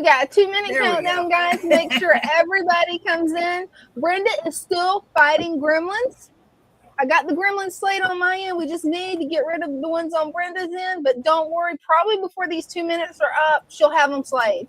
We got a 2-minute countdown, guys. Make sure everybody comes in. Brenda is still fighting gremlins. I got the gremlin slate on my end. We just need to get rid of the ones on Brenda's end. But don't worry. Probably before these 2 minutes are up, she'll have them slayed.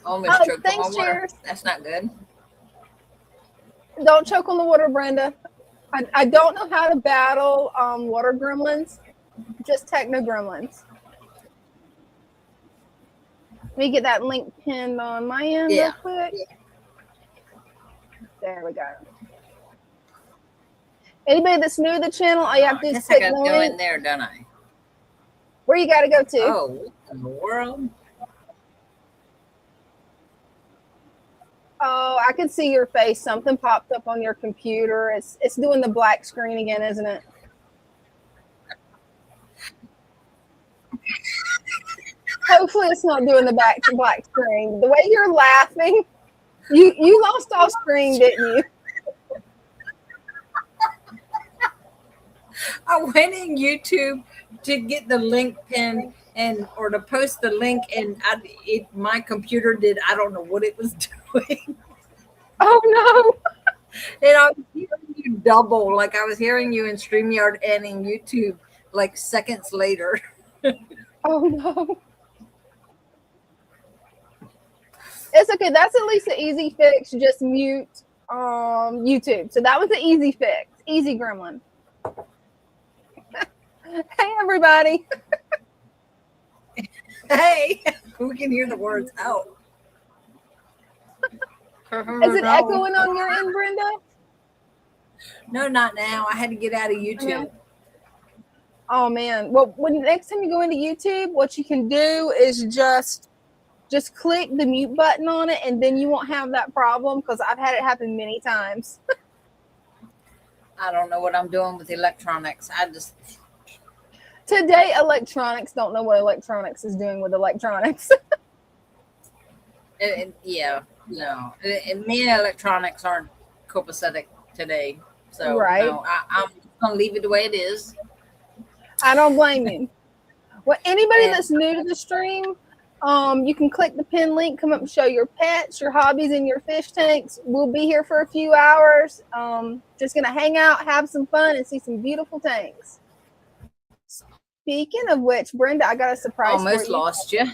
Almost choked on my water. That's not good. Don't choke on the water, Brenda. I don't know how to battle water gremlins, just techno gremlins. Let me get that link pinned on my end real quick. Yeah. There we go. Anybody that's new to the channel, all you have to do is click the link. I gotta go in there, don't I? Where you gotta go to? Oh, what in the world? Oh, I can see your face. Something popped up on your computer. It's doing the black screen again, isn't it? Hopefully it's not doing the black screen. The way you're laughing, you lost off screen, didn't you? I went in YouTube to get the link pinned or to post the link, and my computer did, I don't know what it was doing. Oh no. And I was hearing you double, like I was hearing you in StreamYard and in YouTube like seconds later. Oh no. It's okay. That's at least an easy fix. Just mute YouTube. So that was an easy fix. Easy gremlin. Hey everybody. Hey, we can hear the words out. Is it echoing on your end, Brenda? No, not now. I had to get out of YouTube. Oh man. Well, when next time you go into YouTube, what you can do is just click the mute button on it, and then you won't have that problem, because I've had it happen many times. I don't know what I'm doing with electronics. Today, electronics don't know what electronics is doing with electronics. Yeah, no. And me and electronics aren't copacetic today. So right. No, I'm going to leave it the way it is. I don't blame you. Well, anybody that's new to the stream, you can click the pin link, come up and show your pets, your hobbies, and your fish tanks. We'll be here for a few hours. Just going to hang out, have some fun, and see some beautiful tanks. Speaking of which, Brenda, I got a surprise for you. Almost lost you.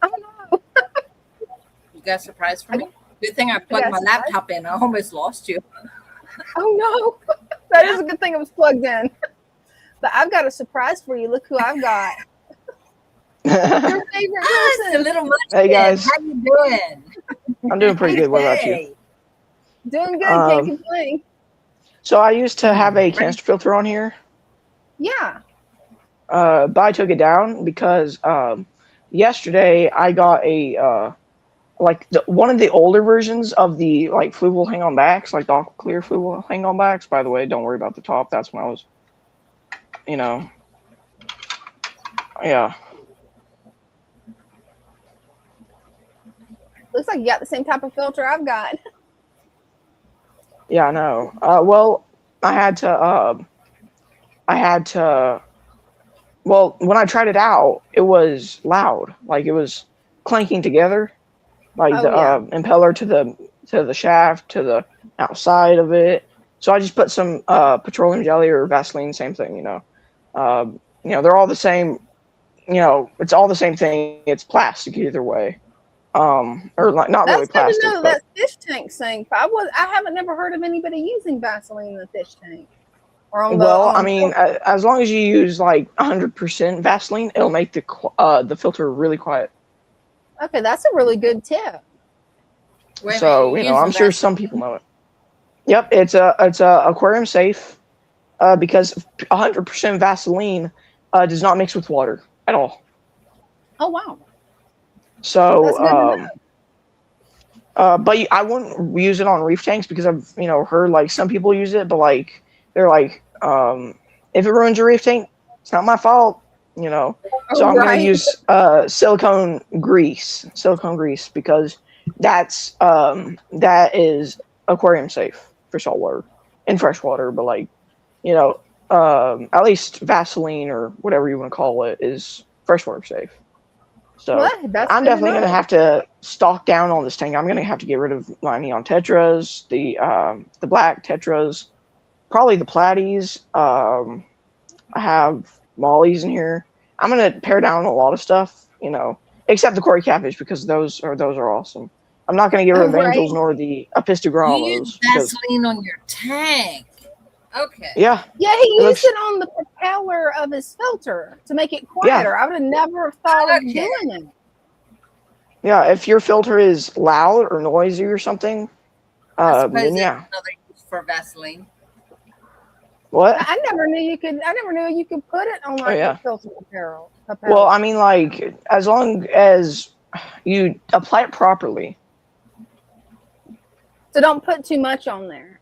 Oh, no. You got a surprise for me? Good thing I plugged my laptop in. I almost lost you. Oh, no. That is a good thing it was plugged in. But I've got a surprise for you. Look who I've got. Your favorite person. A little much. Hey, guys. How you doing? I'm doing pretty good. What about you? Doing good. Can't complain. So I used to have a canister filter on here. Yeah. But I took it down because yesterday I got a one of the older versions of the fluval hang-on backs, like the aqua clear fluval hang-on backs. By the way, don't worry about the top. That's when I was, yeah. Looks like you got the same type of filter I've got. Yeah, I know. Well, I had to. Well, when I tried it out, it was loud. Like it was clanking together, like impeller to the shaft to the outside of it. So I just put some petroleum jelly or Vaseline, same thing. They're all the same. It's all the same thing. It's plastic either way. Or not really plastic. That's good to know that fish tank thing. I haven't never heard of anybody using Vaseline in the fish tank. As long as you use 100% Vaseline, it'll make the filter really quiet. Okay, that's a really good tip. So I'm sure some people know it. Yep, it's a aquarium safe because 100% Vaseline does not mix with water at all. Oh wow. So but I wouldn't use it on reef tanks because I've heard some people use it, but they're if it ruins your reef tank, it's not my fault. you know. So I'm going to use silicone grease because that is aquarium safe for saltwater and freshwater, but like, you know, at least Vaseline or whatever you want to call it is freshwater safe. So I'm definitely going to have to stock down on this tank. I'm going to have to get rid of my neon tetras, the black tetras, probably the platies. I have mollies in here. I'm going to pare down a lot of stuff, you know, except the Cory catfish because those are awesome. I'm not going to get rid of angels nor the apistogrammas. You use Vaseline on your tank. Okay. Yeah. Yeah, he used it on the propeller of his filter to make it quieter. Yeah. I would have never thought of doing it. Yeah, if your filter is loud or noisy or something, then yeah. Another use for Vaseline. What? I never knew you could put it on like the filter propeller. Well, I mean, like as long as you apply it properly. So don't put too much on there.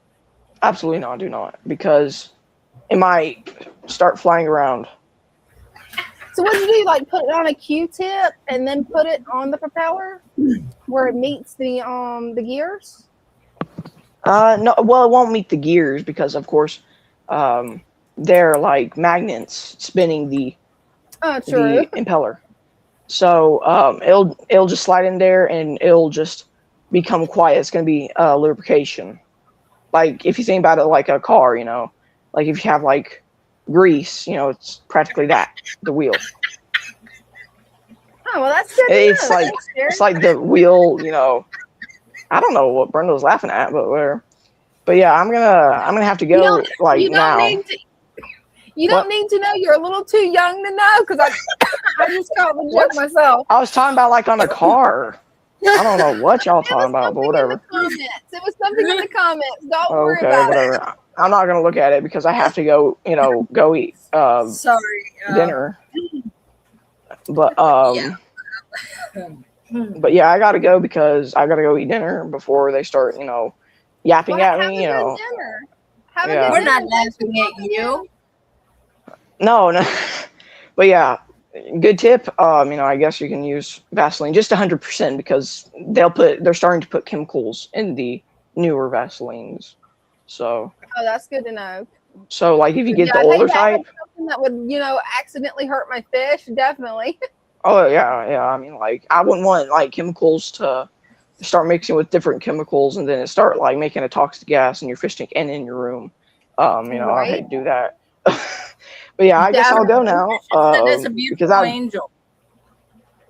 Absolutely not. Do not, because it might start flying around. So what do you do? Like put it on a Q-tip and then put it on the propeller where it meets the gears? No. Well, it won't meet the gears because, of course, they're like magnets spinning the impeller. So it'll just slide in there and it'll just become quiet. It's going to be lubrication. Like if you think about it like a car, you know, like if you have like grease, you know, it's practically that, the wheel. Oh, well, that's good. It's like the wheel, you know. I don't know what Brenda was laughing at, but whatever. But yeah, I'm gonna have to go now. You don't need to know. You're a little too young to know because I just caught the joke myself. I was talking about like on a car. I don't know what y'all talking about, but whatever. It was something in the comments. Don't worry about it. I'm not gonna look at it because I have to go, you know, go eat dinner. But but yeah, I gotta go because I gotta go eat dinner before they start, you know, yapping at me. You know, we're not laughing at you. No, but yeah. Good tip. You know, I guess you can use Vaseline just 100% because they're starting to put chemicals in the newer Vaselines. So. Oh, that's good to know. So, like, if you get the older type, something that would, you know, accidentally hurt my fish, definitely. Oh yeah. I mean, like, I wouldn't want like chemicals to start mixing with different chemicals and then it start like making a toxic gas in your fish tank and in your room. You know, I hate to do that. But yeah, I guess I'll go now. That's a beautiful angel.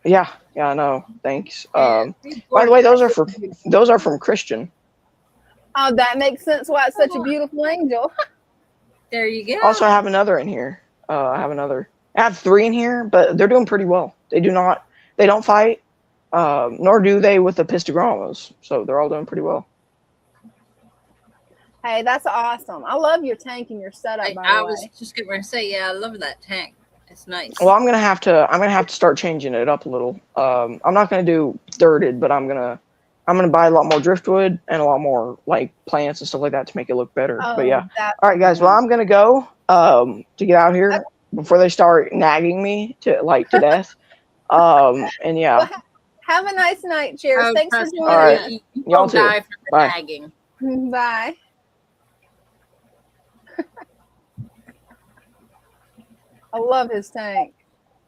Yeah, I know. Thanks. By the way, those are from Christian. Oh, that makes sense. Why it's such a beautiful angel. There you go. Also, I have another in here. I have 3 in here, but they're doing pretty well. They don't fight, nor do they with the pistogrammas. So they're all doing pretty well. Hey, that's awesome. I love your tank and your setup. I was just going to say, yeah, I love that tank. It's nice. Well, I'm gonna have to start changing it up a little. I'm not gonna do dirted, but I'm gonna buy a lot more driftwood and a lot more like plants and stuff like that to make it look better. But yeah, all right, guys. Well, I'm gonna go to get out here before they start nagging me to death. And yeah. Well, have a nice night. Cheers. Thanks for joining. All right, y'all too. Bye. Nagging. Bye. I love his tank.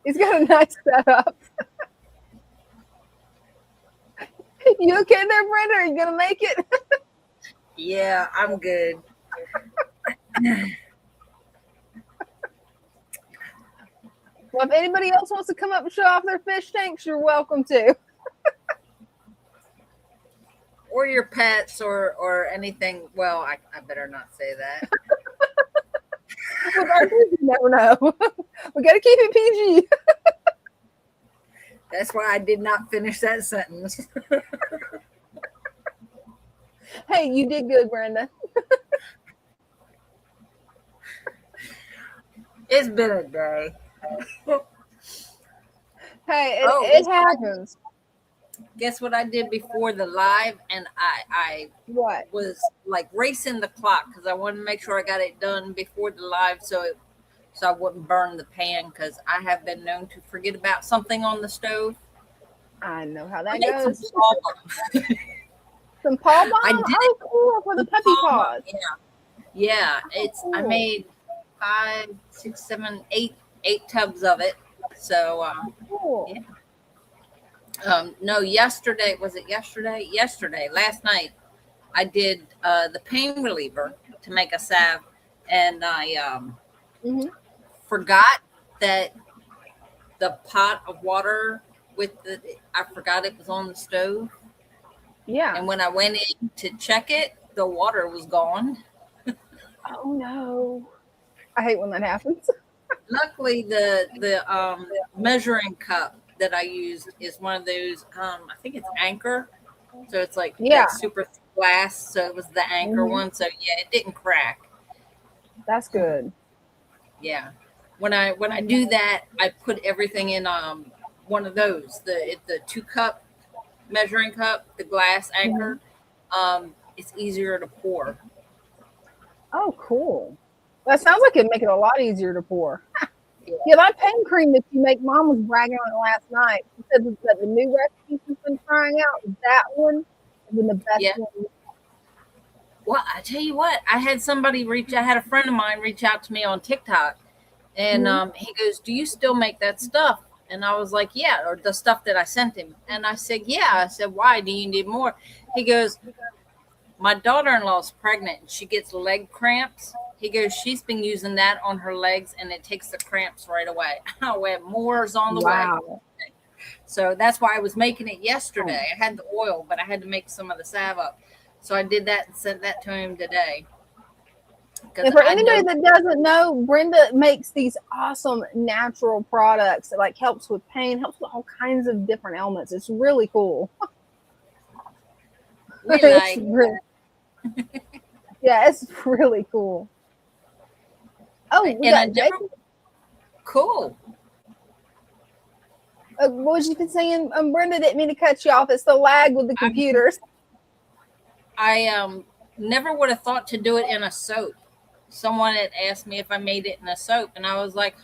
He's got a nice setup. You okay there, Brenda? Are you gonna make it? Yeah, I'm good. Well, if anybody else wants to come up and show off their fish tanks, you're welcome to. Or your pets or anything. Well, I better not say that. With our kids, you never know. We got to keep it PG. That's why I did not finish that sentence. Hey, you did good, Brenda. It's been a day. Hey, it happens. Guess what I did before the live? And I was like racing the clock because I wanted to make sure I got it done before the live so so I wouldn't burn the pan because I have been known to forget about something on the stove. I know how I that made some goes. paw balls. Some paw I balm? did Oh, cool, for the puppy paw balls. paws. Yeah. Oh, I cool. made 5, 6, 7, 8 tubs of it. So Cool. yeah. No, yesterday, was it yesterday? Yesterday, last night, I did the pain reliever to make a salve, and I Mhm. forgot that the pot of water I forgot it was on the stove. Yeah. And when I went in to check it, the water was gone. Oh no. I hate when that happens. Luckily, the measuring cup that I used is one of those. I think it's Anchor, so it's like Yeah. that super thick glass. So it was the Anchor one. So yeah, it didn't crack. That's good. Yeah, when I do that, I put everything in one of those the 2-cup measuring cup, the glass Anchor. It's easier to pour. Oh, cool. That sounds like it'd make it a lot easier to pour. Yeah. Yeah, that pain cream that you make, Mom was bragging on it last night. She said that the new recipe she's been trying out, that one has been the best Yeah. one. Well, I tell you what, I had a friend of mine reach out to me on TikTok, and he goes, "Do you still make that stuff?" And I was like, "Yeah," or the stuff that I sent him. And I said, "Yeah." I said, "Why? Do you need more?" He goes, "My daughter-in-law's pregnant and she gets leg cramps." He goes, "She's been using that on her legs and it takes the cramps right away." I went, "More's on the way." Wow. So that's why I was making it yesterday. I had the oil, but I had to make some of the salve up. So I did that and sent that to him today. And for anybody that doesn't know, Brenda makes these awesome natural products that like helps with pain, helps with all kinds of different ailments. It's really cool. We like yeah, it's really cool. Oh, we got Jacob. Cool. What was you been saying? Brenda, didn't mean to cut you off. It's the lag with the computers. I never would have thought to do it in a soap. Someone had asked me if I made it in a soap, and I was like,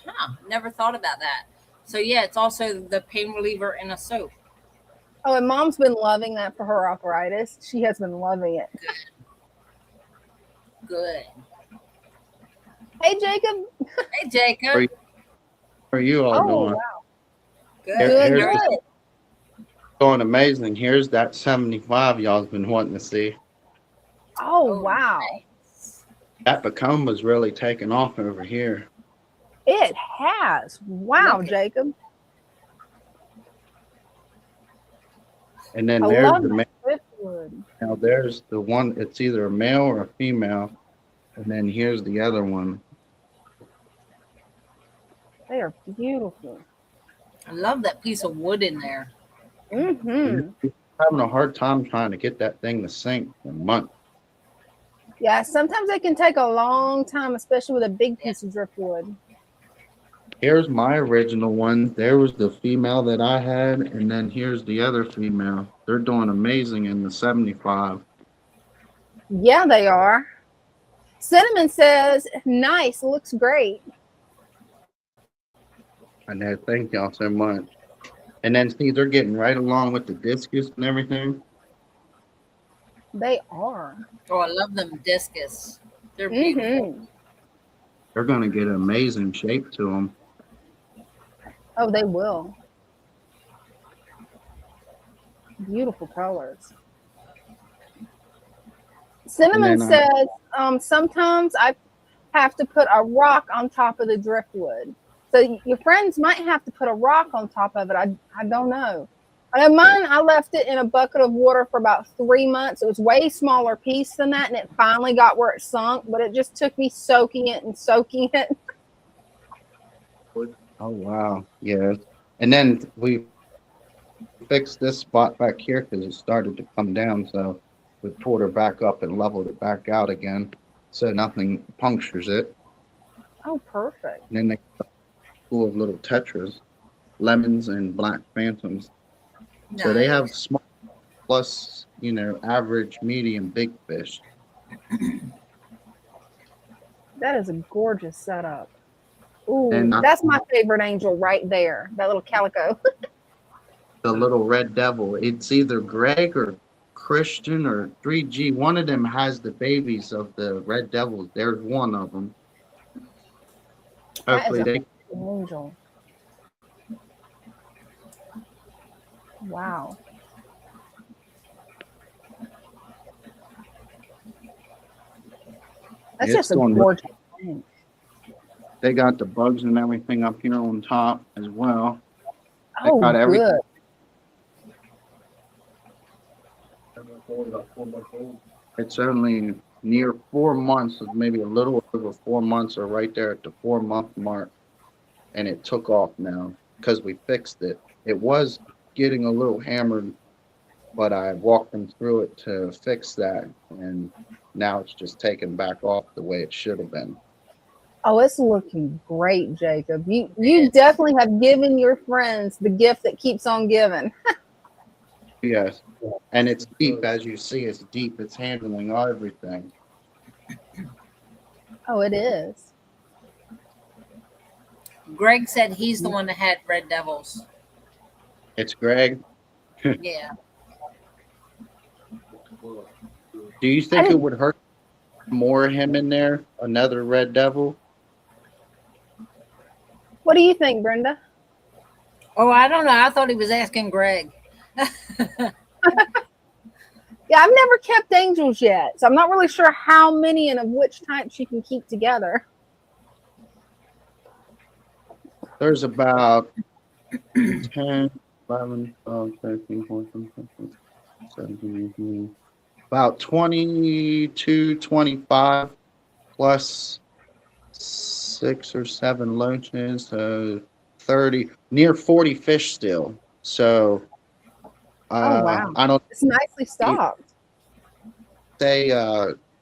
never thought about that. So yeah, it's also the pain reliever in a soap. Oh, and Mom's been loving that for her arthritis. She has been loving it. Good. Hey, Jacob. Hey, Jacob. How are you all doing? Wow. Good. Going amazing. Here's that 75 y'all's been wanting to see. Oh, wow. Nice. That become was really taking off over here. It has. Wow, Jacob. And then there's the male. Now there's the one, it's either a male or a female. And then here's the other one. They are beautiful. I love that piece of wood in there. Mm-hmm. Having a hard time trying to get that thing to sink in a month. Yeah, sometimes it can take a long time, especially with a big piece of driftwood. Here's my original one. There was the female that I had, and then here's the other female. They're doing amazing in the 75. Yeah, they are. Cinnamon says, nice, looks great. And I thank y'all so much. And then see, they're getting right along with the discus and everything. They are. Oh, I love them discus. They're beautiful. They're going to get an amazing shape to them. Oh, they will. Beautiful colors. Cinnamon says, sometimes I have to put a rock on top of the driftwood. So your friends might have to put a rock on top of it. I don't know. I know mine, I left it in a bucket of water for about 3 months. It was way smaller piece than that, and it finally got where it sunk, but it just took me soaking it and soaking it. Oh, wow. Yeah. And then we fixed this spot back here because it started to come down. So we pulled her back up and leveled it back out again so nothing punctures it. Oh, perfect. And then they full of little tetras, lemons and black phantoms. Nice. So they have small plus, average, medium, big fish. That is a gorgeous setup. Ooh, And that's my favorite angel right there. That little calico. the little red devil. It's either Greg or Christian or 3G. One of them has the babies of the red devils. There's one of them. That is Hopefully a they. angel. Wow. That's It's just a doing. gorgeous thing. They got the bugs and everything up here on top as well. They Oh, got everything. good. It's only near 4 months, maybe a little over 4 months, or right there at the 4 month mark, and it took off now because we fixed it. It was getting a little hammered, but I walked them through it to fix that, and now it's just taken back off the way it should have been. Oh, it's looking great, Jacob. You definitely have given your friends the gift that keeps on giving. Yes, and it's deep, as you see. It's deep. It's handling everything. Oh, it is. Greg said he's the one that had red devils. It's Greg. Yeah. Do you think it would hurt more him in there? Another red devil? What do you think, Brenda? Oh, I don't know. I thought he was asking Greg. Yeah, I've never kept angels yet, so I'm not really sure how many and of which types you can keep together. There's about 10, 11, 12, 13, 14, 15, 17, 18, about 22, 25 plus 6 or 7 loaches, 30, near 40 fish still. So Oh, wow. I don't It's nicely stocked. say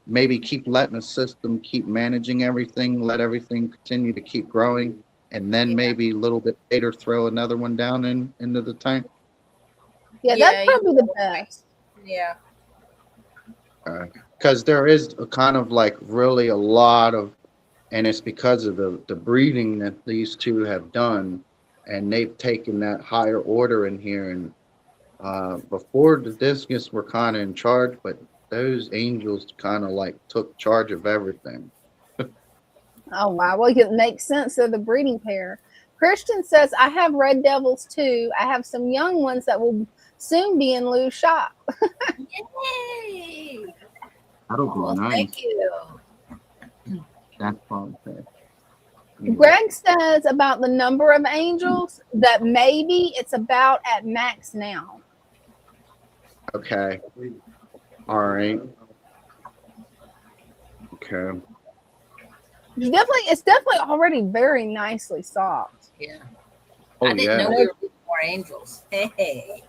maybe keep letting the system keep managing everything, let everything continue to keep growing, and then maybe a little bit later throw another one down into the tank. Yeah, that's probably the best. Yeah. Because there is a kind of like really a lot of, and it's because of the breeding that these two have done, and they've taken that higher order in here. And before the Discus were kind of in charge, but those angels kind of like took charge of everything. Oh, wow. Well, it makes sense. They're the breeding pair. Christian says, I have red devils too. I have some young ones that will soon be in Lou's shop. Yay! That'll be nice. Thank you. That's probably Greg says about the number of angels that maybe it's about at max now. okay. All right. Okay. It's definitely already very nicely stocked. Yeah. Oh, I didn't know we were getting more angels. Hey.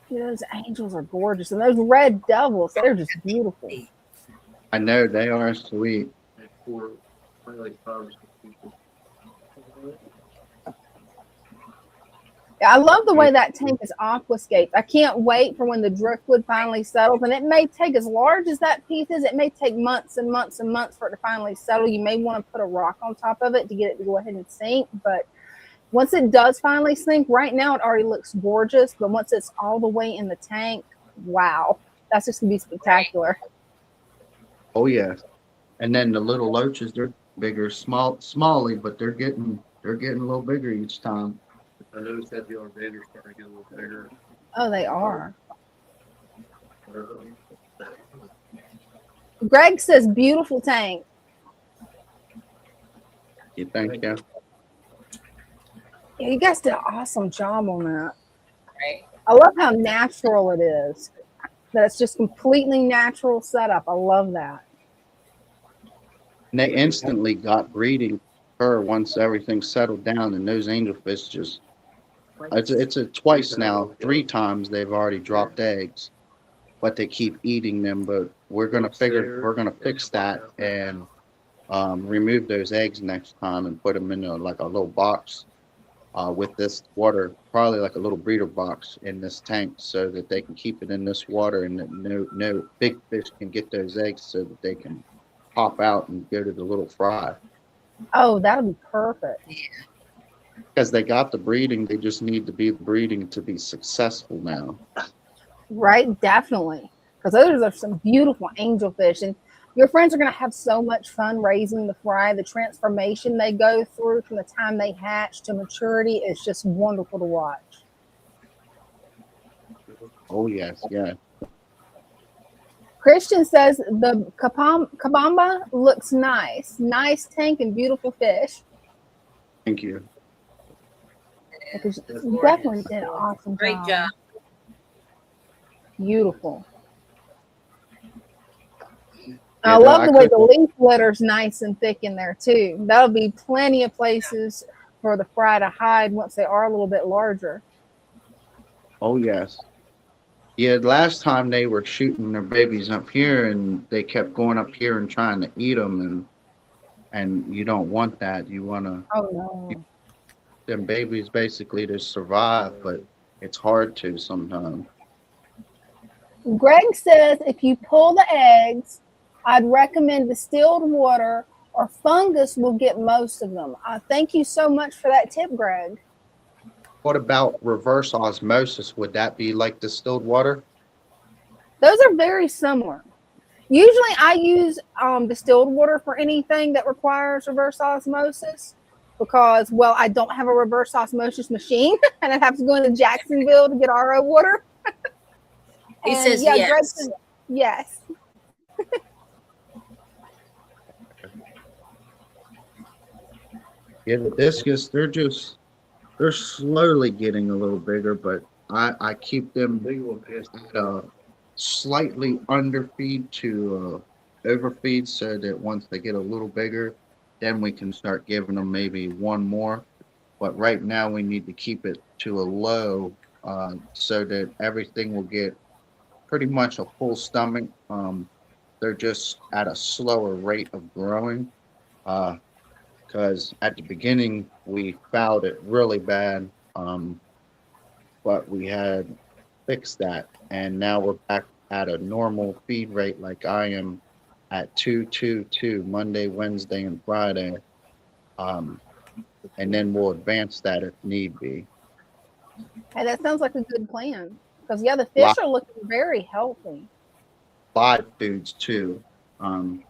Those angels are gorgeous, and those red devils, they're just beautiful. I know they are sweet. I love the way that tank is aquascaped. I can't wait for when the driftwood finally settles. And it may take, as large as that piece is, it may take months and months and months for it to finally settle. You may want to put a rock on top of it to get it to go ahead and sink. But once it does finally sink, right now it already looks gorgeous. But once it's all the way in the tank, wow, that's just going to be spectacular. Oh, yeah. And then the little loaches, they're bigger, smally, but they're getting a little bigger each time. I noticed that the elevator's starting to get a little bigger. Oh, they are. Greg says, beautiful tank. You think, yeah? Yeah, you guys did an awesome job on that. Right. I love how natural it is. That it's just completely natural setup. I love that. And they instantly got breeding her once everything settled down, and those angelfish just, it's a twice now, 3 times they've already dropped eggs, but they keep eating them. But we're gonna fix that and remove those eggs next time and put them in like a little box with this water, probably like a little breeder box in this tank, so that they can keep it in this water, and that no big fish can get those eggs, so that they can pop out and go to the little fry. Oh, that'll be perfect. Because they got the breeding, they just need to be breeding to be successful now. Right? Definitely. Because those are some beautiful angelfish. And your friends are going to have so much fun raising the fry. The transformation they go through from the time they hatch to maturity is just wonderful to watch. Oh yes, yeah. Christian says the kabamba looks nice. Nice tank and beautiful fish. Thank you. Because That's you gorgeous. definitely did an awesome Great job. Beautiful. Yeah, I love the way the couldn't- leaf litter's nice and thick in there too. That'll be plenty of places for the fry to hide once they are a little bit larger. Oh yes. Yeah, last time they were shooting their babies up here, and they kept going up here and trying to eat them, and you don't want that. You want to Oh no. them babies basically to survive, but it's hard to sometimes. Greg says if you pull the eggs, I'd recommend distilled water or fungus will get most of them. Thank you so much for that tip, Greg. What about reverse osmosis? Would that be like distilled water? Those are very similar. Usually I use distilled water for anything that requires reverse osmosis because, well, I don't have a reverse osmosis machine and I have to go into Jacksonville to get RO water. He And says yeah, yes. Greg says yes. Yeah, the discus, they're slowly getting a little bigger, but I keep them Big one pissed. slightly underfeed to overfeed so that once they get a little bigger, then we can start giving them maybe one more. But right now we need to keep it to a low so that everything will get pretty much a full stomach. They're just at a slower rate of growing because at the beginning we fouled it really bad, but we had fixed that, and now we're back at a normal feed rate like I am at 222 Monday, Wednesday, and Friday. Um, and then we'll advance that if need be. Hey, that sounds like a good plan because, yeah, the fish Lot are looking very healthy. live foods too, um,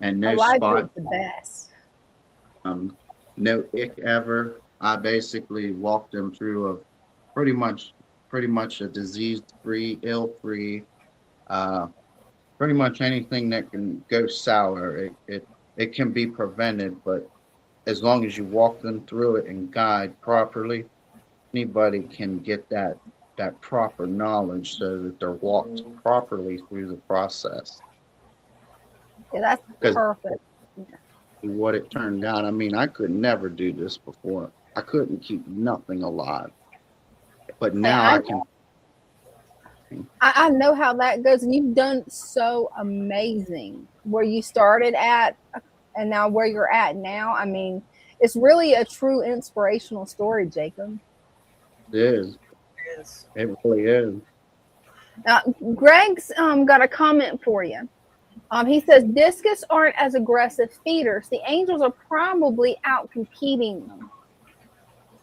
and A no live spot, food's the best. no ick ever. I basically walked them through a pretty much pretty much a disease-free, ill-free, uh, pretty much anything that can go sour. It can be prevented, but as long as you walk them through it and guide properly, anybody can get that proper knowledge so that they're walked properly through the process. Yeah, that's Because perfect. what it turned out, I mean, I could never do this before. I couldn't keep nothing alive, but Hey, now I can. I know how that goes, and you've done so amazing where you started at and now where you're at now. I mean, it's really a true inspirational story, Jacob. It is. Yes. It really is. Now, Greg's got a comment for you. He says discus aren't as aggressive feeders. The angels are probably out competing them.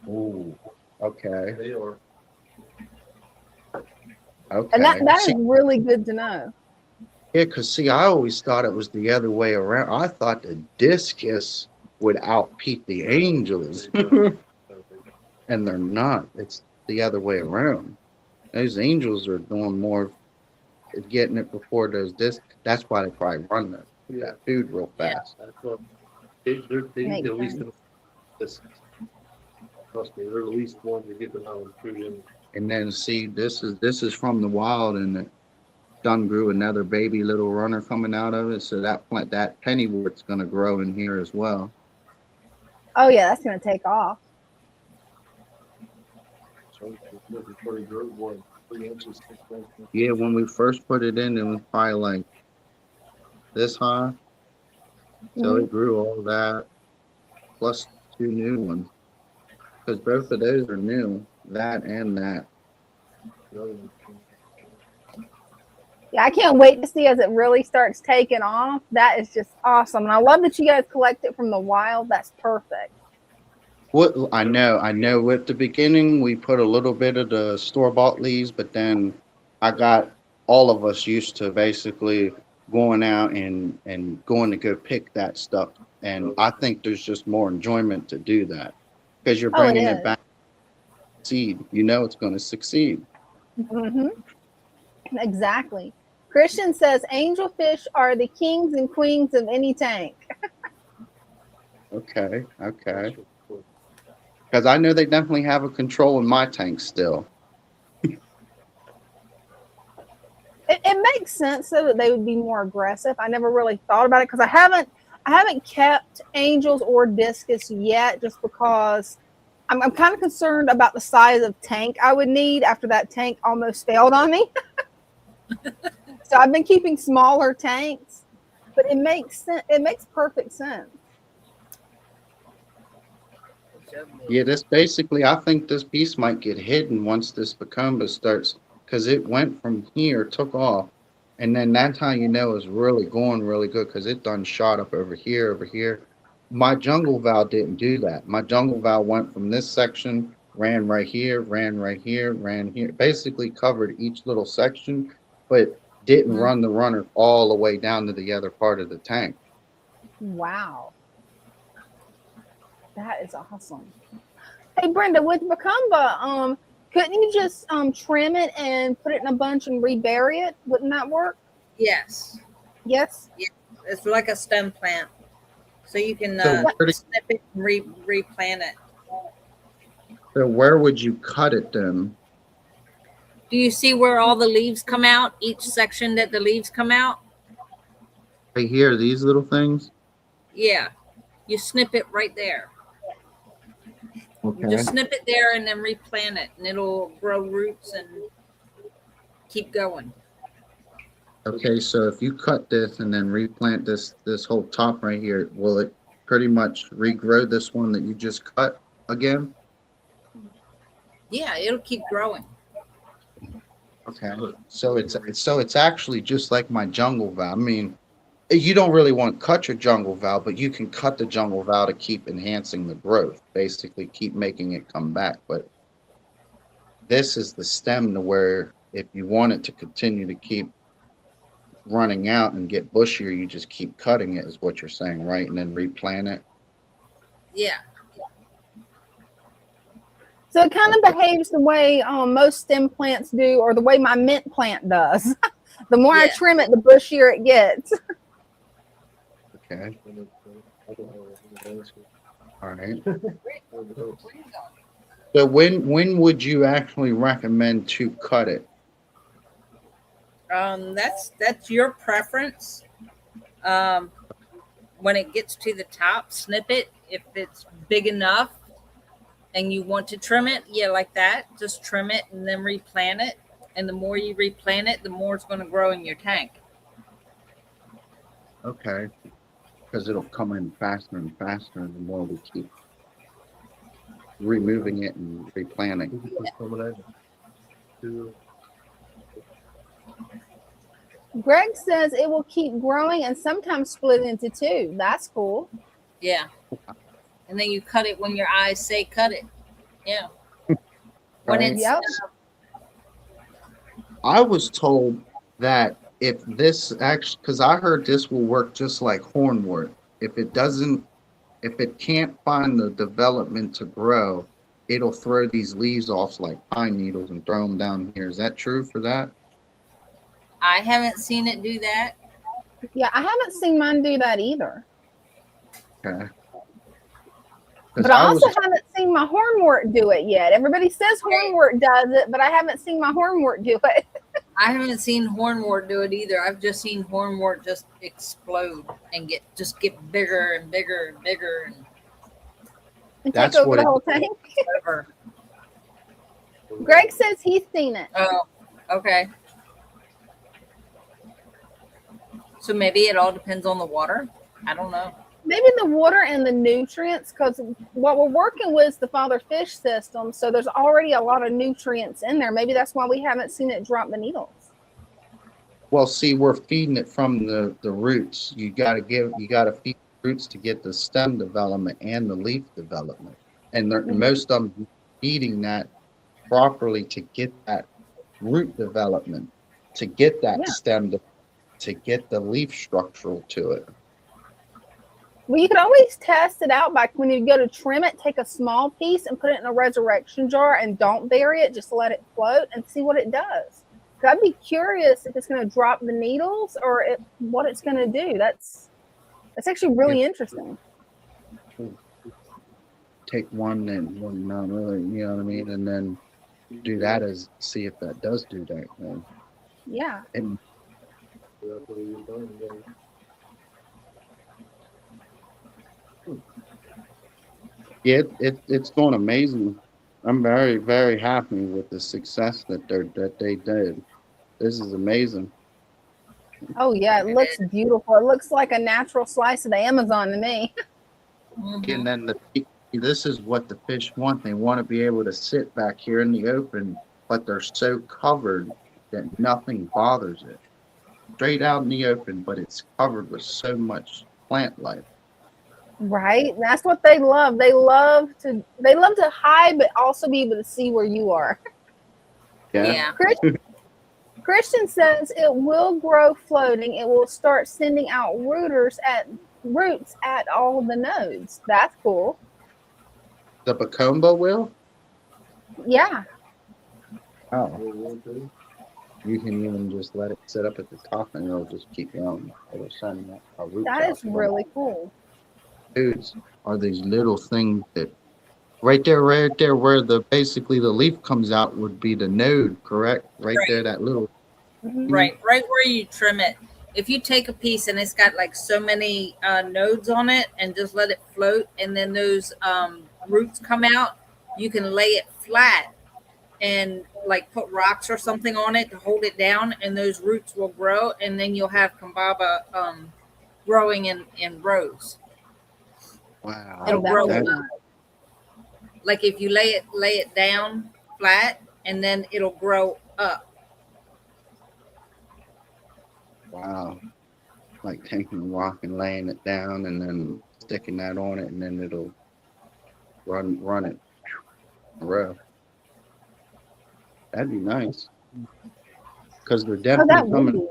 Ooh. Okay. They are. Okay. And that See, is really good to know. yeah, because see, I always thought it was the other way around. I thought the discus would outpeak the angels, and they're not. It's the other way around. Those angels are doing more, getting it before those disc. That's why they probably run that food real fast. That's what they Makes at least sense. this. Trust me, they're at least one to get the knowledge food in. And then see, this is from the wild, and it done grew another baby little runner coming out of it. So that pennywort's gonna grow in here as well. Oh yeah, that's gonna take off. So it's looking pretty good. 3 inches. 6 inches. Yeah, when we first put it in, it was probably like this high. So Mhm. it grew all that plus 2 new ones. Because both of those are new, that and that. The other one- Yeah, I can't wait to see as it really starts taking off. That is just awesome. And I love that you guys collect it from the wild. That's perfect. What I know. At the beginning, we put a little bit of the store-bought leaves, but then I got all of us used to basically going out and going to go pick that stuff. And I think there's just more enjoyment to do that because you're Oh, it bringing it is. back to seed. You know it's going to succeed. Mm-hmm. Exactly. Christian says angelfish are the kings and queens of any tank. Okay. Because I know they definitely have a control in my tank still. It makes sense so that they would be more aggressive. I never really thought about it because I haven't kept angels or discus yet, just because I'm kind of concerned about the size of tank I would need after that tank almost failed on me. So I've been keeping smaller tanks, but it makes sense. It makes perfect sense. Yeah, this basically, I think this piece might get hidden once this Pacumba starts, because it went from here, took off, and then that's how you know it's really going really good, because it done shot up over here, over here. My jungle val didn't do that. My jungle val went from this section, ran right here, ran right here, ran here, basically covered each little section, but didn't run the runner all the way down to the other part of the tank. Wow, that is awesome. Hey Brenda, with Macumba, couldn't you just trim it and put it in a bunch and rebury it? Wouldn't that work? Yes. Yes. It's like a stem plant. So you can So snip it and replant it. So where would you cut it then? Do you see where all the leaves come out? Each section that the leaves come out? Right here, these little things? Yeah. You snip it right there. Okay. You just snip it there and then replant it, and it'll grow roots and keep going. Okay, so if you cut this and then replant this whole top right here, will it pretty much regrow this one that you just cut again? Yeah, it'll keep growing. Okay. So it's actually just like my jungle val. I mean, you don't really want to cut your jungle val, but you can cut the jungle val to keep enhancing the growth, basically keep making it come back. But this is the stem to where if you want it to continue to keep running out and get bushier, you just keep cutting it, is what you're saying, right? And then replant it. Yeah. So it kind of behaves the way most stem plants do, or the way my mint plant does. The more I trim it, the bushier it gets. Okay. All right. So when would you actually recommend to cut it? That's your preference. When it gets to the top, snip it. If it's big enough and you want to trim it, yeah, like that, just trim it and then replant it. And the more you replant it, the more it's going to grow in your tank. Okay. Because it'll come in faster and faster the more we keep removing it and replanting. Greg says it will keep growing and sometimes split into two. That's cool. Yeah. And then you cut it when your eyes say cut it. Yeah. When it's I was told that if this actually, because I heard this will work just like hornwort. If it can't find the development to grow, it'll throw these leaves off like pine needles and throw them down here. Is that true for that? I haven't seen it do that. Yeah, I haven't seen mine do that either. Okay. But I also haven't seen my hornwort do it yet. Everybody says hornwort does it, but I haven't seen my hornwort do it. I haven't seen hornwort do it either. I've just seen hornwort just explode and get bigger and bigger and bigger and take over the whole tank. Greg says he's seen it. Oh, okay. So maybe it all depends on the water. I don't know. Maybe the water and the nutrients, because what we're working with is the father fish system. So there's already a lot of nutrients in there. Maybe that's why we haven't seen it drop the needles. Well, see, we're feeding it from the roots. You got to feed the roots to get the stem development and the leaf development. And most of them feeding that properly to get that root development, to get that stem, to get the leaf structural to it. Well, you can always test it out by when you go to trim it, take a small piece and put it in a resurrection jar and don't bury it, just let it float and see what it does. I'd be curious if it's going to drop the needles or what it's going to do. That's actually really interesting. Take one and one, not really, you know what I mean, and then do that as see if that does do that. Yeah. Yeah, it's going amazing. I'm very, very happy with the success that they did. This is amazing. Oh yeah, it looks beautiful. It looks like a natural slice of the Amazon to me. And then this is what the fish want. They want to be able to sit back here in the open, but they're so covered that nothing bothers it. Straight out in the open, but it's covered with so much plant life. Right? That's what they love. They love to hide, but also be able to see where you are. Yeah. Christian says it will grow floating. It will start sending out roots at all the nodes. That's cool. The Bacomba will? Yeah. Oh. You can even just let it sit up at the top and it'll just keep going. It'll send a root. That is really cool. Dudes are these little things that right there where basically the leaf comes out would be the node, correct? Right there, that little. Right where you trim it. If you take a piece and it's got like so many nodes on it and just let it float and then those roots come out, you can lay it flat and like put rocks or something on it to hold it down and those roots will grow and then you'll have Kambaba growing in rows. Wow. It'll grow up. Like if you lay it down flat and then it'll grow up. Wow. Like taking a rock and laying it down and then sticking that on it and then it'll run it in a row. That'd be nice. Because they're definitely coming.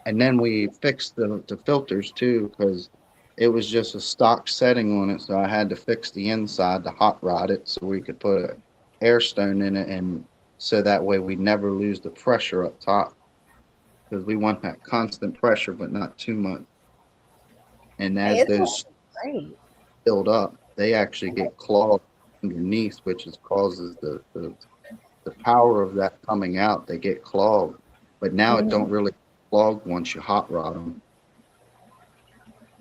And then we fixed the filters too, because it was just a stock setting on it. So I had to fix the inside to hot rod it so we could put an air stone in it, and so that way we never lose the pressure up top, because we want that constant pressure but not too much. And as those build up, they actually get clogged underneath, which causes the power of that coming out. They get clogged, but now it don't really clog once you hot rod them.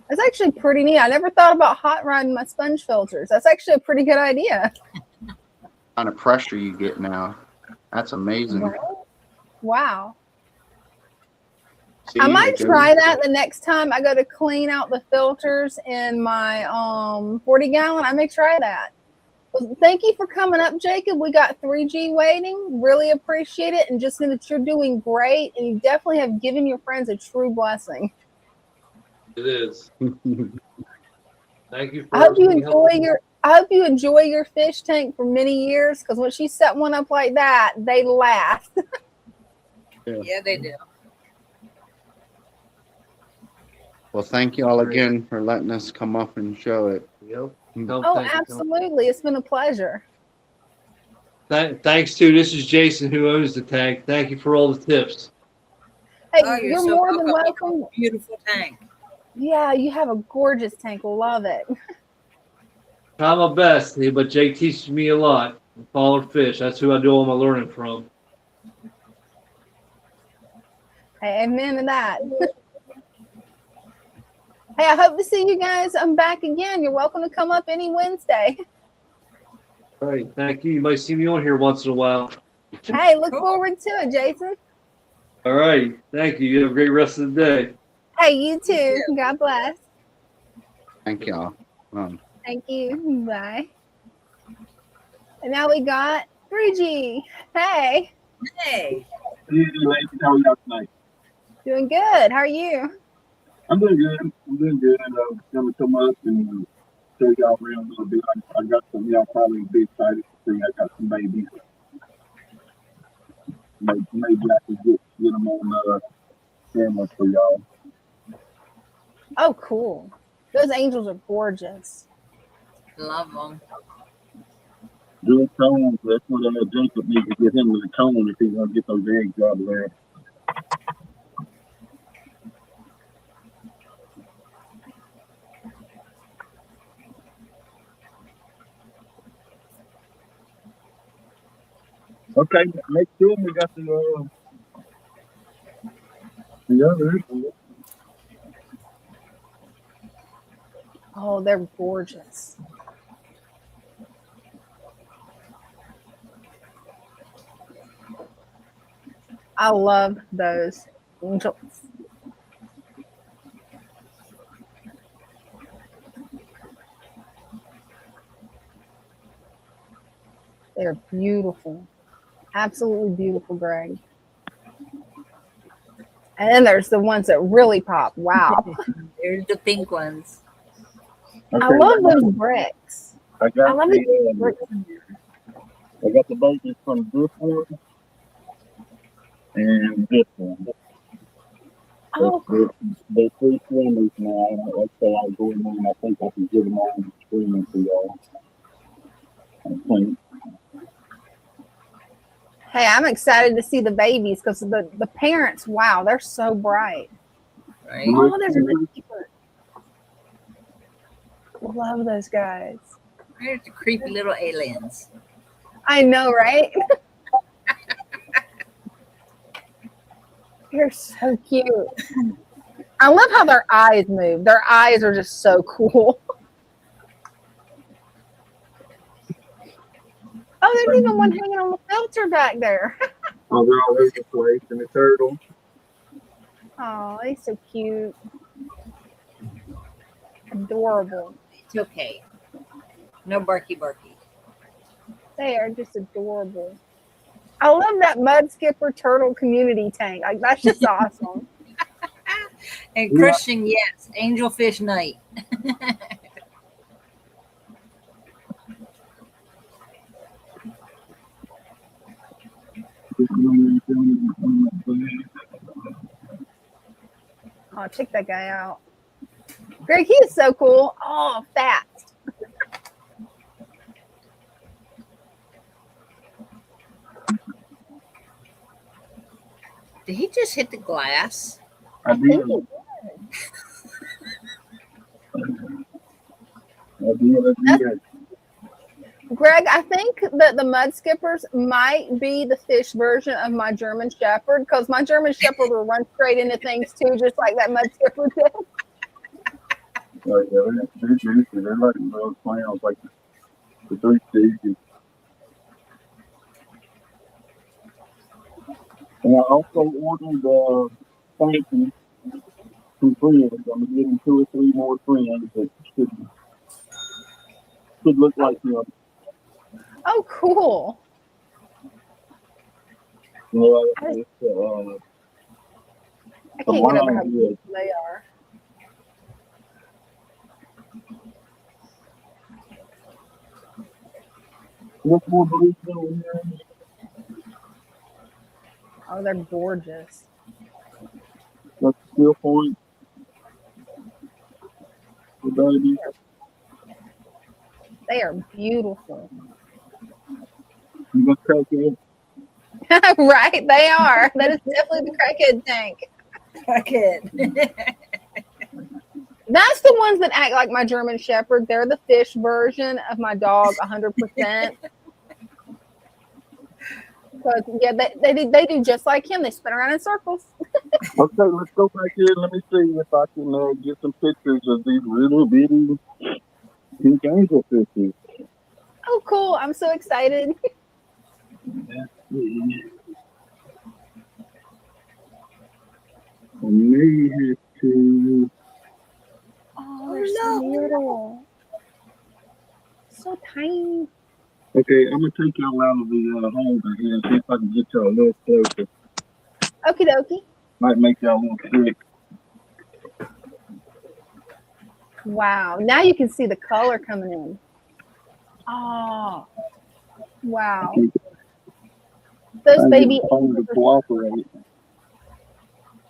That's actually pretty neat. I never thought about hot rodding my sponge filters. That's actually a pretty good idea. Kind of pressure you get now. That's amazing. Right? Wow. See, I might try that the next time I go to clean out the filters in my 40 gallon. I may try that. Well, thank you for coming up, Jacob. We got 3G waiting. Really appreciate it. And just know that you're doing great. And you definitely have given your friends a true blessing. It is. Thank you. I hope you enjoy your fish tank for many years, because once you set one up like that, they last. Yeah, they do. Well, thank you all again for letting us come up and show it. Yep. Oh, absolutely. It's been a pleasure. Thanks to this is Jason who owns the tank. Thank you for all the tips. Hey, you're so more than welcome. Beautiful tank. Yeah, you have a gorgeous tank. Love it. Try my best, but Jake teaches me a lot. Follow fish. That's who I do all my learning from. Hey, amen to that. Hey, I hope to see you guys. I'm back again. You're welcome to come up any Wednesday. All right, thank you. You might see me on here once in a while. Hey, look forward to it, Jason. All right, thank you. You have a great rest of the day. Hey, you too. God bless. Thank y'all. Thank you. Bye. And now we got Bridgie, hey. Hey. Hey, ladies, how are y'all tonight? Doing good. How are you? I'm doing good. I'm doing good. Gonna come up and show y'all around a little bit. I got some y'all probably be excited to see. I got some babies. Maybe I can get them on camera for y'all. Oh, cool. Those angels are gorgeous. Love them. Good cones. That's what Jacob needs to get him to the cone if he's gonna get those eggs out of there. Okay, next room we got the others. Oh, they're gorgeous. I love those angels. They're beautiful. Absolutely beautiful, Greg. And then there's the ones that really pop. Wow. There's the pink ones. Okay, I love those bricks. I I got love the bricks. I got the babies from this one and this one. Oh, cool. They're three swimmers now. Like I say, I'll go in there and I think I can get them on the screen for y'all. I think. Hey, I'm excited to see the babies because the parents, wow, they're so bright. Right? Oh, there's a beekeeper. Love those guys. There's the creepy little aliens. I know, right? They're so cute. I love how their eyes move. Their eyes are just so cool. Oh, there's even one hanging on the filter back there. Oh, they're all over the place. And the turtle. Oh, he's so cute. Adorable. It's okay. No barky barky. They are just adorable. I love that mud skipper turtle community tank. Like, that's just awesome. And Christian, yes, angelfish night. Oh, check that guy out. Greg, he is so cool. Oh, fat. Did he just hit the glass? I I think did. he I did. Greg, I think that the mud skippers might be the fish version of my German Shepherd because my German Shepherd will run straight into things too, just like that mud skipper did. Like, they're juicy. They're like those clowns, like the three stages. And I also ordered Frankie some friends. I'm getting 2 or 3 more friends that should look like him. Oh, cool. You know, I it's, can't get over how line, beautiful they are. Look more blue in here. Oh, they're gorgeous. That's the still point. The baby. They are beautiful. You got crackhead. Right? They are. That is definitely the crackhead tank. Crackhead. That's the ones that act like my German Shepherd. They're the fish version of my dog, 100%. Because, yeah, they do just like him. They spin around in circles. Okay, let's go back here. Let me see if I can get some pictures of these little bitty pink angel fishes. Oh, cool. I'm so excited. I may have to. Oh, they're so little. So tiny. Okay, I'm gonna take y'all out of the holder here and see if I can get y'all a little closer. Okie dokie. Might make y'all a little sick. Wow. Now you can see the color coming in. Oh. Wow. Those baby angels to cooperate.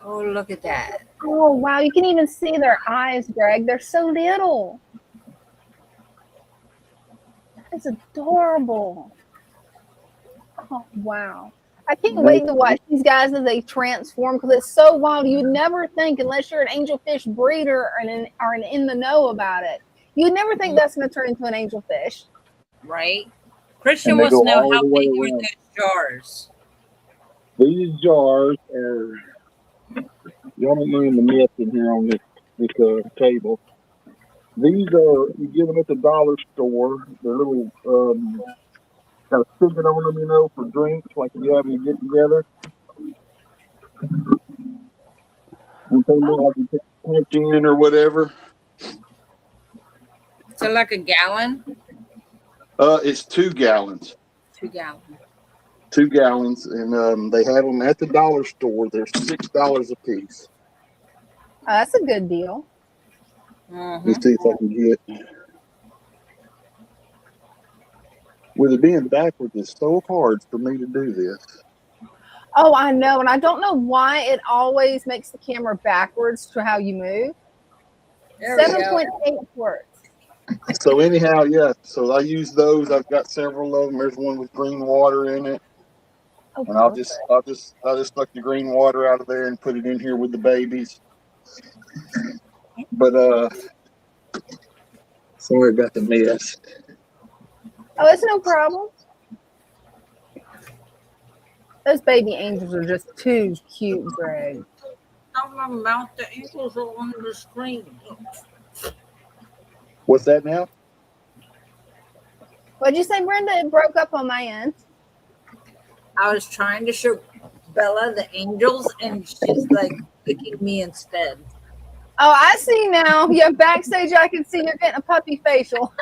Oh, look at that. Oh, wow. You can even see their eyes, Greg. They're so little. It's adorable. Oh, wow. I can't wait to watch these guys as they transform because it's so wild. You'd never think, unless you're an angelfish breeder or in the know about it, you'd never think that's going to turn into an angelfish. Right? Christian wants to know how big were those jars? These jars are, y'all don't mind the mess in here on this table. These are, you get them at the dollar store. They're little, got a spigot on them, you know, for drinks, like if you have them get together. And they look like you put punch in or whatever. So like a gallon? It's 2 gallons. 2 gallons. 2 gallons, and they have them at the dollar store. They're $6 a piece. Oh, that's a good deal. Mm-hmm. Let's see if I can get. With it being backwards, it's so hard for me to do this. Oh, I know. And I don't know why it always makes the camera backwards to how you move. 7.8 words. So anyhow, yeah. So I use those. I've got several of them. There's one with green water in it. Oh, And I'll just suck the green water out of there and put it in here with the babies. But sorry about the mess. Oh, it's no problem. Those baby angels are just too cute, Greg. Talking about the angels are on the screen. What's that now? What'd you say, Brenda? It broke up on my end. I was trying to show Bella the angels, and she's like picking me instead. Oh, I see now. Yeah, backstage, I can see you're getting a puppy facial.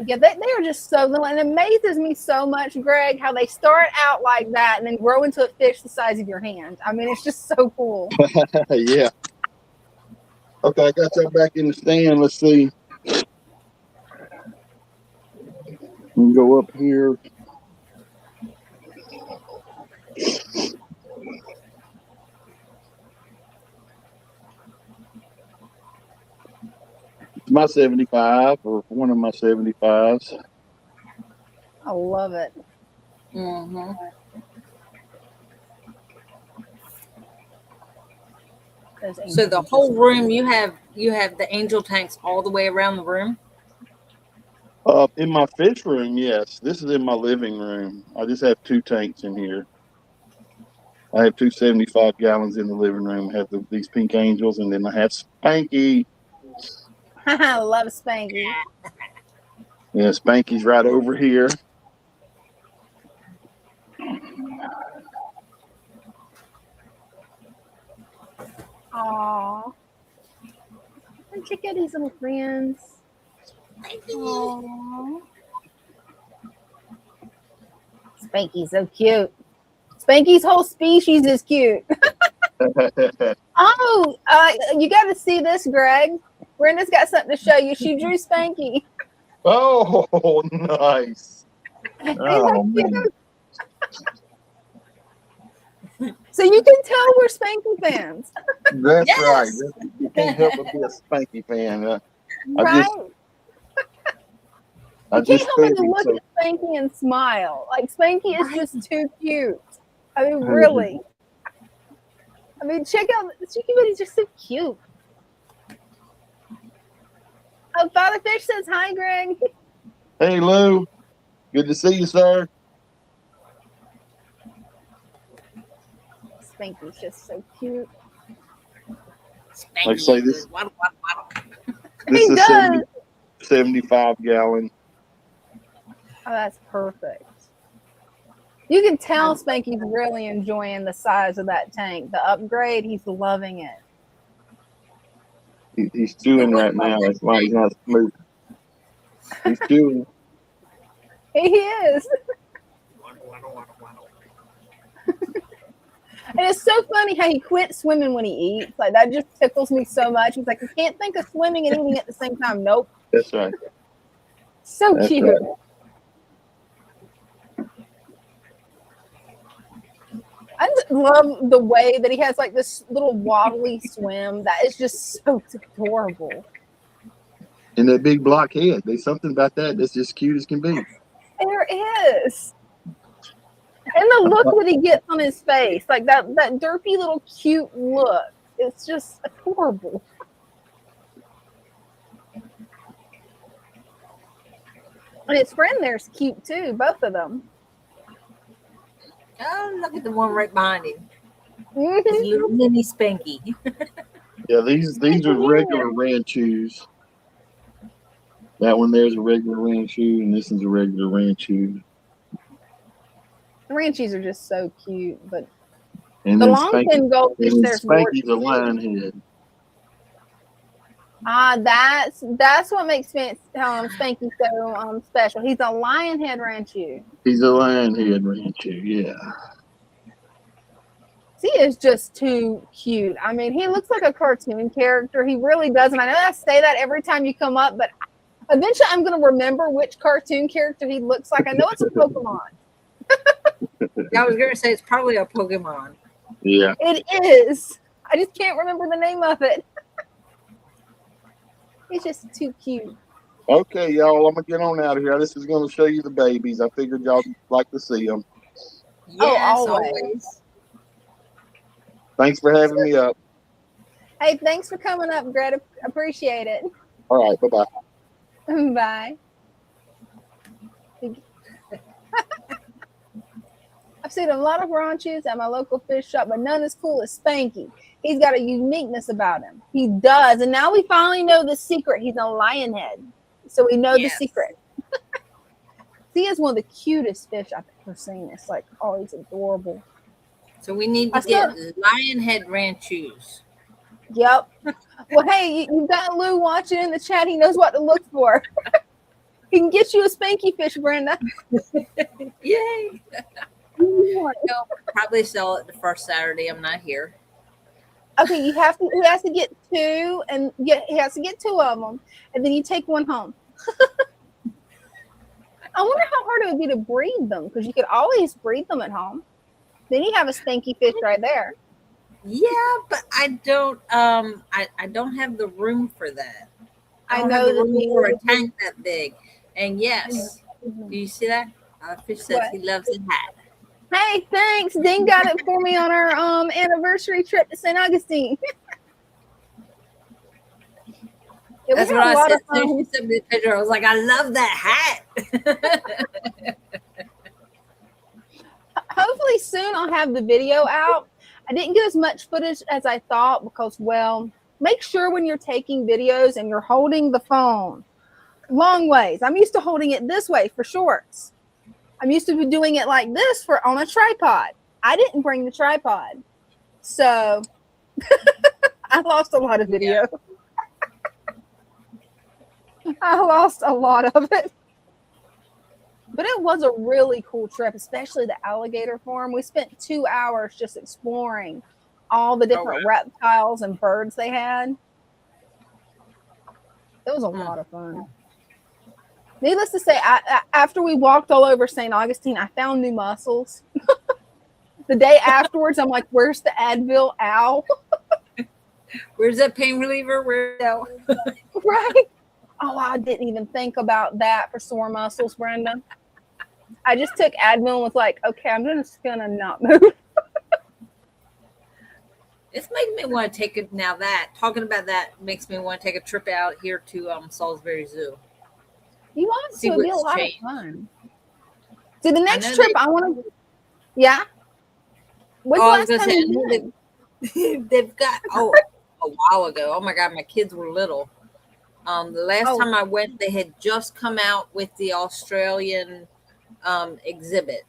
Yeah, they are just so little. And it amazes me so much, Greg, how they start out like that and then grow into a fish the size of your hand. I mean, it's just so cool. Yeah. Okay, I got y'all back in the stand. Let's see. We can go up here. It's my 75 or one of my 75s. I love it. Mm-hmm. So the whole room, you have the angel tanks all the way around the room? In my fish room, yes. This is in my living room. I just have 2 tanks in here. I have 2 75 gallons in the living room. I have these pink angels, and then I have Spanky. I love Spanky. Yeah, Spanky's right over here. Aww. And check out these little friends. Aww. Spanky's so cute. Spanky's whole species is cute. Oh, you got to see this, Greg. Brenda's got something to show you. She drew Spanky. Oh, nice. Oh, man. So you can tell we're Spanky fans. That's Yes. right. You can't help but be a Spanky fan. Right? I You just can't help but figured, look so. at Spanky and smile. Like, Spanky is just too cute. I mean, really. I mean, check out, Spanky's just so cute. Oh, Father Fish says hi, Greg. Hey, Lou. Good to see you, sir. Spanky's just so cute. Spanky. Like I say, this He is does. 75 gallon. Oh, that's perfect. You can tell Spanky's really enjoying the size of that tank. The upgrade, he's loving it. He's chewing right now. That's why he's not moving. He's chewing. He is. And it's so funny how he quit swimming when he eats. Like, that just tickles me so much. He's like, I can't think of swimming and eating at the same time. Nope. That's right. So That's cute. right. I just love the way that he has like this little waddly swim. That is just so adorable. And that big block head. There's something about that that's just cute as can be. There is. And the look that he gets on his face, like that derpy little cute look. It's just adorable. And his friend there's cute too, both of them. Oh, look at the one right behind him. Mm-hmm. His little mini Spanky. Yeah, these are regular Ranchus. That one there's a regular Ranchu, and this is a regular Ranchu. The Ranchies are just so cute, but And the then longfin goldfish and there's more. Spanky's a lion head. That's what makes Spanky so special. He's a lion head Ranchu. He's a lion head Ranchu, yeah. He is just too cute. I mean, he looks like a cartoon character. He really does. And I know I say that every time you come up, but eventually I'm going to remember which cartoon character he looks like. I know it's a Pokemon. I was going to say it's probably a Pokemon. Yeah. It is. I just can't remember the name of it. He's just too cute. Okay, y'all, I'm going to get on out of here. This is going to show you the babies. I figured y'all would like to see them. Yes, always. always. Thanks for having me up. Hey, thanks for coming up, Greta. Appreciate it. All right, bye-bye. Bye. I've seen a lot of Ranchus at my local fish shop, but none as cool as Spanky. He's got a uniqueness about him. He does. And now we finally know the secret. He's a lion head. So we know the secret. He is one of the cutest fish I've ever seen. It's like, oh, he's adorable. So we need to get lion head Ranchus. Yep. Well, hey, you've got Lou watching in the chat. He knows what to look for. He can get you a Spanky fish, Brenda. Yay. He'll probably sell it the first Saturday I'm not here. Okay, he has to get two, and he has to get two of them, and then you take one home. I wonder how hard it would be to breed them, because you could always breed them at home. Then you have a Spanky fish right there. Yeah, but I don't I don't have the room for that. I don't have the room for a tank that big. And yes, do you see that? Fish says he loves his hat. Hey, thanks. Dean got it for me on our anniversary trip to St. Augustine. Yeah, that's what I said. She sent me the picture. I was like, I love that hat. Hopefully soon I'll have the video out. I didn't get as much footage as I thought because, well, make sure when you're taking videos and you're holding the phone long ways. I'm used to holding it this way for shorts. I'm used to doing it like this on a tripod. I didn't bring the tripod. So I lost a lot of video. I lost a lot of it. But it was a really cool trip, especially the alligator farm. We spent 2 hours just exploring all the different reptiles and birds they had. It was a lot of fun. Needless to say, after we walked all over St. Augustine, I found new mussels. The day afterwards, I'm like, where's the Advil? Ow. Where's that pain reliever? Right? Oh, I didn't even think about that for sore muscles, Brenda. I just took Advil and was like, okay, I'm just going to not move. It's making me want to take it now. Talking about that makes me want to take a trip out here to Salisbury Zoo. You want to? It'd be a lot of fun. See, the next trip I want to. Yeah. When's the last time you went? They've got a while ago. Oh my God, my kids were little. The last time I went, they had just come out with the Australian exhibit,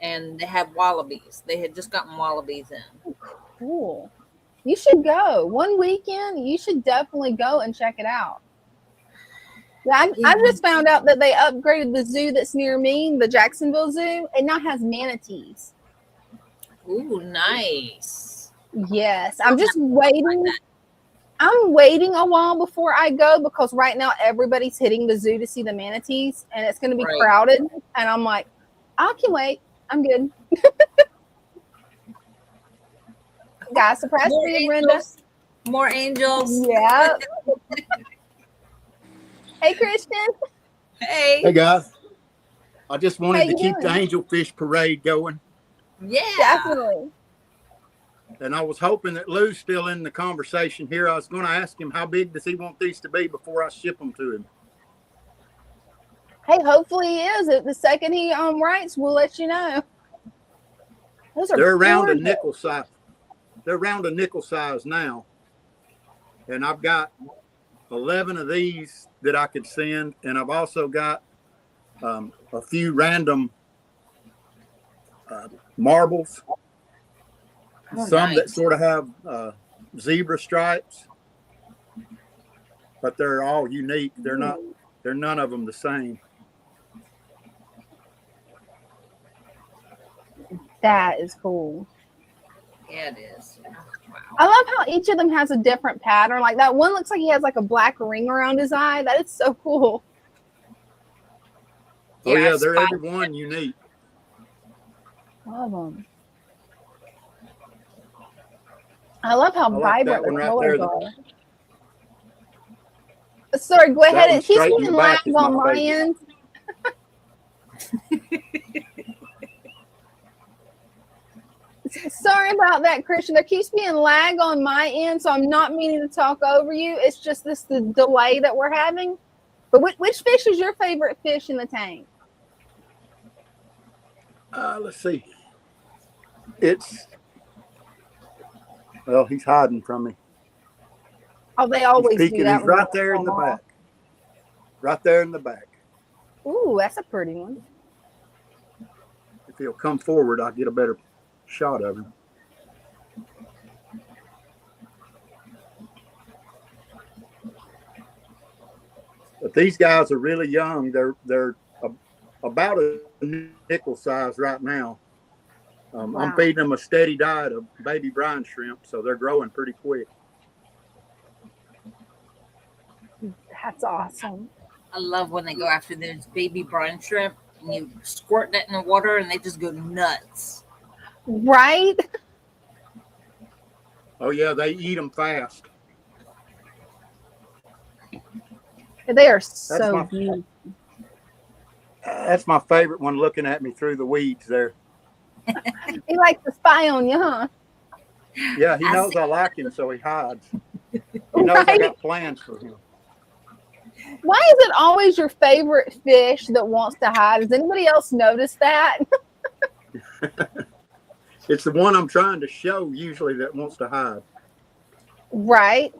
and they had wallabies. They had just gotten wallabies in. Cool. You should go one weekend. You should definitely go and check it out. Yeah, I just found out that they upgraded the zoo that's near me, the Jacksonville Zoo, and now has manatees. Ooh, nice. Yes, I'm just waiting. I'm waiting a while before I go because right now everybody's hitting the zoo to see the manatees, and it's going to be Right. crowded. And I'm like, I can wait. I'm good. Got a surprise More for you, Brenda. angels. More angels. Yeah. Hey, Christian. Hey. Hey guys, I just How wanted to you keep the doing? angelfish parade going, Yeah. Definitely. and I was hoping that Lou's still in the conversation here. I was going to ask him how big does he want these to be before I ship them to him. Hey, hopefully he is. The second he writes, we'll let you know. Those are They're around a gorgeous. nickel size. They're around a nickel size now, and I've got 11 of these that I could send, and I've also got a few random marbles. Oh, Some that nice. sort of have zebra stripes, but they're all unique. They're none of them the same. That is cool. Yeah, it is. Wow. I love how each of them has a different pattern. Like that one looks like he has like a black ring around his eye. That is so cool. Oh yeah, I they're spotted every one unique. Love them. I love how I like vibrant that one the right colors there. are. Sorry, go That ahead. one It keeps straight in being the back lag is on my my favorite. end. Sorry about that, Christian. There keeps being lag on my end, so I'm not meaning to talk over you. It's just the delay that we're having. But which fish is your favorite fish in the tank? Let's see. Well, he's hiding from me. Oh, they He's always do peeking. that. He's right there in the back. Right there in the back. Ooh, that's a pretty one. If he'll come forward, I'll get a better shot of him. But these guys are really young. They're about a nickel size right now. Wow. I'm feeding them a steady diet of baby brine shrimp, so they're growing pretty quick. That's awesome. I love when they go after those baby brine shrimp and you squirt that in the water and they just go nuts. Right? Oh yeah, they eat them fast. They are so beautiful. That's my favorite one, looking at me through the weeds there. He likes to spy on you, huh? Yeah, he knows I like him, so he hides. He knows I got plans for him. Why is it always your favorite fish that wants to hide? Does anybody else notice that? It's the one I'm trying to show usually that wants to hide. Right.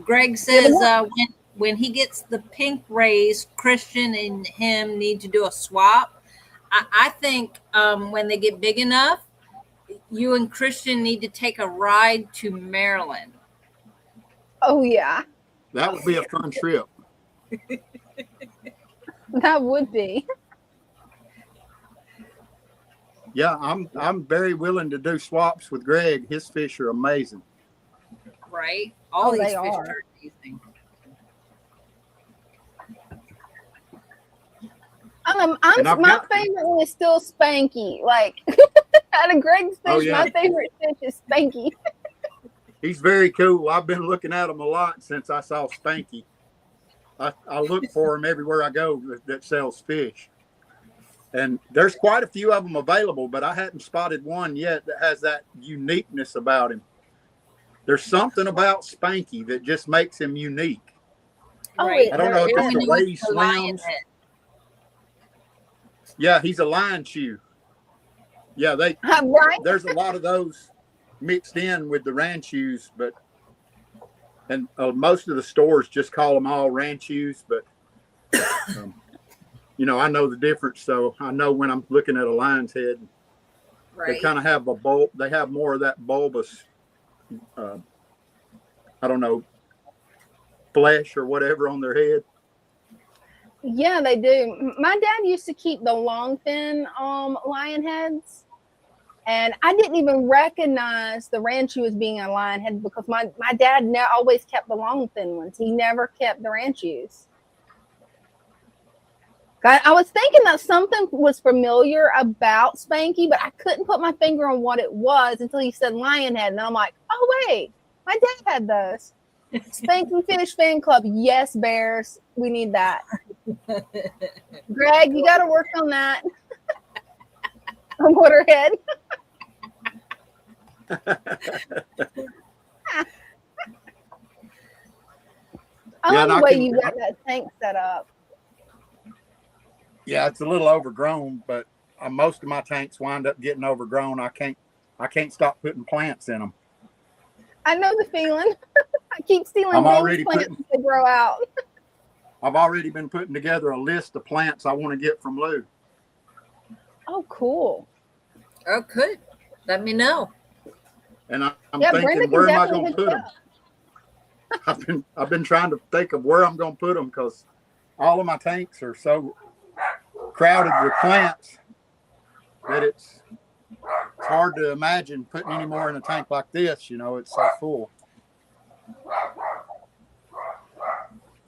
Greg says when he gets the pink rays, Christian and him need to do a swap. I think when they get big enough, you and Christian need to take a ride to Maryland. Oh yeah. That would be a fun trip. That would be. Yeah, I'm very willing to do swaps with Greg. His fish are amazing. Right? All these they fish are. are amazing. My favorite one is still Spanky. Like out of Greg's fish, my favorite fish is Spanky. He's very cool. I've been looking at him a lot since I saw Spanky. I look for him everywhere I go that sells fish. And there's quite a few of them available, but I hadn't spotted one yet that has that uniqueness about him. There's something about Spanky that just makes him unique. Right. I don't know if it's the way he swims. Yeah, he's a lion chew. Yeah, there's a lot of those mixed in with the ranchus, and most of the stores just call them all ranchus, but I know the difference, so I know when I'm looking at a lion's head. Right. They kind of have they have more of that bulbous flesh or whatever on their head. Yeah, they do. My dad used to keep the long fin lion heads, and I didn't even recognize the ranchu as being a lion head because my dad always kept the long fin ones. He never kept the ranchus. I was thinking that something was familiar about Spanky, but I couldn't put my finger on what it was until he said lion head, and then I'm like, oh wait, my dad had those. Spanky Fish Fan Club, yes, Bears, we need that. Greg, you got to work on that. On Waterhead. I love the way you got that tank set up. Yeah, it's a little overgrown, but most of my tanks wind up getting overgrown. I can't stop putting plants in them. I know the feeling. I keep stealing plants as they grow out. I've already been putting together a list of plants I want to get from Lou. Oh, cool. Oh, good. Let me know. And I'm thinking, where am I going to put them? I've been trying to think of where I'm going to put them because all of my tanks are so crowded with plants that it's hard to imagine putting any more in a tank like this. You know, it's so full.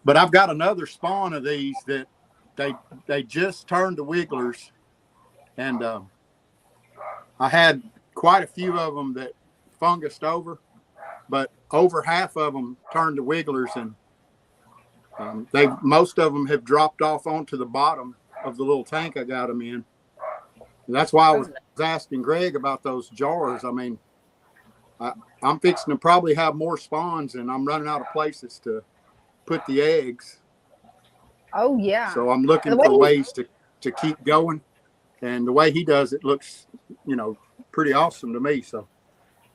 But I've got another spawn of these that they just turned to wigglers, and I had quite a few of them that fungused over, but over half of them turned to wigglers, and most of them have dropped off onto the bottom of the little tank I got them in. And that's why I was asking Greg about those jars. I mean, I'm fixing to probably have more spawns, and I'm running out of places to put the eggs. Oh yeah. So I'm looking for ways to keep going, and the way he does it looks, you know, pretty awesome to me. So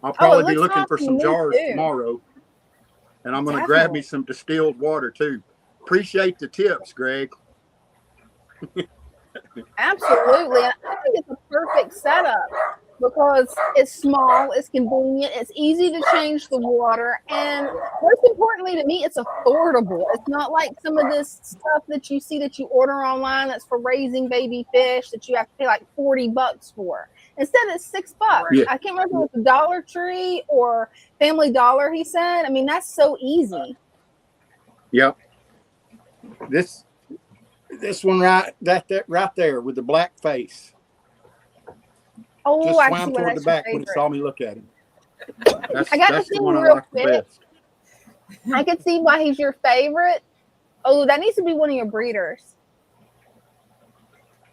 I'll probably be looking for some jars tomorrow, and I'm going to grab me some distilled water too. Appreciate the tips, Greg. Absolutely. I think it's a perfect setup because it's small, it's convenient, it's easy to change the water, and most importantly to me, it's affordable. It's not like some of this stuff that you see that you order online that's for raising baby fish that you have to pay like $40 for. Instead, it's $6. Yeah. I can't remember if it was Dollar Tree or Family Dollar, he said. I mean, that's so easy. Yep. This one right there with the black face. Oh, just I swam see toward the back when it saw me look at him. I got to see him real quick. I can see why he's your favorite. Oh, that needs to be one of your breeders.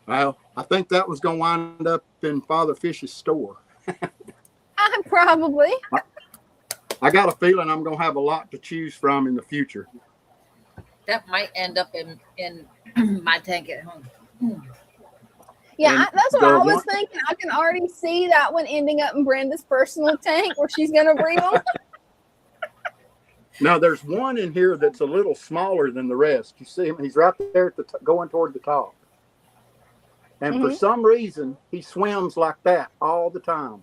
Well, I think that was going to wind up in Father Fish's store. Probably. I got a feeling I'm going to have a lot to choose from in the future. That might end up in my tank at home. Yeah, that's what I was thinking. I can already see that one ending up in Brenda's personal tank where she's going to breed them. Now, there's one in here that's a little smaller than the rest. You see him? He's right there at going toward the top. And for some reason, he swims like that all the time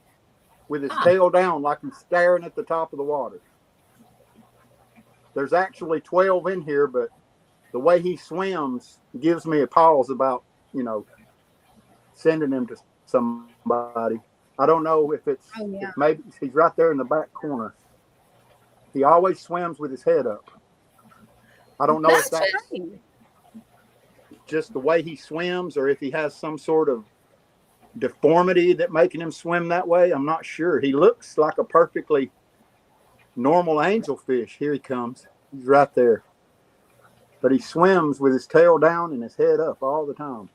with his tail down like he's staring at the top of the water. There's actually 12 in here, but the way he swims gives me a pause about, you know, sending him to somebody. I don't know if it's if maybe he's right there in the back corner. He always swims with his head up. I don't know if that's just the way he swims or if he has some sort of deformity that making him swim that way. I'm not sure. He looks like a perfectly normal angelfish. Here he comes. He's right there. But he swims with his tail down and his head up all the time.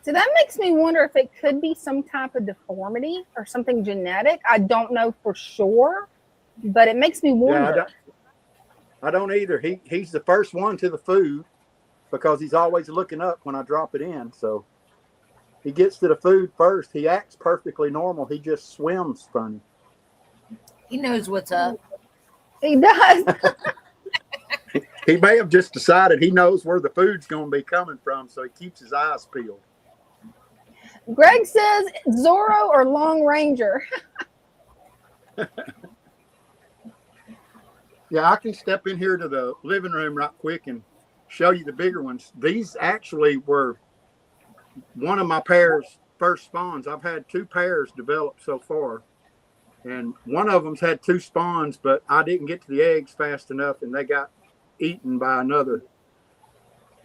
So that makes me wonder if it could be some type of deformity or something genetic. I don't know for sure, but it makes me wonder. Yeah, I don't either. He's the first one to the food because he's always looking up when I drop it in. So he gets to the food first. He acts perfectly normal. He just swims funny. He knows what's up. He does. He may have just decided he knows where the food's going to be coming from, so he keeps his eyes peeled. Greg says Zorro or Long Ranger. Yeah, I can step in here to the living room right quick and show you the bigger ones. These actually were one of my pair's first spawns. I've had 2 pairs developed so far, and one of them's had 2 spawns, but I didn't get to the eggs fast enough, and they got eaten by another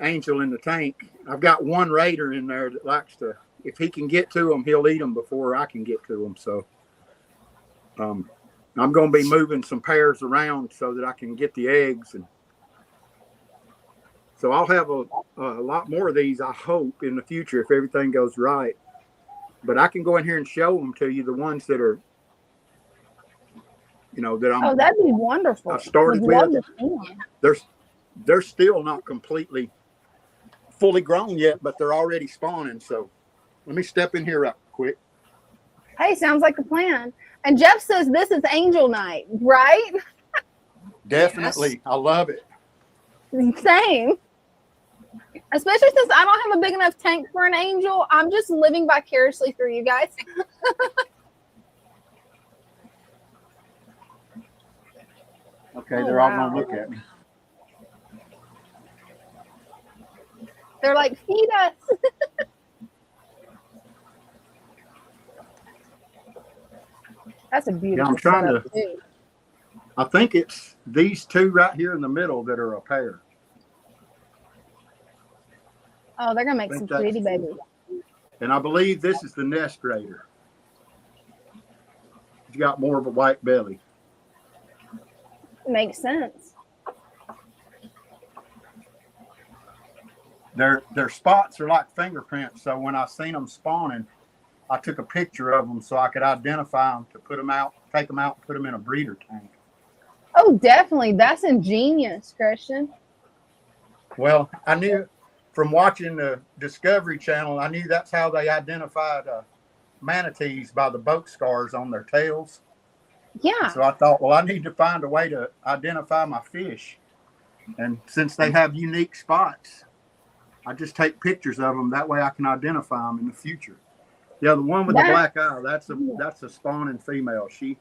angel in the tank. I've got one raider in there that likes to, if he can get to them, he'll eat them before I can get to them. So I'm going to be moving some pairs around so that I can get the eggs, and so I'll have a lot more of these, I hope, in the future if everything goes right. But I can go in here and show them to you, the ones that are, that I'm. Oh, that'd be wonderful. I started with. They're still not completely fully grown yet, but they're already spawning. So let me step in here right quick. Hey, sounds like a plan. And Jeff says this is angel night, right? Definitely. Yes. I love it. Same. Especially since I don't have a big enough tank for an angel. I'm just living vicariously through you guys. Okay, they're all going to look at me. They're like, feed us. That's a beautiful. Yeah, I'm trying to. Too. I think it's these 2 right here in the middle that are a pair. Oh, they're gonna make some pretty babies. And I believe this is the nest raider. He's got more of a white belly. Makes sense. Their spots are like fingerprints. So when I seen them spawning, I took a picture of them so I could identify them to put them out, take them out, and put them in a breeder tank. Oh, definitely. That's ingenious, Christian. Well, I knew from watching the Discovery Channel, I knew that's how they identified manatees, by the boat scars on their tails. Yeah. So I thought, well, I need to find a way to identify my fish. And since they have unique spots, I just take pictures of them. That way I can identify them in the future. Yeah, the one with the black eye, that's a spawning female. She's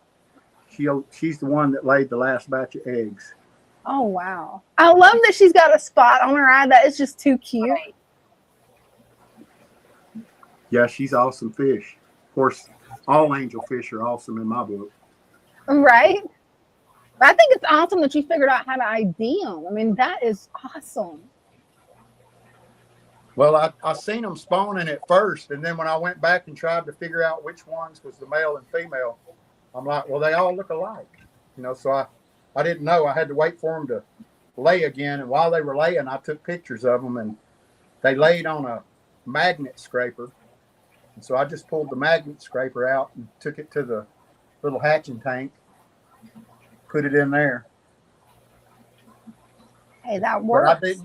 the one that laid the last batch of eggs. Oh, wow. I love that she's got a spot on her eye. That is just too cute. Yeah, she's awesome fish. Of course, all angel fish are awesome in my book. Right? I think it's awesome that you figured out how to ID them. I mean, that is awesome. Well, I seen them spawning at first, and then when I went back and tried to figure out which ones was the male and female, I'm like, well, they all look alike. So I didn't know. I had to wait for them to lay again. And while they were laying, I took pictures of them, and they laid on a magnet scraper. And so I just pulled the magnet scraper out and took it to the little hatching tank, put it in there. Hey, that works.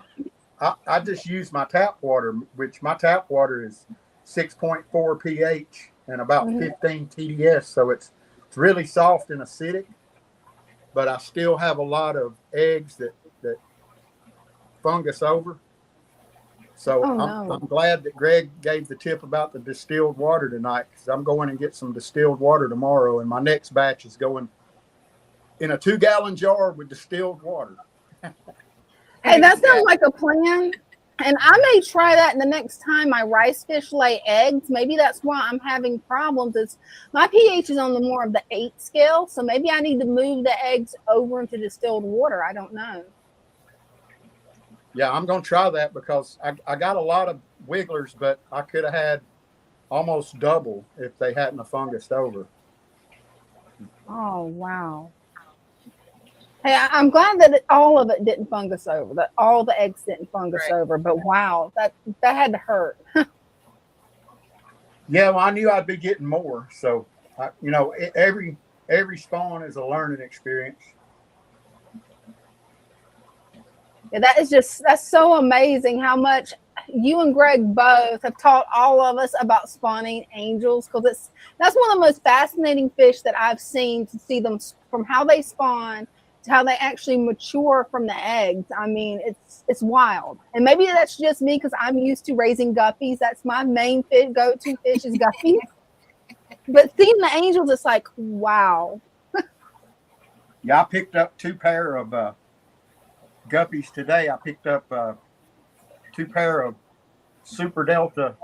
I just used my tap water, which my tap water is 6.4 pH and about 15 TDS. So it's really soft and acidic. But I still have a lot of eggs that fungus over. So I'm glad that Greg gave the tip about the distilled water tonight, because I'm going and get some distilled water tomorrow, and my next batch is going in a 2-gallon jar with distilled water. Hey, that sounds like a plan. And I may try that the next time my rice fish lay eggs. Maybe that's why I'm having problems. Is my pH is on the more of the 8 scale. So maybe I need to move the eggs over into distilled water. I don't know. Yeah, I'm going to try that, because I got a lot of wigglers, but I could have had almost double if they hadn't have fungused over. Oh, wow. Hey, I'm glad that all of it didn't fungus over, that all the eggs didn't fungus over. But wow, that had to hurt. Yeah, well, I knew I'd be getting more. So, every spawn is a learning experience. Yeah, that's so amazing how much you and Greg both have taught all of us about spawning angels, because that's one of the most fascinating fish that I've seen, to see them from how they spawn to how they actually mature from the eggs. I mean, it's wild. And maybe that's just me, because I'm used to raising guppies. That's my main go-to fish is guppies. But seeing the angels, it's like, wow. Yeah, I picked up 2 pair of guppies today. I picked up 2 pair of Super Delta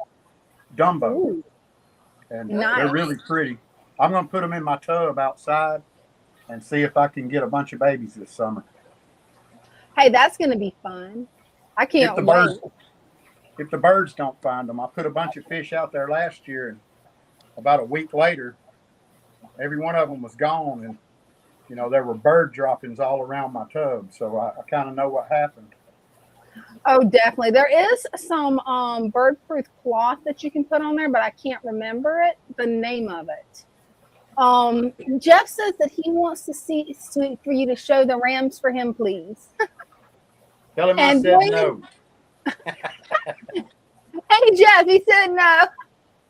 Dumbo, Ooh, and nice. they're really pretty. I'm going to put them in my tub outside and see if I can get a bunch of babies this summer. Hey, that's going to be fun. I can't wait. If the birds don't find them, I put a bunch of fish out there last year, and about a week later, every one of them was gone, and you know, there were bird droppings all around my tub, so I kind of know what happened. Oh, definitely. There is some bird-proof cloth that you can put on there, but I can't remember the name of it. Jeff says that he wants to see for you to show the rams for him, please. Tell him I said no. Hey, Jeff, he said no.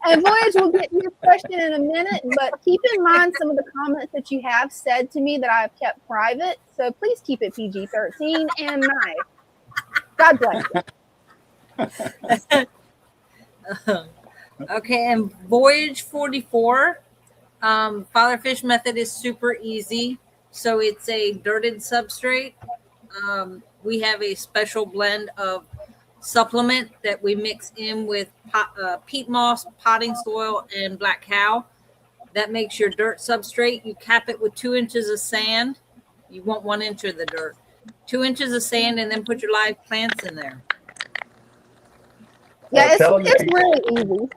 And Voyage, we'll get to your question in a minute, but keep in mind some of the comments that you have said to me that I've kept private. So please keep it PG-13 and nice. God bless you. Okay, and Voyage 44, father fish method is super easy. So it's a dirted substrate. We have a special blend of supplement that we mix in with peat moss, potting soil, and black cow. That makes your dirt substrate. You cap it with 2 inches of sand. You want 1 inch of the dirt. 2 inches of sand, and then put your live plants in there. Yeah, it's really easy.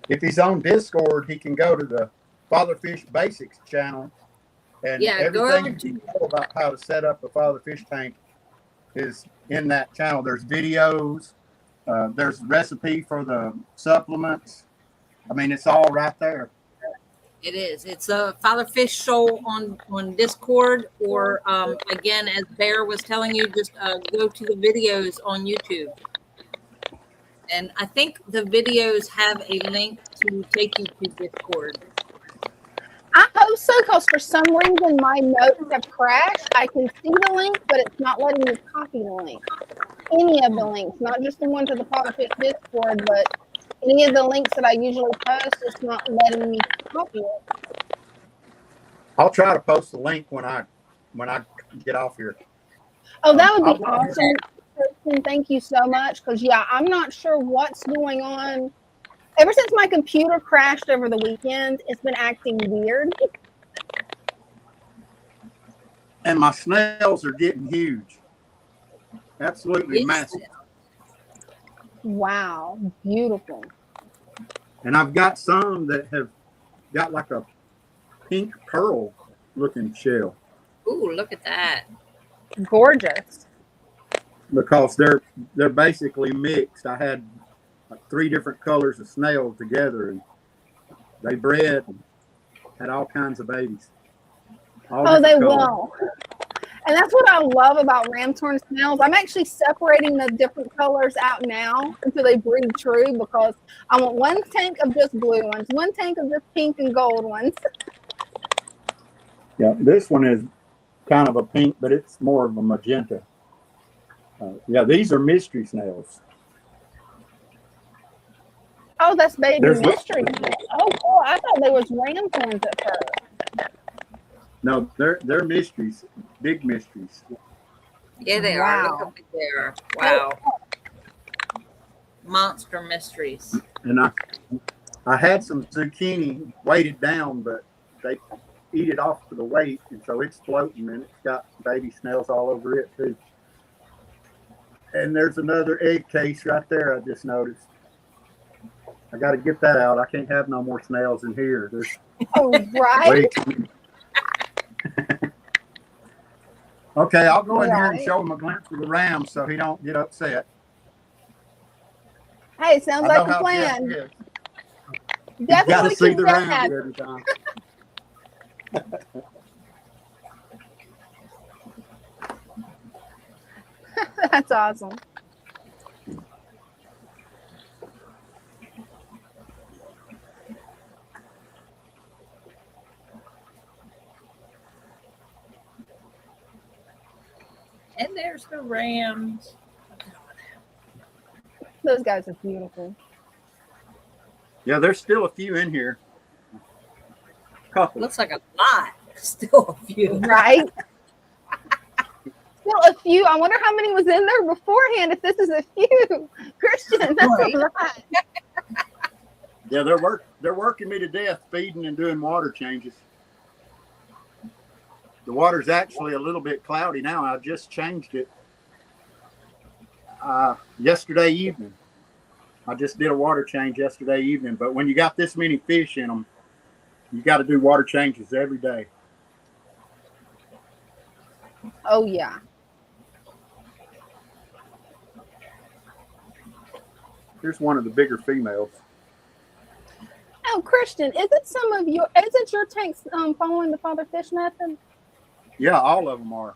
If he's on Discord, he can go to the Father Fish Basics channel, and everything you know about how to set up a father fish tank is in that channel. There's videos, there's recipe for the supplements. I mean, it's all right there. It is. It's a Father Fish show on Discord, or again, as Bear was telling you, just go to the videos on YouTube. And I think the videos have a link to take you to Discord. I hope so, because for some reason my notes have crashed. I can see the link, but it's not letting me copy the link. Any of the links, not just the one to the Father Fish Discord, but any of the links that I usually post, it's not letting me copy it. I'll try to post the link when I get off here. Oh, that would be awesome. Kristen, thank you so much, because yeah, I'm not sure what's going on. Ever since my computer crashed over the weekend, it's been acting weird. And my snails are getting huge. Absolutely massive. Wow, beautiful. And I've got some that have got like a pink pearl looking shell. Ooh, look at that. Gorgeous. Because they're basically mixed. I had like 3 different colors of snails together, and they bred and had all kinds of babies. Oh, they will. And that's what I love about ramshorn snails. I'm actually separating the different colors out now until they breed true, because I want 1 tank of just blue ones, 1 tank of just pink and gold ones. Yeah, this one is kind of a pink, but it's more of a magenta. Yeah, these are mystery snails. Oh, that's baby mystery snails. Oh, cool. I thought they was ramshorns at first. No, they're mysteries, big mysteries. Yeah, they are. Look how big they are. Wow. Monster mysteries. And I had some zucchini weighted down, but they eat it off to the weight, and so it's floating, and it's got baby snails all over it too. And there's another egg case right there I just noticed. I got to get that out. I can't have no more snails in here. There's right. Okay, I'll go in here and show him a glimpse of the ram so he don't get upset. Hey, sounds like a plan. Definitely got to see the ram that. every time. That's awesome. And there's the rams. Those guys are beautiful. Yeah, there's still a few in here. Couple. Looks like a lot. Still a few. Right? Well, a few. I wonder how many was in there beforehand. If this is a few, Christian, that's Right. a lot. Yeah, they're working me to death, feeding and doing water changes. The water's actually a little bit cloudy now. I just changed it yesterday evening. I just did a water change yesterday evening. But when you got this many fish in them, you got to do water changes every day. Oh yeah. Here's one of the bigger females. Oh, Christian, is it your tanks following the father fish method? Yeah, all of them are.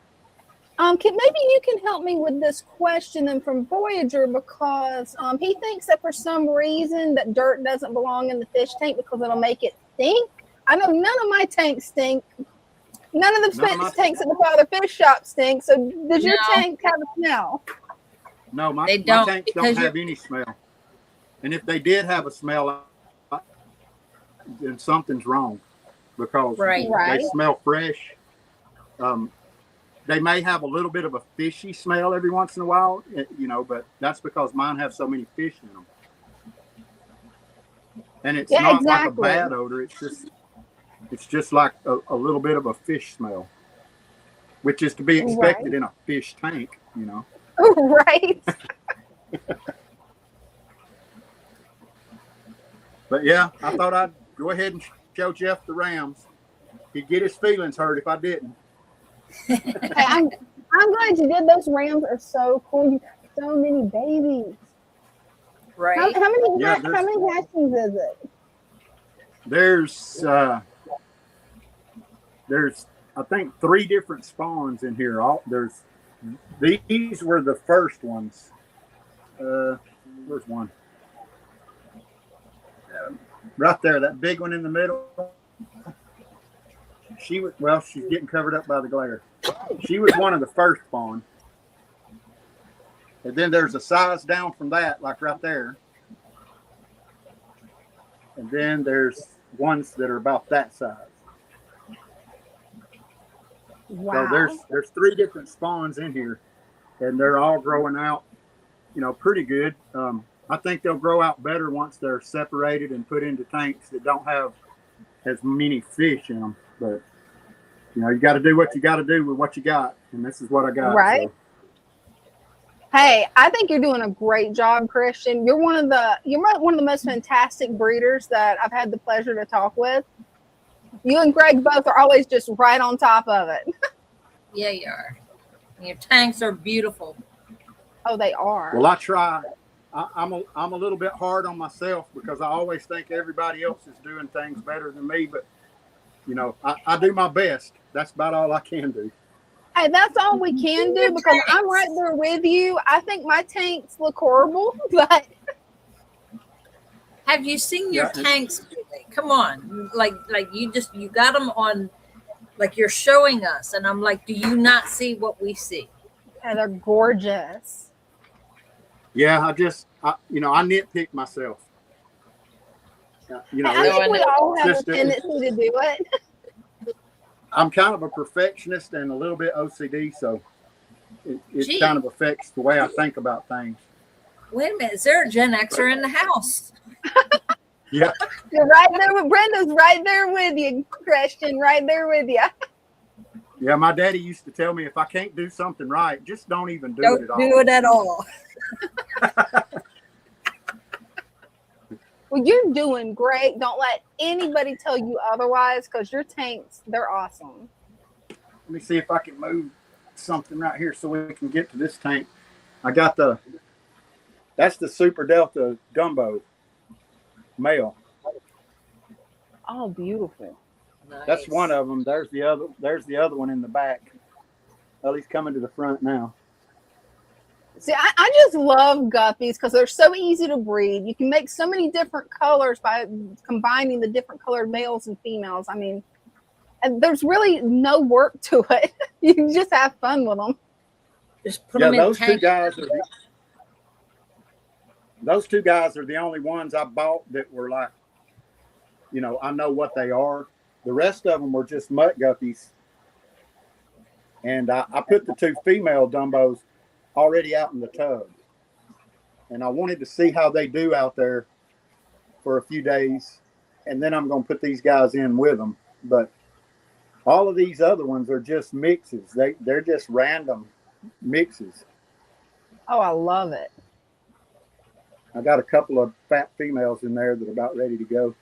Maybe you can help me with this question then from Voyager, because he thinks that for some reason that dirt doesn't belong in the fish tank because it'll make it stink. I know none of my tanks stink. None of the tanks at the father fish shop stink. So does your tank have a smell? No, my They don't, tanks don't have any smell. And if they did have a smell, then something's wrong, because Right. Right. they smell fresh. They may have a little bit of a fishy smell every once in a while, but that's because mine have so many fish in them. And it's not like a bad odor. It's just like a little bit of a fish smell, which is to be expected in a fish tank, Right. But yeah, I thought I'd go ahead and show Jeff the rams. He'd get his feelings hurt if I didn't. Hey, I'm glad you did. Those rams are so cool. You got so many babies. Right. How many Yeah, how many hatchings is it? There's I think 3 different spawns in here. These were the first ones. Where's one? Right there, that big one in the middle. She's getting covered up by the glare. She was one of the first spawn. And then there's a size down from that, like right there. And then there's ones that are about that size. Wow. So there's 3 different spawns in here, and they're all growing out, pretty good. I think they'll grow out better once they're separated and put into tanks that don't have as many fish in them. But you got to do what you got to do with what you got, and this is what I got. Right. So. Hey, I think you're doing a great job, Christian. You're one of the most fantastic breeders that I've had the pleasure to talk with. You and Greg both are always just right on top of it. Yeah, you are. Your tanks are beautiful. Oh, they are. Well, I try. I'm a little bit hard on myself because I always think everybody else is doing things better than me. But I do my best. That's about all I can do. Hey, that's all we can do because I'm right there with you. I think my tanks look horrible, but have you seen your tanks? Come on, like you got them on, like you're showing us, and I'm like, do you not see what we see? Yeah, they're gorgeous. Yeah, I nitpick myself. I think we all have a tendency to do it. I'm kind of a perfectionist and a little bit OCD, so it kind of affects the way I think about things. Wait a minute, is there a Gen Xer in the house? Yeah. You're right there with Brenda's right there with you, Christian, right there with you. Yeah, my daddy used to tell me if I can't do something right, just don't even do it at all. Don't do it at all. Well, you're doing great. Don't let anybody tell you otherwise because your tanks, they're awesome. Let me see if I can move something right here so we can get to this tank. I got that's the Super Delta Gumbo male. Oh, beautiful. Nice. That's one of them. There's the other one in the back. Well, he's coming to the front now. See, I just love guppies because they're so easy to breed. You can make so many different colors by combining the different colored males and females. I mean, and there's really no work to it. You can just have fun with them. Just put them in those tanks. Those two guys are the only ones I bought that were like, I know what they are. The rest of them were just mutt guppies. And I put the 2 female Dumbos already out in the tub. And I wanted to see how they do out there for a few days. And then I'm going to put these guys in with them. But all of these other ones are just mixes. They're just random mixes. Oh, I love it. I got a couple of fat females in there that are about ready to go.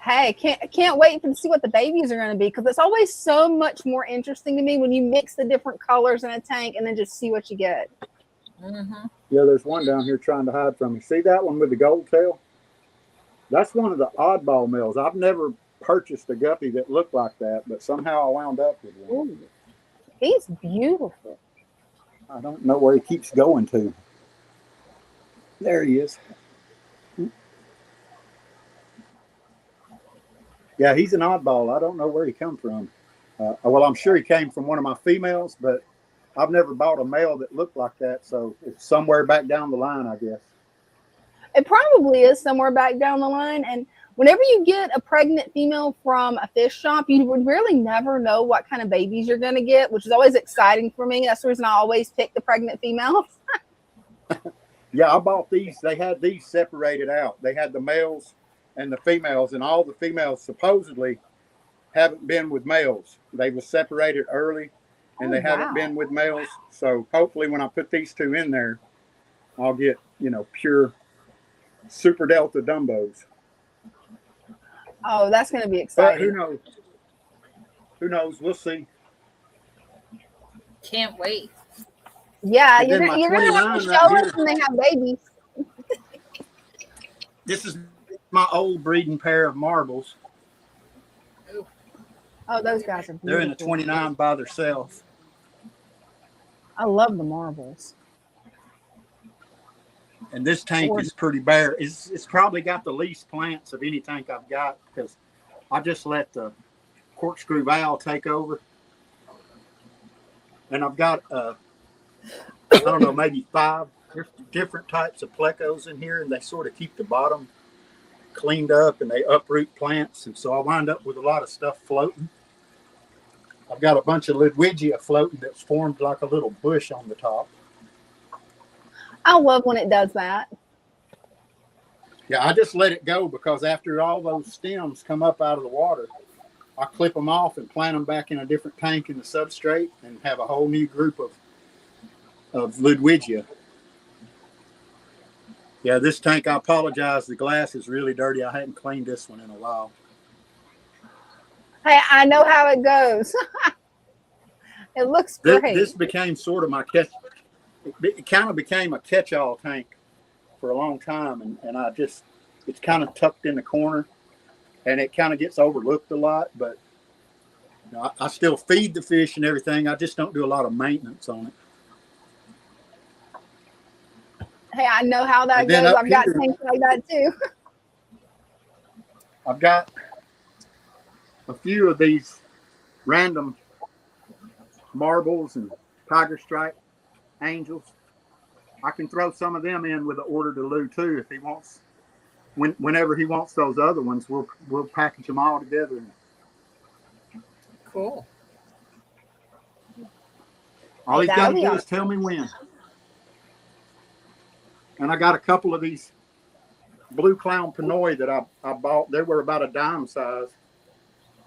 Hey, can't wait to see what the babies are going to be, because it's always so much more interesting to me when you mix the different colors in a tank and then just see what you get. Mm-hmm. Yeah, there's one down here trying to hide from me. See that one with the gold tail? That's one of the oddball males. I've never purchased a guppy that looked like that, but somehow I wound up with one. Ooh, he's beautiful. I don't know where he keeps going to. There he is. Yeah, he's an oddball. I don't know where he come from. Well, I'm sure he came from one of my females, but I've never bought a male that looked like that. So it's somewhere back down the line, I guess. It probably is somewhere back down the line. And whenever you get a pregnant female from a fish shop, you would really never know what kind of babies you're going to get, which is always exciting for me. That's the reason I always pick the pregnant females. Yeah, I bought these. They had these separated out. They had the males and the females, and all the females supposedly haven't been with males. They were separated early, and they haven't been with males. So hopefully when I put these 2 in there, I'll get, pure Super Delta Dumbos. Oh, that's going to be But exciting. who knows? Who knows? We'll see. Can't wait. Yeah, And you're then going to my have to 29 show right us here. when they have babies. This is my old breeding pair of marbles. Oh, those guys are beautiful. They're in a 29 by themselves. I love the marbles. And this tank is pretty bare. It's probably got the least plants of any tank I've got, because I just let the corkscrew valve take over. And I've got, I don't know, maybe 5 different types of plecos in here, and they sort of keep the bottom cleaned up, and they uproot plants. And so I wind up with a lot of stuff floating. I've got a bunch of Ludwigia floating that's formed like a little bush on the top. I love when it does that. Yeah, I just let it go, because after all those stems come up out of the water, I clip them off and plant them back in a different tank in the substrate and have a whole new group of Ludwigia. Yeah, this tank, I apologize. The glass is really dirty. I hadn't cleaned this one in a while. Hey, I know how it goes. It looks great. This became sort of my catch. It kind of became a catch-all tank for a long time, and it's kind of tucked in the corner, and it kind of gets overlooked a lot. But I still feed the fish and everything. I just don't do a lot of maintenance on it. Hey, I know how that And then goes. up I've got here- things like that too. I've got a few of these random marbles and tiger stripe angels. I can throw some of them in with an order to Lou too if he wants. Whenever he wants those other ones, we'll package them all together. Cool. All he's got to That'll be do awesome. is tell me when. And I got a couple of these blue clown Pinoy that I bought. They were about a dime size,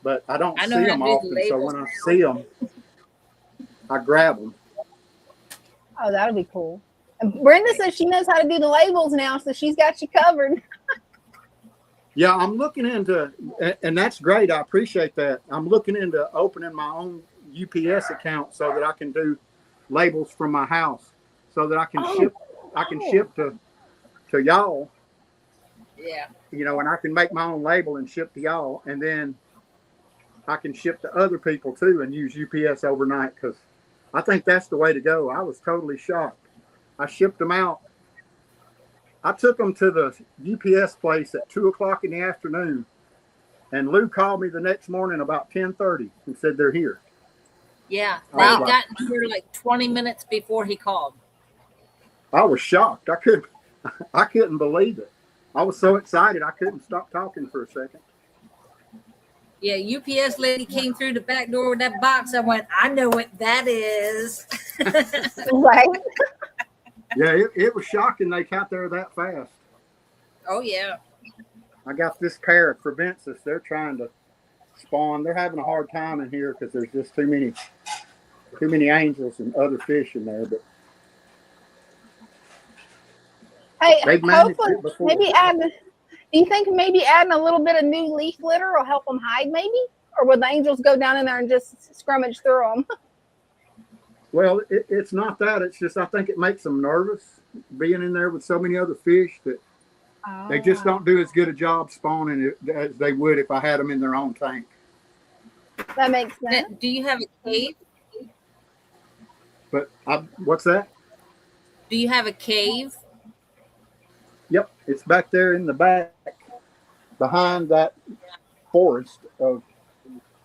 but I don't I see know how to them do the often. So labels when I see them, I grab them. Oh, that'll be cool. And Brenda says she knows how to do the labels now, so she's got you covered. Yeah, I'm looking into, and that's great. I appreciate that. I'm looking into opening my own UPS account so that I can do labels from my house, so that I can ship. I can ship to y'all. Yeah. And I can make my own label and ship to y'all, and then I can ship to other people too and use UPS overnight, because I think that's the way to go. I was totally shocked. I shipped them out. I took them to the UPS place at 2:00 in the afternoon, and Lou called me the next morning about 10:30 and said they're here. Yeah. They Wow. got here like 20 minutes before he called. I was shocked. I couldn't believe it. I was so excited I couldn't stop talking for a second. Yeah, UPS lady came through the back door with that box. I went, I know what that is. Right. Yeah, it was shocking they got there that fast. Oh yeah. I got this pair of crevensis. They're trying to spawn. They're having a hard time in here because there's just too many angels and other fish in there. But Hey, they've managed hopefully, it before. maybe do you think maybe adding a little bit of new leaf litter will help them hide, maybe? Or will the angels go down in there and just scrummage through them? Well, it's not that. It's just I think it makes them nervous being in there with so many other fish that they just don't do as good a job spawning as they would if I had them in their own tank. That makes sense. Now, do you have a cave? But what's that? Do you have a cave? Yep, it's back there in the back behind that forest of.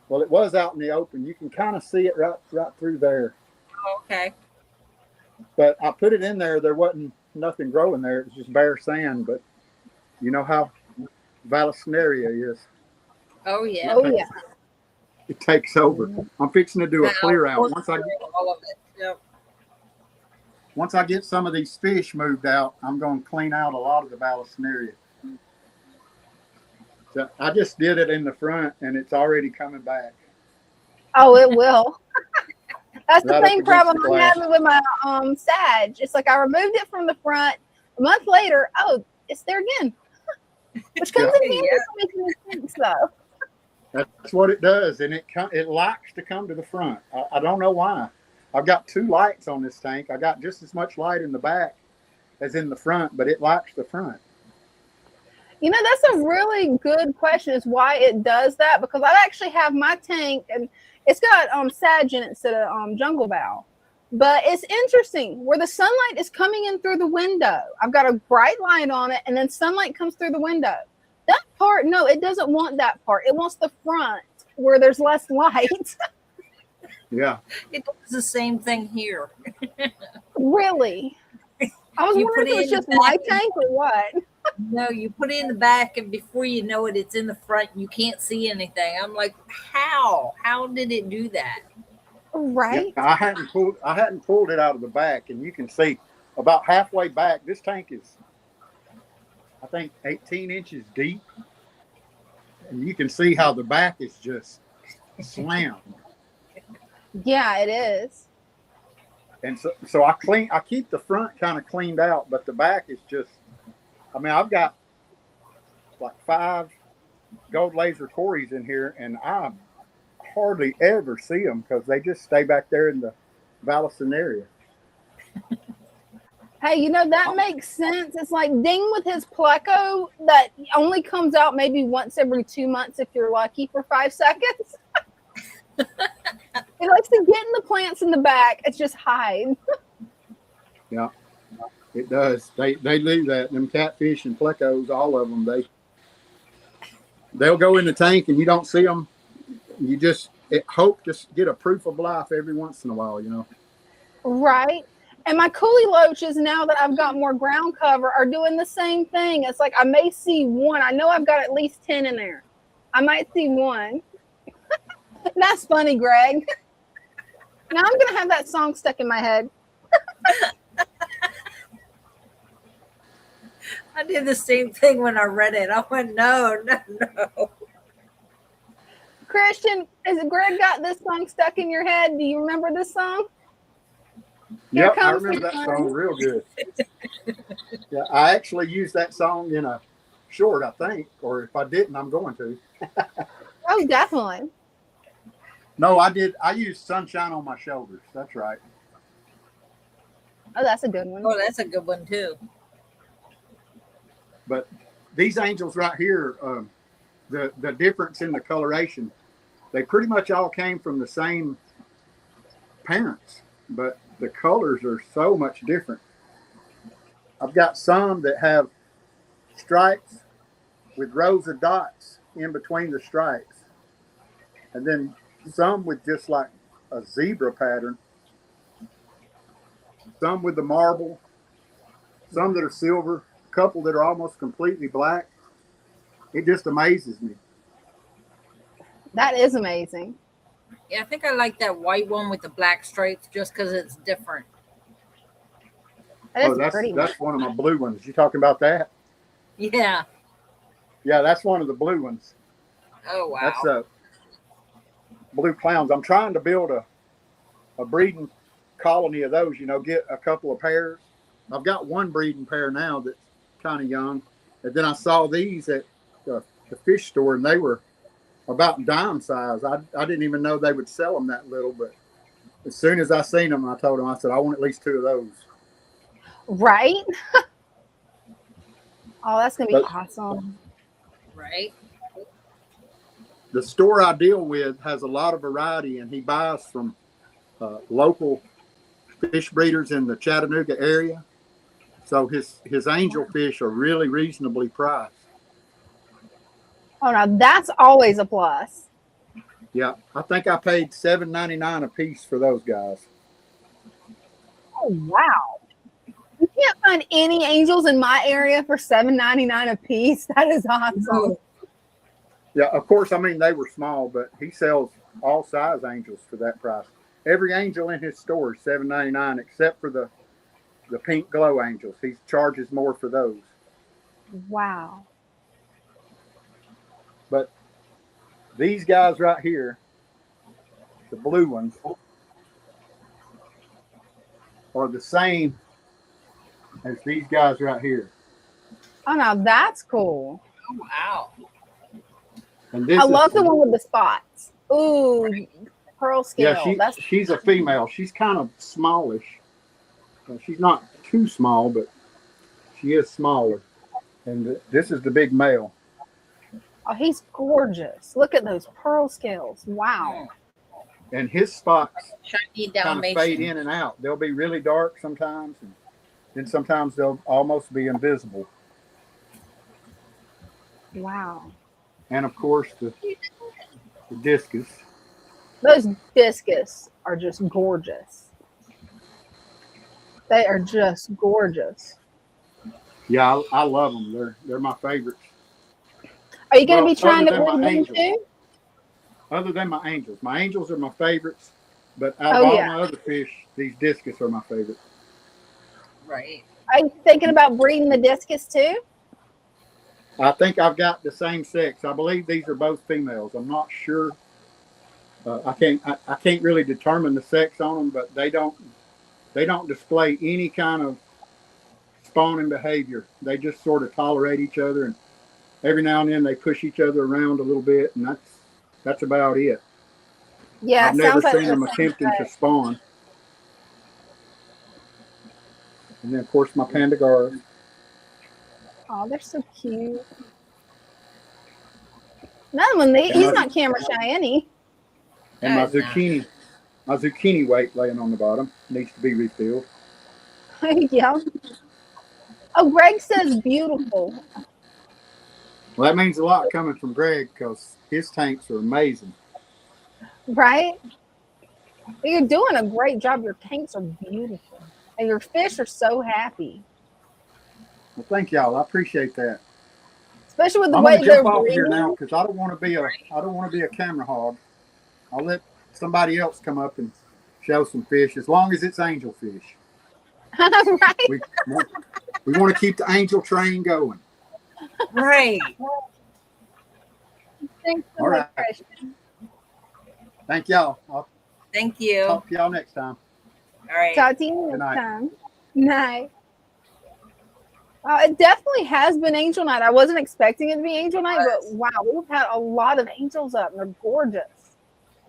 Well, it was out in the open. You can kind of see it right through there. Okay. But I put it in there. There wasn't nothing growing there. It was just bare sand. But you know how Vallisneria is. Oh yeah. Oh yeah. It takes over. I'm fixing to do a clear out. All of it. Yep. Once I get some of these fish moved out, I'm going to clean out a lot of the Vallisneria. So I just did it in the front, and it's already coming back. Oh, it will. That's the Right same up against problem the I'm glass. having with my sage. It's like I removed it from the front. A month later, oh, it's there again. Which comes in handy for making these things, though. That's what it does, and it likes to come to the front. I don't know why. I've got 2 lights on this tank. I got just as much light in the back as in the front, but it likes the front. You know, that's a really good question, is why it does that, because I actually have my tank, and it's got sage in it instead of jungle bough. But it's interesting where the sunlight is coming in through the window. I've got a bright light on it, and then sunlight comes through the window. That part, no, it doesn't want that part. It wants the front where there's less light. Yeah. It does the same thing here. Really? I was You wondering put if it it was in just the my back. tank or what. No, you put it in the back, and before you know it, it's in the front. You can't see anything. I'm like, how? How did it do that? Right? Yeah, I hadn't pulled it out of the back, and you can see about halfway back. This tank is, I think, 18 inches deep, and you can see how the back is just slammed. Yeah, it is. And so I keep the front kind of cleaned out, but the back is just. I mean, I've got like 5 gold laser cories in here, and I hardly ever see them because they just stay back there in the Vallisneria. Hey, you know, that makes sense. It's like Ding with his pleco that only comes out maybe once every 2 months if you're lucky for 5 seconds. It likes to get in the plants in the back. It's just hide. Yeah, it does. They do that. Them catfish and plecos, all of them, they'll go in the tank and you don't see them. You just hope to get a proof of life every once in a while, you know. Right. And my coolie loaches, now that I've got more ground cover, are doing the same thing. It's like I may see one. I know I've got at least 10 in there. I might see one. That's funny, Greg. Now I'm going to have that song stuck in my head. I did the same thing when I read it. I went, no. Christian, has Greg got this song stuck in your head? Do you remember this song? Yeah, I remember that song real good. Yeah, I actually used that song in a short, I think, or if I didn't, I'm going to. Oh, definitely. No, I did. I used Sunshine on My Shoulders. That's right. Oh, that's a good one. Oh, that's a good one, too. But these angels right here, the difference in the coloration, they pretty much all came from the same parents, but the colors are so much different. I've got some that have stripes with rows of dots in between the stripes, and then some with just like a zebra pattern, some with the marble, some that are silver, a couple that are almost completely black. It just amazes me. That is amazing. Yeah, I think I like that white one with the black stripes just because it's different. That Oh, is a pretty one. that's one of my blue ones. You talking about that? Yeah. Yeah, that's one of the blue ones. Oh, wow. That's blue clowns. I'm trying to build a breeding colony of those, you know, get a couple of pairs. I've got one breeding pair now that's kind of young. And then I saw these at the fish store, and they were about dime size. I didn't even know they would sell them that little, but as soon as I seen them, I told them, I said, I want at least 2 of those. Right? Oh, that's going to be But awesome. Right? the store I deal with has a lot of variety, and he buys from local fish breeders in the Chattanooga area. So his angel fish are really reasonably priced. Oh, now that's always a plus. Yeah, I think I paid $7.99 a piece for those guys. Oh, wow. You can't find any angels in my area for $7.99 a piece. That is awesome. Yeah, of course, I mean, they were small, but he sells all size angels for that price. Every angel in his store is $7.99 except for the pink glow angels. He charges more for those. Wow. But these guys right here, the blue ones, are the same as these guys right here. Oh, now that's cool. Oh, wow. And this I love the one with the spots. Ooh, pearl scale. Yeah, she's a female. She's kind of smallish. She's not too small, but she is smaller. And this is the big male. Oh, he's gorgeous. Look at those pearl scales. Wow. And his spots Shiny kind of fade Dalmatian. in and out. They'll be really dark sometimes, and then sometimes they'll almost be invisible. Wow. And of course, the discus. Those discus are just gorgeous. They are just gorgeous. Yeah, I love them. They're my favorites. Are you going to be trying to other than breed my them angels. too? Other than my angels. My angels are my favorites, but out of Oh, all yeah. my other fish, these discus are my favorite. Right. Are you thinking about breeding the discus too? I think I've got the same sex. I believe these are both females. I'm not sure. I can't really determine the sex on them, but they don't display any kind of spawning behavior. They just sort of tolerate each other, and every now and then they push each other around a little bit, and that's about it. Yeah, I've never sounds like seen them attempting to spawn. And then, of course, my Pandagars. Oh, they're so cute. Another one, he's not camera shy, any. And my zucchini weight laying on the bottom needs to be refilled. Yeah. Oh, Greg says beautiful. Well, that means a lot coming from Greg because his tanks are amazing. Right? You're doing a great job. Your tanks are beautiful. And your fish are so happy. Well, thank y'all. I appreciate that. Especially with the I'm way gonna they're jump off here breeding. now because I don't want to be a camera hog. I'll let somebody else come up and show some fish as long as it's angel fish. Right? We want to keep the angel train going. Right. Thanks so All much, right. Christian. Thank y'all. I'll Thank you. talk to y'all next time. All right. Talk to you Good next night. time. Night. It definitely has been angel night. I wasn't expecting it to be angel night, but wow, we've had a lot of angels up, and they're gorgeous.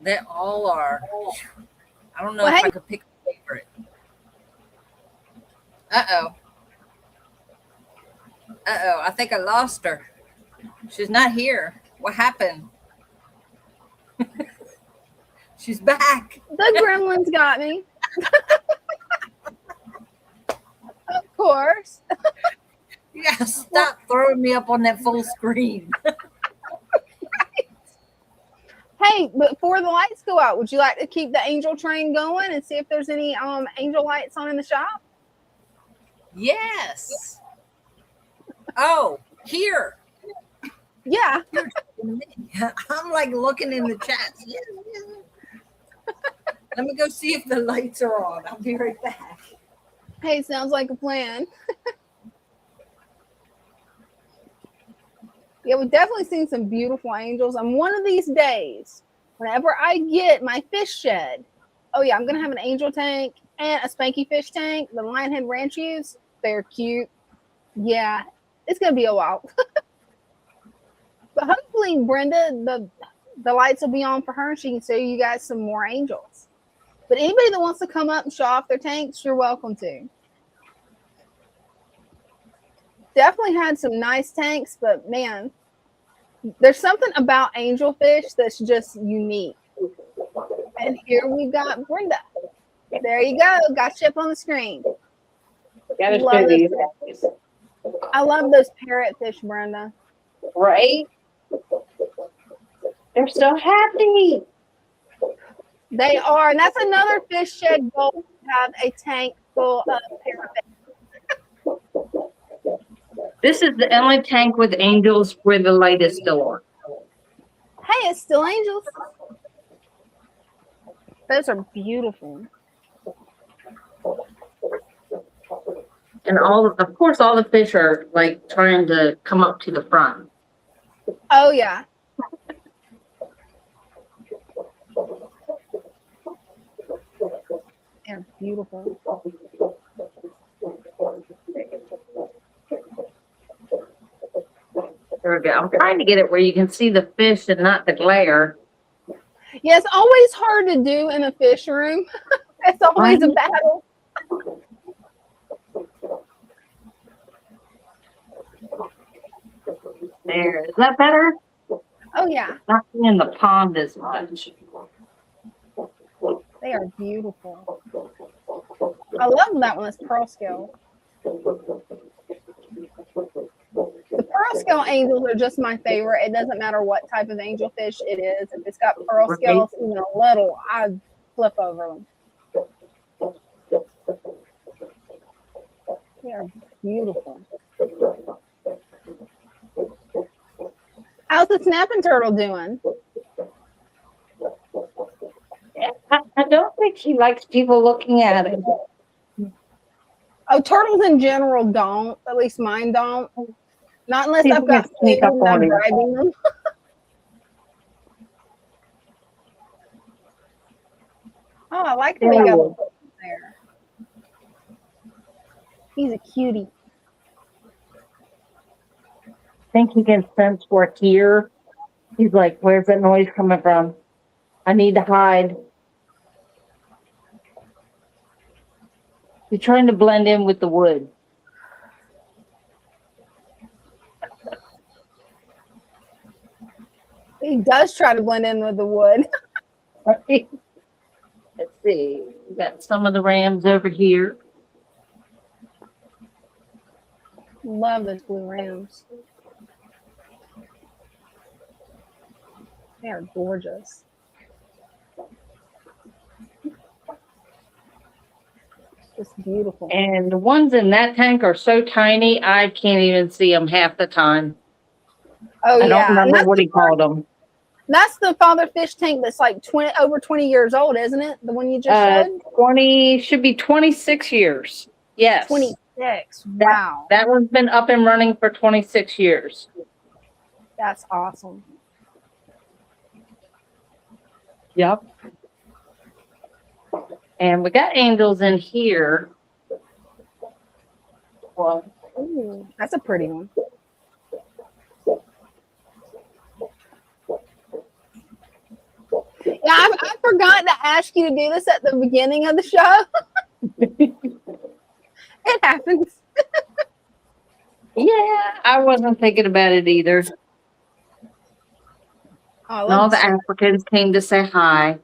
They all are. I don't know Well, if hey. I could pick a favorite. Uh-oh. Uh-oh. I think I lost her. She's not here. What happened? She's back. The gremlins got me. Of course. Yeah, stop throwing me up on that full screen. Hey, before the lights go out, would you like to keep the angel train going and see if there's any angel lights on in the shop? Yes. Oh, here. Yeah. I'm like looking in the chat. Yeah, yeah. Let me go see if the lights are on. I'll be right back. Hey, sounds like a plan. Yeah, we've definitely seen some beautiful angels. And one of these days, whenever I get my fish shed, oh yeah, I'm gonna have an angel tank and a spanky fish tank. The Lionhead Ranch use. They're cute. Yeah, it's gonna be a while. But hopefully, Brenda, the lights will be on for her, and she can show you guys some more angels. But anybody that wants to come up and show off their tanks, you're welcome to. Definitely had some nice tanks, but man, there's something about angelfish that's just unique. And here we've got Brenda. There you go. Got you up on the screen. Gotta show these. I love those parrotfish, Brenda. Right? They're so happy. They are. And that's another fish shed goal, to have a tank full of parrotfish. This is the only tank with angels where the light is still on. Hey, it's still angels. Those are beautiful. And of course, all the fish are like trying to come up to the front. Oh, yeah. They're beautiful. There we go. I'm trying to get it where you can see the fish and not the glare. Yeah, it's always hard to do in a fish room. It's always a battle. There. Is that better? Oh, yeah. Not in the pond as much. They are beautiful. I love that one. It's pearl scale. The pearl scale angels are just my favorite. It doesn't matter what type of angelfish it is. If it's got pearl scales, even a little, I flip over them. They are beautiful. How's the snapping turtle doing? I don't think she likes people looking at it. Oh, turtles in general don't. At least mine don't. Not unless People I've got can sneak food up and I'm on him. bribing them. Oh, I like the way you got him there. He's a cutie. I think he can sense we're here. He's like, where's that noise coming from? I need to hide. He's trying to blend in with the wood. He does try to blend in with the wood. Let's see. We got some of the rams over here. Love those blue rams. They are gorgeous. Just beautiful. And the ones in that tank are so tiny, I can't even see them half the time. Oh, I yeah. don't remember what he called them. That's the father fish tank that's like over 20 years old, isn't it? The one you just showed? 20, should be 26 years. Yes. 26. Wow. That one's been up and running for 26 years. That's awesome. Yep. And we got angels in here. Well, Ooh, that's a pretty one. Yeah, I forgot to ask you to do this at the beginning of the show. It happens. yeah, I wasn't thinking about it either. Oh, And all the Africans came to say hi.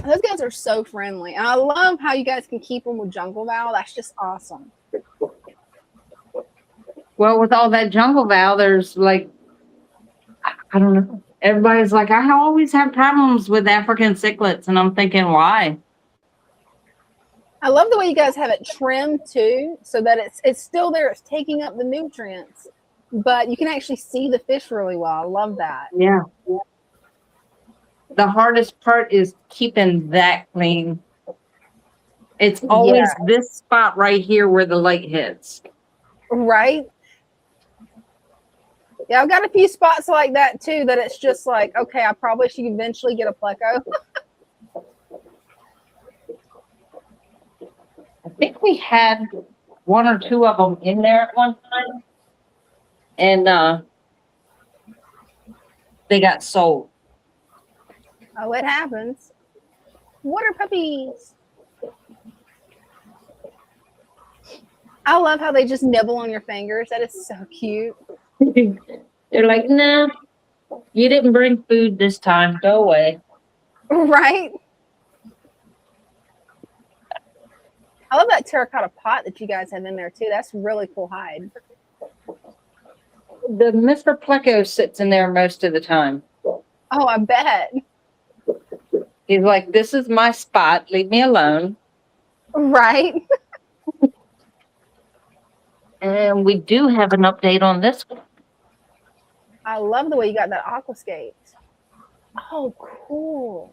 Those guys are so friendly. And I love how you guys can keep them with Jungle Val. That's just awesome. Well, with all that jungle Val, there's like, I don't know. Everybody's like, I always have problems with African cichlids. And I'm thinking, why? I love the way you guys have it trimmed too, so that it's still there. It's taking up the nutrients. but you can actually see the fish really well. I love that. Yeah. The hardest part is keeping that clean. It's always this spot right here where the light hits. Right? Yeah, I've got a few spots like that too that it's just like, okay, I probably should eventually get a pleco. I think we had one or two of them in there at one time, and they got sold. Oh, it happens. Water puppies. I love how they just nibble on your fingers. That is so cute. They're like, nah, you didn't bring food this time. Go away. Right? I love that terracotta pot that you guys have in there too. That's really cool hide. The Mr. Pleco sits in there most of the time. Oh, I bet. He's like, this is my spot. Leave me alone. Right? And we do have an update on this one. I love the way you got that aquascape. Oh, cool.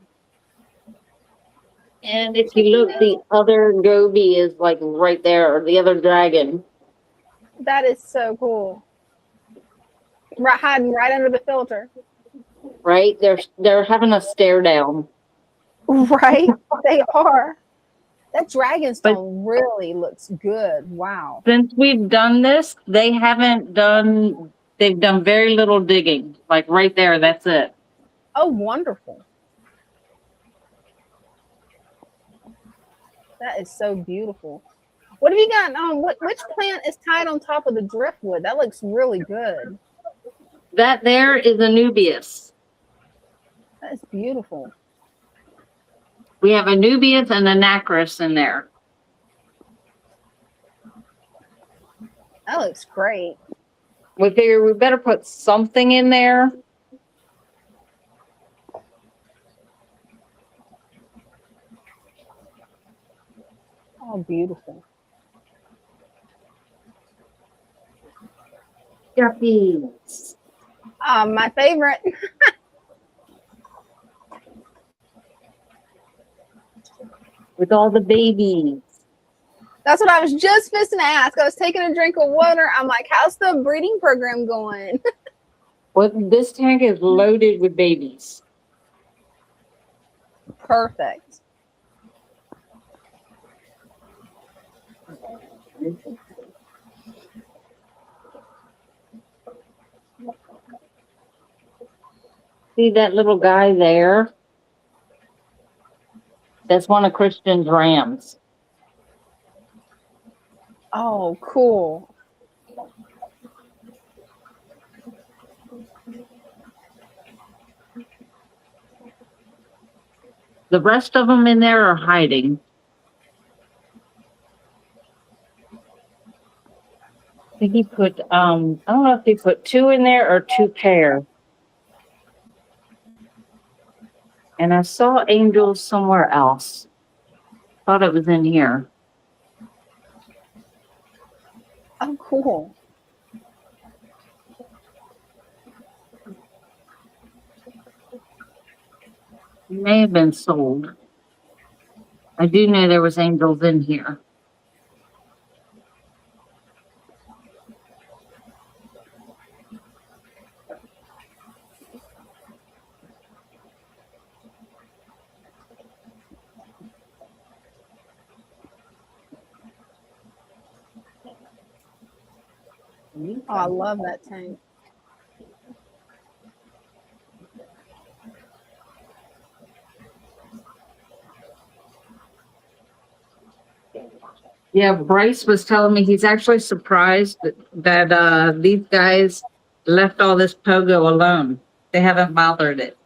And if you look, the other goby is like right there, or the other dragon. That is so cool. Right, hiding right under the filter. Right? They're having a stare down. Right? They are. That dragonstone really looks good. Wow. Since we've done this, they've done very little digging. Like right there, that's it. Oh, wonderful. That is so beautiful. What have you got? Which plant is tied on top of the driftwood? That looks really good. That there is Anubias. That is beautiful. We have Anubias and Anacris in there. That looks great. We figure we better put something in there. Oh, beautiful. Guppies. My favorite. With all the babies. That's what I was just fixing to ask. I was taking a drink of water. I'm like, how's the breeding program going? Well, this tank is loaded with babies. Perfect. See that little guy there? That's one of Christian's rams. Oh, cool. The rest of them in there are hiding. I think he put, I don't know if he put 2 in there or 2 pair. And I saw angels somewhere else. Thought it was in here. Oh, cool. May have been sold. I do know there was angels in here. Oh, I love that tank. Yeah, Bryce was telling me he's actually surprised that these guys left all this pogo alone. They haven't bothered it.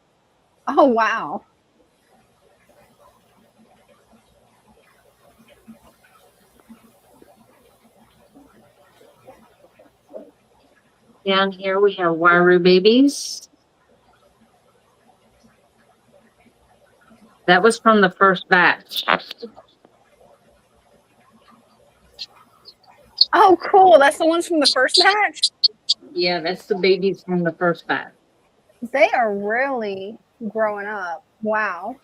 Oh, wow. Down here we have Waru babies. That was from the first batch. Oh, cool. That's the ones from the first batch? Yeah, that's the babies from the first batch. They are really growing up. Wow.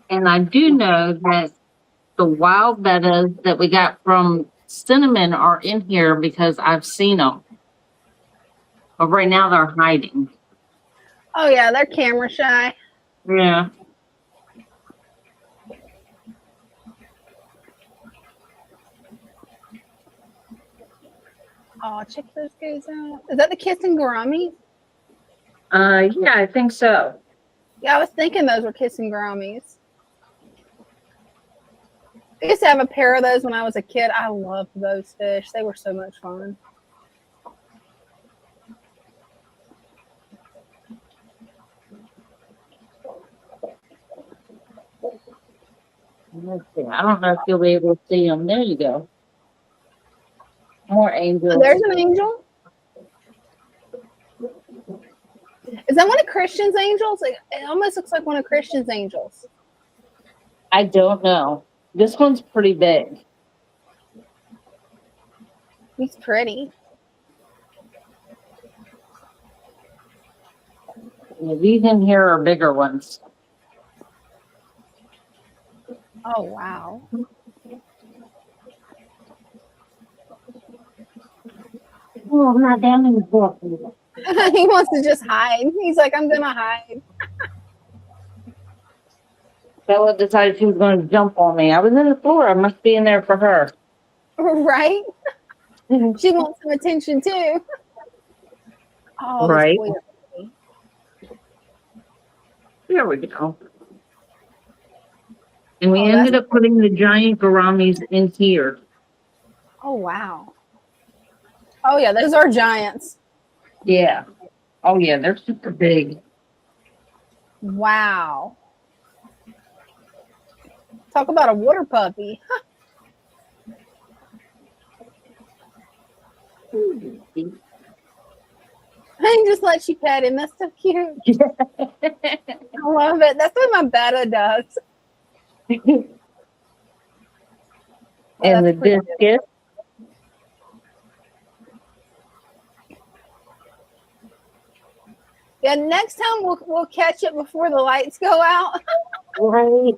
And I do know that the wild bettas that we got from Cinnamon are in here because I've seen them. But right now they're hiding. Oh yeah, they're camera shy. Yeah. Oh, check those guys out. Is that the kissing gouramis? Yeah, I think so. Yeah, I was thinking those were kissing gouramis. I used to have a pair of those when I was a kid. I loved those fish. They were so much fun. Let's see. I don't know if you'll be able to see them. There you go. More angels. Oh, there's an angel. Is that one of Christian's angels? It almost looks like one of Christian's angels. I don't know. This one's pretty big. He's pretty. Yeah, these in here are bigger ones. Oh, wow. Oh, I'm not down in the book. He wants to just hide. He's like, I'm going to hide. Bella decided she was going to jump on me. I was in the floor. I must be in there for her. Right? She wants some attention too. Oh, Right. Boy. There we go. And we Oh, ended up putting the giant gouramis in here. Oh, wow. Oh, yeah, those are giants. Yeah. Oh, yeah, they're super big. Wow. Talk about a water puppy. I just let you pet him. That's so cute. I love it. That's what my betta does. And the that's pretty biscuit. Yeah, next time we'll catch it before the lights go out. Right.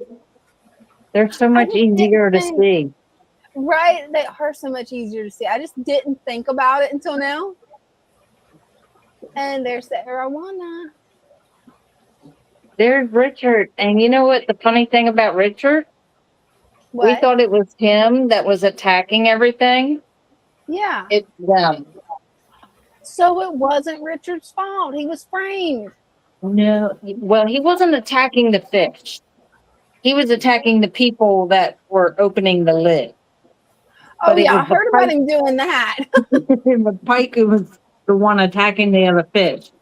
They're so much easier to see. Right? They are so much easier to see. I just didn't think about it until now. And there's the arowana. There's Richard. And you know what the funny thing about Richard? What? We thought it was him that was attacking everything. Yeah. It's them. So it wasn't Richard's fault. He was framed. No. Well, he wasn't attacking the fish. He was attacking the people that were opening the lid. Oh, yeah, I heard about him doing that. The pike who was the one attacking the other fish.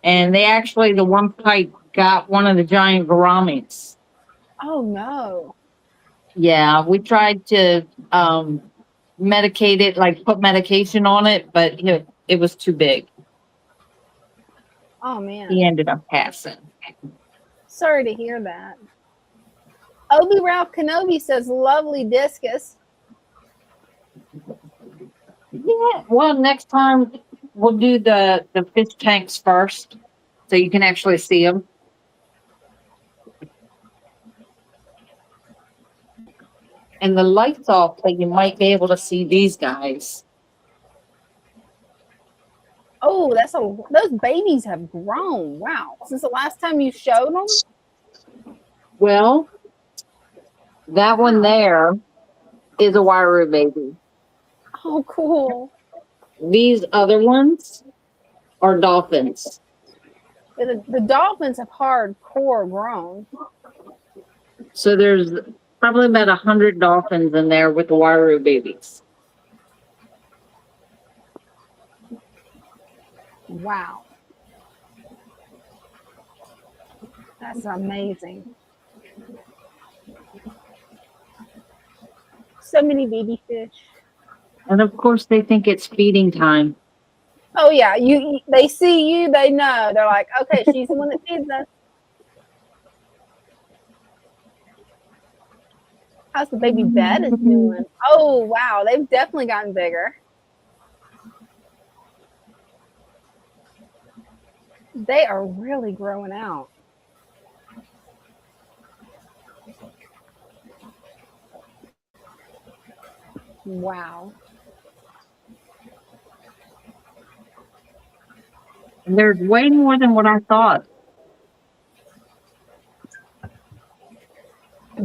And they actually, the one pike got one of the giant gouramis. Oh, no. Yeah, we tried to medicate it, like put medication on it, but it was too big. Oh, man. He ended up passing. Sorry to hear that. Obi Ralph Kenobi says, lovely discus. Yeah, well, next time we'll do the fish tanks first so you can actually see them. And the light's off, so you might be able to see these guys. Oh, those babies have grown. Wow. Since the last time you showed them? Well, that one there is a Wairau baby. Oh, cool. These other ones are dolphins. The dolphins have hardcore grown. So there's probably about 100 dolphins in there with the Wairau babies. Wow. That's amazing. So many baby fish. And of course they think it's feeding time. Oh yeah, they see you, they know. They're like, okay, she's the one that feeds us. How's the baby bed is doing? Oh, wow. They've definitely gotten bigger. They are really growing out. Wow. And there's way more than what I thought.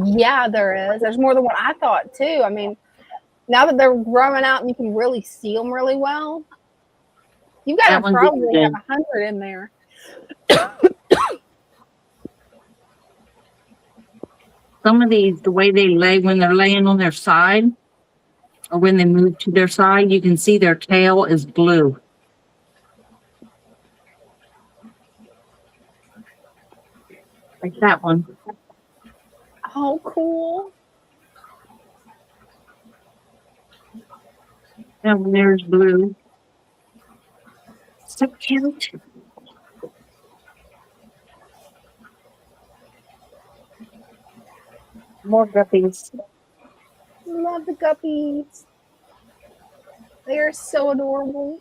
Yeah, there is. There's more than what I thought, too. I mean, now that they're growing out and you can really see them really well, you've got That to one's probably have interesting. 100 in there. Some of these, the way they lay when they're laying on their side, or when they move to their side, you can see their tail is blue. Like that one. Oh, cool. That one there's blue. So cute. More guppies. Love the guppies. They are so adorable.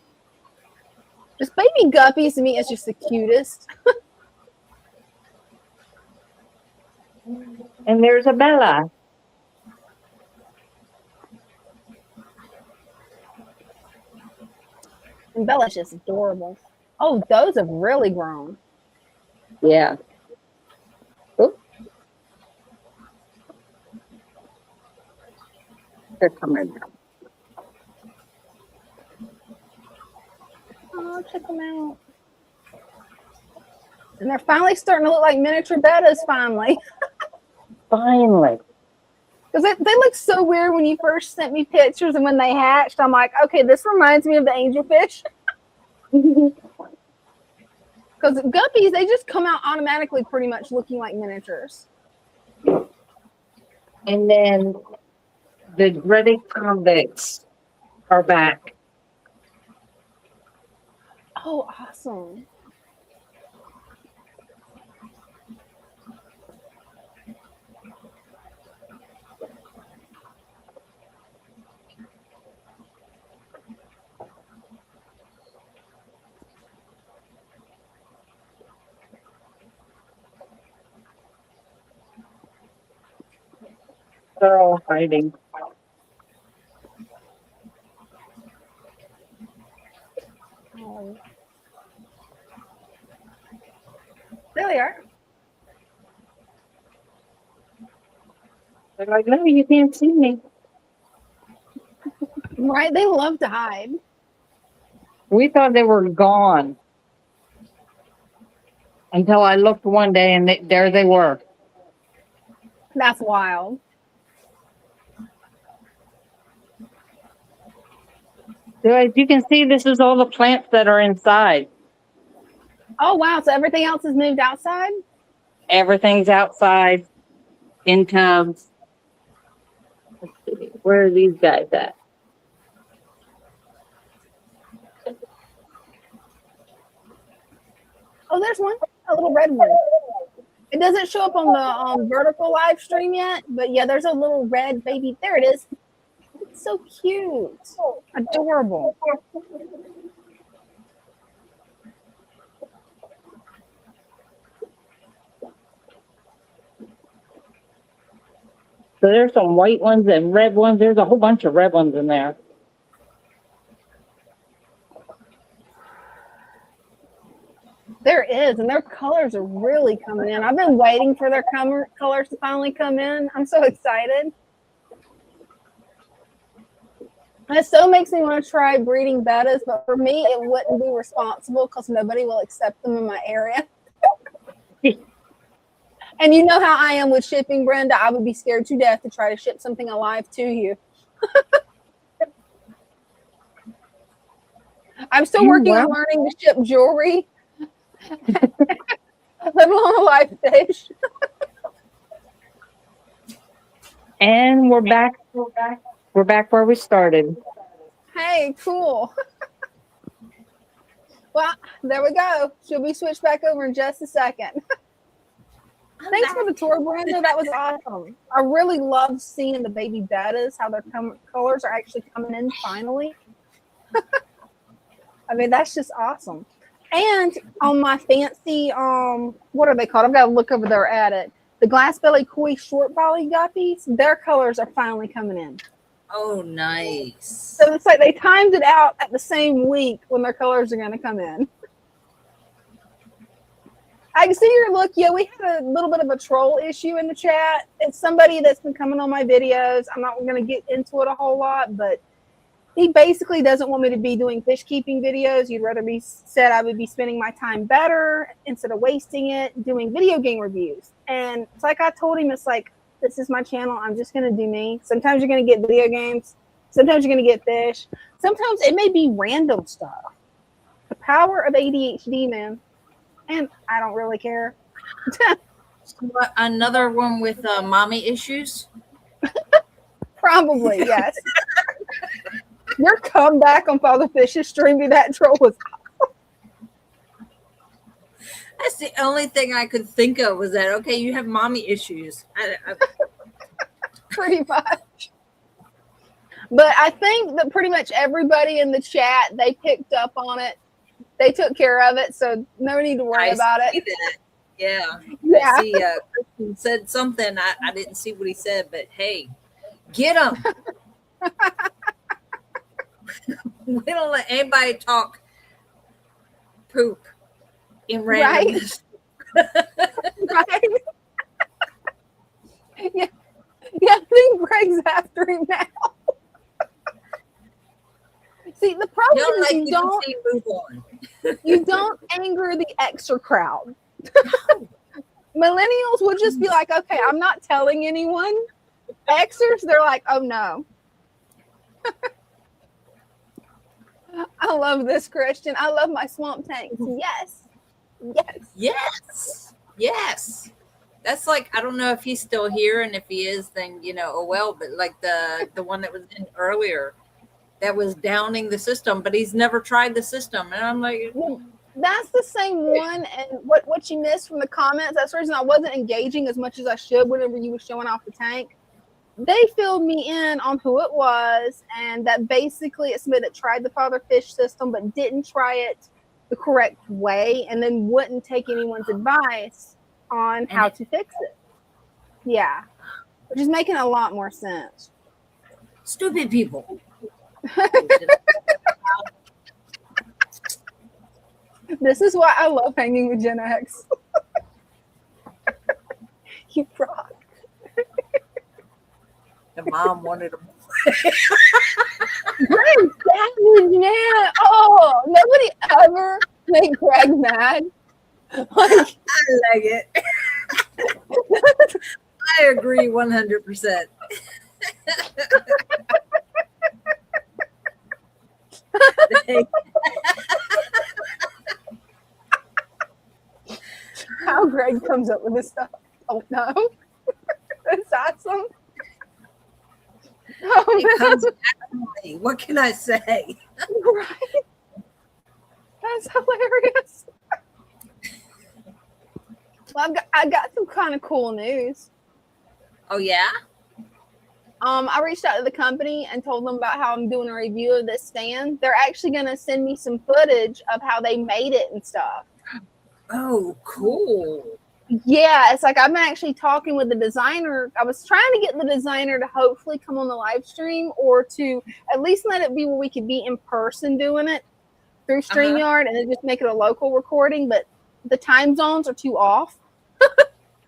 Just baby guppies to me is just the cutest. And there's a Bella. And Bella's just adorable. Oh, those have really grown. Yeah. Oop. They're coming down. Oh, check them out. And they're finally starting to look like miniature bettas finally. Finally. Because they look so weird when you first sent me pictures and when they hatched. I'm like, okay, this reminds me of the angelfish. Because guppies, they just come out automatically pretty much looking like miniatures. And then the dreaded convicts are back. Oh, awesome. They're all hiding. Oh. There they are. They're like, no, you can't see me. Right? They love to hide. We thought they were gone. Until I looked one day and there they were. That's wild. So as you can see, this is all the plants that are inside. Oh, wow. So everything else has moved outside? Everything's outside in tubs. Let's see, where are these guys at? Oh, there's one. A little red one. It doesn't show up on the vertical live stream yet, but yeah, there's a little red baby. There it is. It's so cute. Adorable. So there's some white ones and red ones. There's a whole bunch of red ones in there. There is, and their colors are really coming in. I've been waiting for their colors to finally come in. I'm so excited. And it so makes me want to try breeding bettas, but for me, it wouldn't be responsible because nobody will accept them in my area. And you know how I am with shipping, Brenda. I would be scared to death to try to ship something alive to you. I'm still working on learning to ship jewelry, let alone a live fish. And we're back. We're back where we started. Hey, cool. Well, there we go. She'll be switched back over in just a second. Thanks for the tour, Brenda. That was awesome. I really love seeing the baby bettas, how their colors are actually coming in finally. I mean, that's just awesome. And on my fancy, what are they called? I've got to look over there at it. The glass belly koi short belly guppies, their colors are finally coming in. Oh, nice. So it's like they timed it out at the same week when their colors are going to come in. I can see your look. Yeah, we had a little bit of a troll issue in the chat. It's somebody that's been coming on my videos. I'm not going to get into it a whole lot, but he basically doesn't want me to be doing fish keeping videos. You'd rather be said I would be spending my time better instead of wasting it doing video game reviews. And it's like I told him, it's like, this is my channel. I'm just going to do me. Sometimes you're going to get video games. Sometimes you're going to get fish. Sometimes it may be random stuff. The power of ADHD, man. And I don't really care. Another one with mommy issues? Probably, yes. Your comeback on Father Fish's stream to that troll was awesome. That's the only thing I could think of was that, okay, you have mommy issues. Pretty much. But I think that pretty much everybody in the chat, they picked up on it. They took care of it, so no need to worry about it. That. Yeah. Yeah. I see Christian said something. I didn't see what he said, but hey, get him. We don't let anybody talk poop in random. Right? Right? Yeah. I think Greg's after him now. See, the problem is you don't anger the extra crowd. Millennials will just be like, okay, I'm not telling anyone. Xers, they're like, oh no. I love this, Christian. I love my swamp tanks. Yes. That's like, I don't know if he's still here, and if he is, then oh well. But like the one that was in earlier, that was downing the system, but he's never tried the system, and I'm like, well, that's the same one. And what you missed from the comments, that's the reason I wasn't engaging as much as I should whenever you were showing off the tank. They filled me in on who it was, and that basically it's somebody that tried the Father Fish system but didn't try it the correct way, and then wouldn't take anyone's advice on how to fix it. Yeah, which is making a lot more sense. Stupid people. This is why I love hanging with Gen X. You rock. The mom wanted them. Greg, that was mad. Oh, nobody ever made Greg mad. Like, I like it. I agree 100%. how Greg comes up with this stuff, I don't know. That's awesome. It comes naturally. What can I say? Right? That's hilarious. Well, I got some kind of cool news. Oh yeah? I reached out to the company and told them about how I'm doing a review of this stand. They're actually going to send me some footage of how they made it and stuff. Oh, cool. Yeah, it's like I'm actually talking with the designer. I was trying to get the designer to hopefully come on the live stream, or to at least let it be where we could be in person doing it through StreamYard and then just make it a local recording. But the time zones are too off.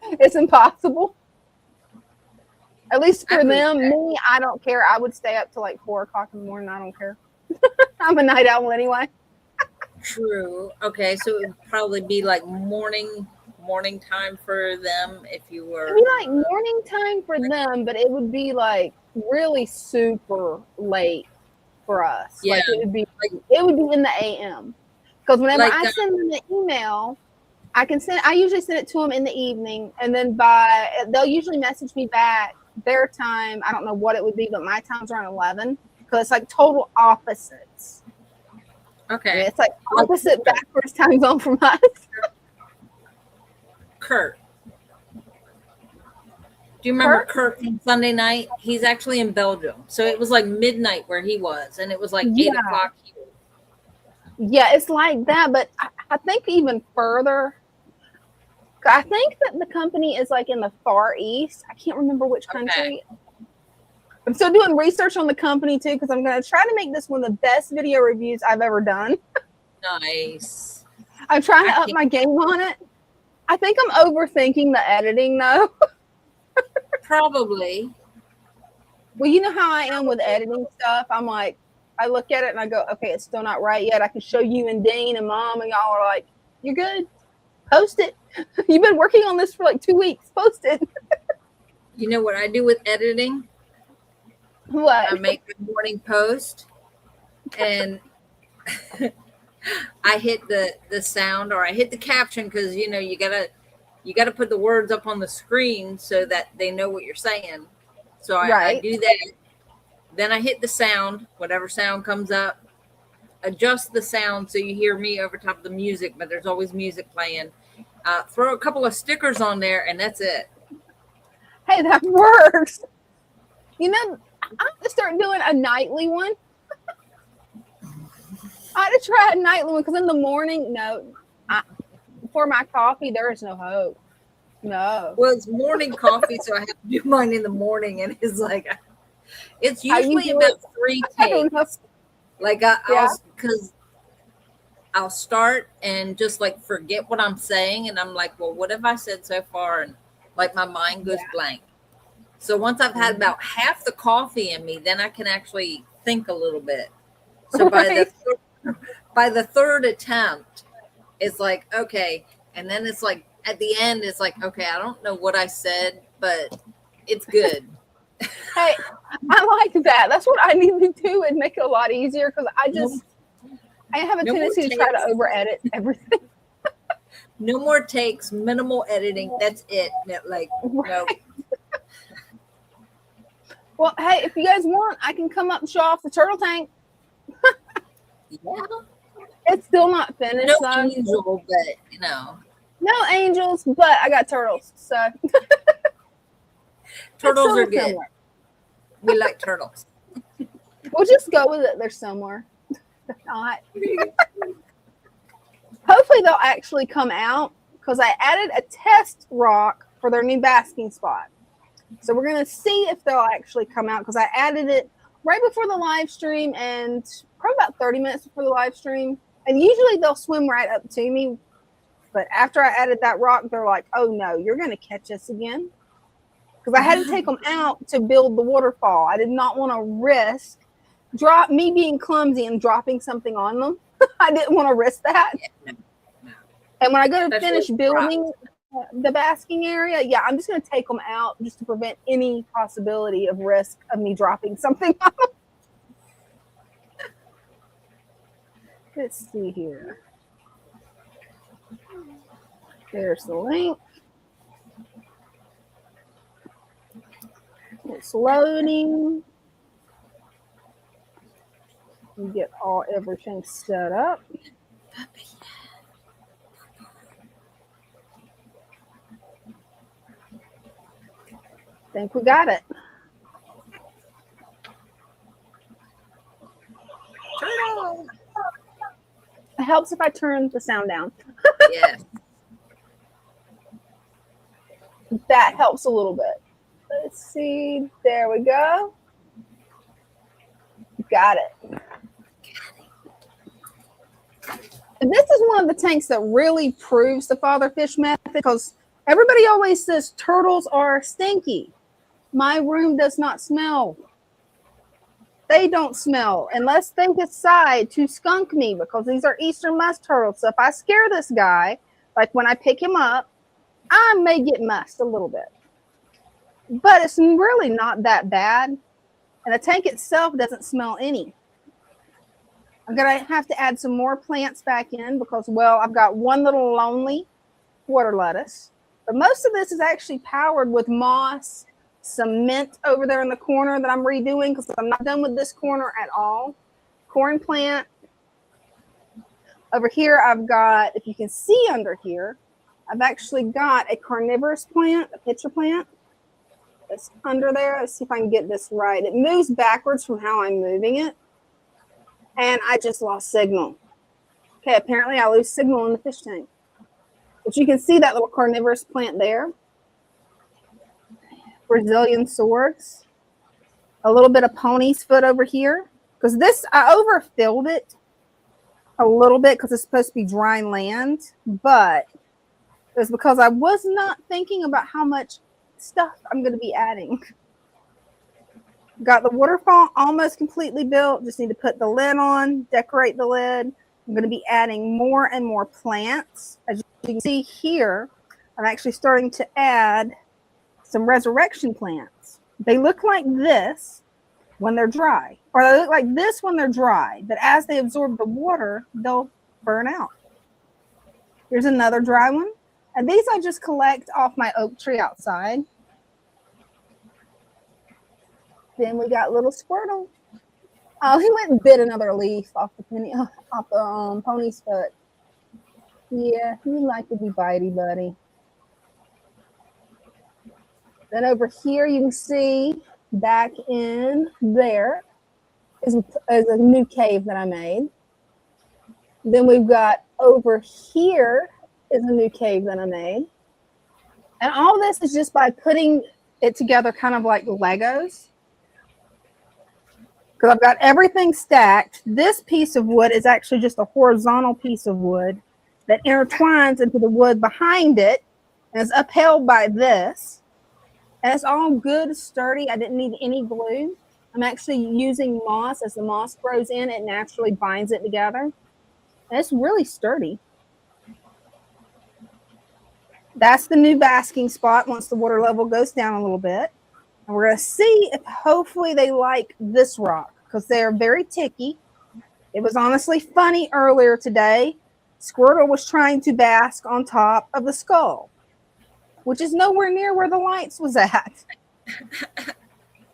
It's impossible. At least for them. Me, I don't care. I would stay up till like 4 o'clock in the morning. I don't care. I'm a night owl anyway. True. Okay, so it would probably be like morning time for them if you were. It'd be like morning time for them, but it would be like really super late for us. Yeah. Like it would be in the AM. Because whenever I send them an email, I usually send it to them in the evening, and then they'll usually message me back their time. I don't know what it would be, but my time's around 11, because it's like total opposites. Okay. It's like opposite backwards time zone from us. Kurt, Do you remember Kirk? Kirk from Sunday night? He's actually in Belgium. So it was like midnight where he was, and it was like 8 o'clock here. Yeah, it's like that, but I think even further. I think that the company is like in the Far East. I can't remember which country. Okay. I'm still doing research on the company too, because I'm going to try to make this one of the best video reviews I've ever done. Nice. I'm trying to up my game on it. I think I'm overthinking the editing though. Probably. Well, you know how I am with editing stuff. I'm like, I look at it and I go, okay, it's still not right yet. I can show you and Dean and Mom, and y'all are like, you're good. Post it. You've been working on this for like 2 weeks. Post it. You know what I do with editing? What? I make a morning post and I hit the sound, or I hit the caption, because you know you gotta put the words up on the screen so that they know what you're saying. So I do that. Then I hit the sound, whatever sound comes up, adjust the sound so you hear me over top of the music, but there's always music playing. Throw a couple of stickers on there, and that's it. Hey, that works. You know, I have to start doing a nightly one. I had to try a nightly one, because in the morning, for my coffee, there is no hope. No. Well, it's morning coffee, so I have to do mine in the morning, and it's like, it's usually about 3 takes. Like I'll start and just like forget what I'm saying, and I'm like, well, what have I said so far? And like my mind goes blank. So once I've had about half the coffee in me, then I can actually think a little bit. So by the third attempt, it's like, okay. And then it's like, at the end, it's like, okay, I don't know what I said, but it's good. Hey, I like that. That's what I need to do and make it a lot easier, because I have a tendency to try to over edit everything. No more takes, minimal editing. That's it. Like, no. Well, hey, if you guys want, I can come up and show off the turtle tank. Yeah. It's still not finished. No angel, but you know. No angels, but I got turtles. So turtles are good. Somewhere. We like turtles. We'll just go with it. They're somewhere. They're not. Hopefully they'll actually come out, because I added a test rock for their new basking spot. So we're going to see if they'll actually come out, because I added it right before the live stream, and probably about 30 minutes before the live stream. And usually they'll swim right up to me. But after I added that rock, they're like, oh no, you're going to catch us again. Because I had to take them out to build the waterfall. I did not want to risk me being clumsy and dropping something on them. I didn't want to risk that. Yeah, no. And when I go to finish building the basking area, I'm just going to take them out just to prevent any possibility of risk of me dropping something on them. Let's see here. There's the link. It's loading. We get everything set up. Think we got it. Turtle. It helps if I turn the sound down. Yeah. That helps a little bit. Let's see. There we go. Got it. And this is one of the tanks that really proves the father fish method, because everybody always says turtles are stinky. My room does not smell. They don't smell unless they decide to skunk me, because these are Eastern musk turtles. So if I scare this guy, like when I pick him up, I may get mussed a little bit. But it's really not that bad. And the tank itself doesn't smell any. I'm going to have to add some more plants back in, because, well, I've got one little lonely water lettuce. But most of this is actually powered with moss, some mint over there in the corner that I'm redoing, because I'm not done with this corner at all. Corn plant. Over here, I've got, if you can see under here, I've actually got a carnivorous plant, a pitcher plant. It's under there. Let's see if I can get this right. It moves backwards from how I'm moving it. And I just lost signal. Okay, apparently I lose signal in the fish tank. But you can see that little carnivorous plant there. Brazilian swords. A little bit of pony's foot over here. Because this, I overfilled it a little bit because it's supposed to be dry land. But it was because I was not thinking about how much stuff I'm going to be adding. Got the waterfall almost completely built. Just need to put the lid on, decorate the lid. I'm going to be adding more and more plants. As you can see here, I'm actually starting to add some resurrection plants. They look like this when they're dry, or they look like this when they're dry, but as they absorb the water, they'll burn out. Here's another dry one. And these I just collect off my oak tree outside. Then we got little Squirtle. Oh, he went and bit another leaf off the pony's foot. Yeah, he like to be bitey, buddy. Then over here, you can see back in there is a new cave that I made. Then we've got over here is a new cave that I made. And all this is just by putting it together kind of like Legos. Because I've got everything stacked. This piece of wood is actually just a horizontal piece of wood that intertwines into the wood behind it and is upheld by this. And it's all good, sturdy. I didn't need any glue. I'm actually using moss. As the moss grows in, it naturally binds it together. And it's really sturdy. That's the new basking spot once the water level goes down a little bit. And we're going to see if hopefully they like this rock because they're very ticky. It was honestly funny earlier today. Squirtle was trying to bask on top of the skull, which is nowhere near where the lights was at.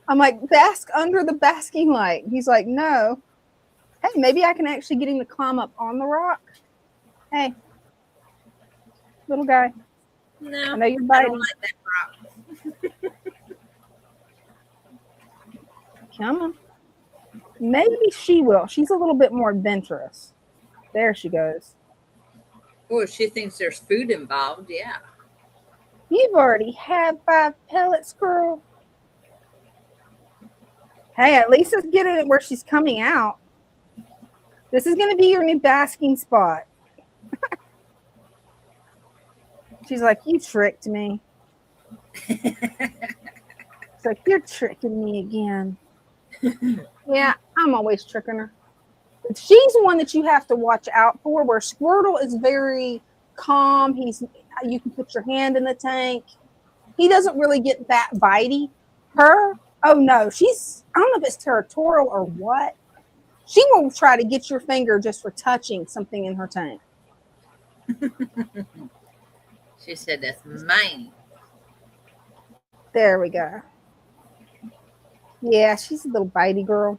I'm like, bask under the basking light. He's like, no. Hey, maybe I can actually get him to climb up on the rock. Hey, little guy. No, I know you're I biting. don't like that rock. Come on. Maybe she will. She's a little bit more adventurous. There she goes. Oh, she thinks there's food involved. Yeah. You've already had 5 pellets, girl. Hey, at least let's get it where she's coming out. This is going to be your new basking spot. She's like, you tricked me. It's like, you're tricking me again. Yeah, I'm always tricking her. But she's one that you have to watch out for, where Squirtle is very calm. You can put your hand in the tank. He doesn't really get that bitey. Her, oh no, I don't know if it's territorial or what. She will try to get your finger just for touching something in her tank. She said, that's mine. There we go. Yeah, she's a little bitey girl.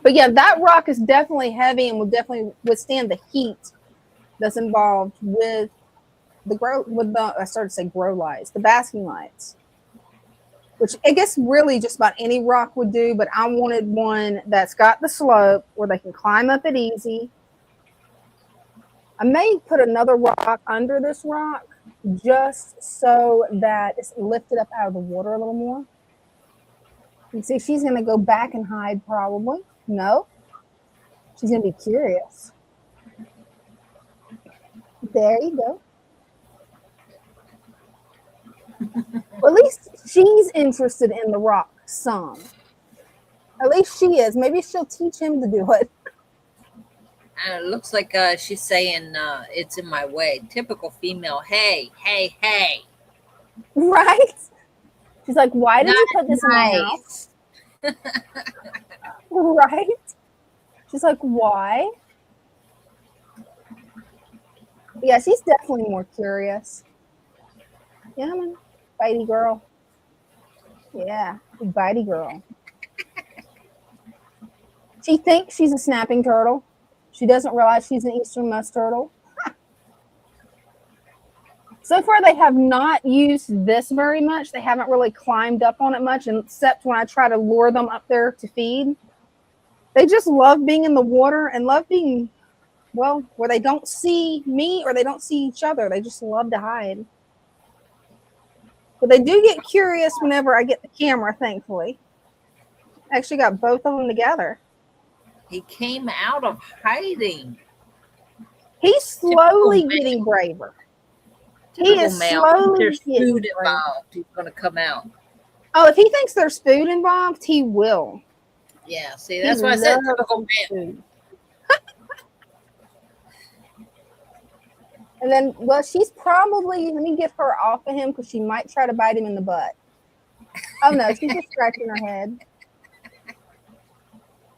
But yeah, that rock is definitely heavy and will definitely withstand the heat that's involved with I started to say grow lights, the basking lights. Which I guess really just about any rock would do, but I wanted one that's got the slope where they can climb up it easy. I may put another rock under this rock just so that it's lifted up out of the water a little more. You see, she's going to go back and hide probably. No. She's going to be curious. There you go. Well, at least she's interested in the rock some. At least she is. Maybe she'll teach him to do it. It looks like she's saying it's in my way. Typical female. Hey, hey, hey. Right? She's like, why did you put this in my house? Right? She's like, why? Yeah, she's definitely more curious. Yeah, man. Bitey girl. Yeah, bitey girl. She thinks she's a snapping turtle. She doesn't realize she's an eastern musk turtle. So far, they have not used this very much. They haven't really climbed up on it much, except when I try to lure them up there to feed. They just love being in the water and love being, well, where they don't see me or they don't see each other. They just love to hide. But they do get curious whenever I get the camera, thankfully. I actually got both of them together. He came out of hiding. He's slowly getting braver. He is slowly there's getting food braver. involved. He's going to come out. Oh, if he thinks there's food involved, he will. Yeah, see, that's why I said typical man. And then, well, she's probably, let me get her off of him because she might try to bite him in the butt. Oh, no, she's just scratching her head.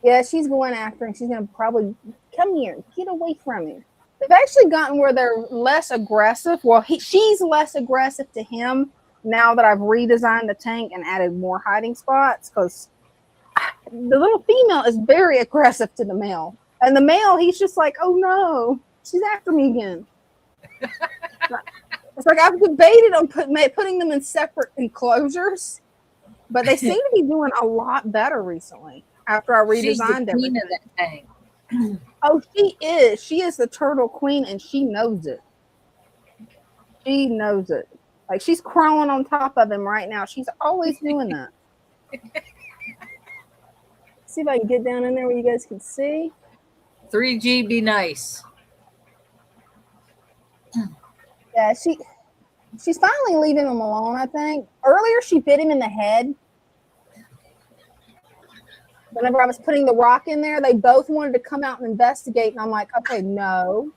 Yeah, she's going after him. She's going to probably, come here, get away from him. They've actually gotten where they're less aggressive. Well, she's less aggressive to him now that I've redesigned the tank and added more hiding spots, because the little female is very aggressive to the male. And the male, he's just like, oh no, she's after me again. It's like I've debated on putting them in separate enclosures, but they seem to be doing a lot better recently after I redesigned everything. That tank. Oh, she is. She is the turtle queen, and she knows it. She knows it. Like, she's crawling on top of him right now. She's always doing that. See if I can get down in there where you guys can see. 3G, be nice. Yeah, she's finally leaving him alone, I think. Earlier, she bit him in the head. Whenever I was putting the rock in there, they both wanted to come out and investigate, and I'm like, okay, no.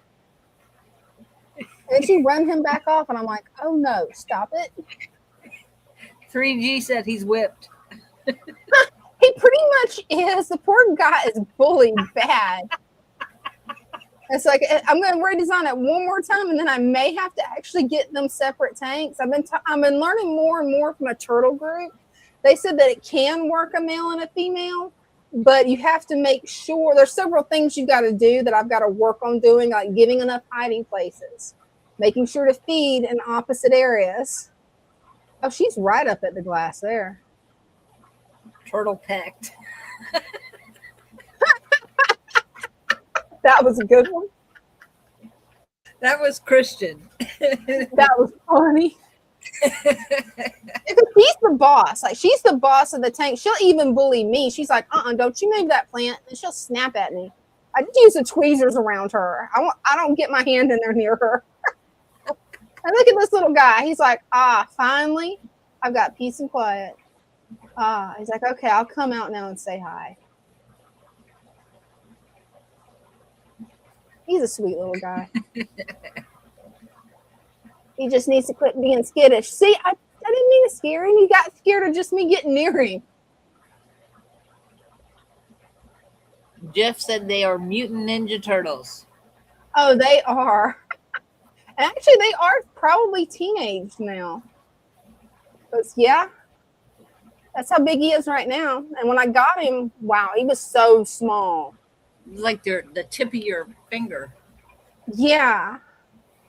And then she run him back off, and I'm like, oh no, stop it. 3G said he's whipped. He pretty much is. The poor guy is bullied bad. It's like, I'm going to redesign it one more time, and then I may have to actually get them separate tanks. I've been learning more and more from a turtle group. They said that it can work a male and a female, but you have to make sure there's several things you got to do that I've got to work on doing, like giving enough hiding places, making sure to feed in opposite areas. Oh, she's right up at the glass there. Turtle pecked. That was a good one. That was Christian. That was funny. She's the boss. Like, she's the boss of the tank. She'll even bully me. She's like, don't you move that plant. And she'll snap at me. I just use the tweezers around her. I don't get my hand in there near her. And look at this little guy. He's like, finally, I've got peace and quiet. He's like, okay, I'll come out now and say hi. He's a sweet little guy. He just needs to quit being skittish. See, I didn't mean to scare him. He got scared of just me getting near him. Jeff said they are mutant ninja turtles. Oh, they are. Actually, they are probably teenage now. But yeah, that's how big he is right now. And when I got him, wow, he was so small. Like the tip of your finger. Yeah.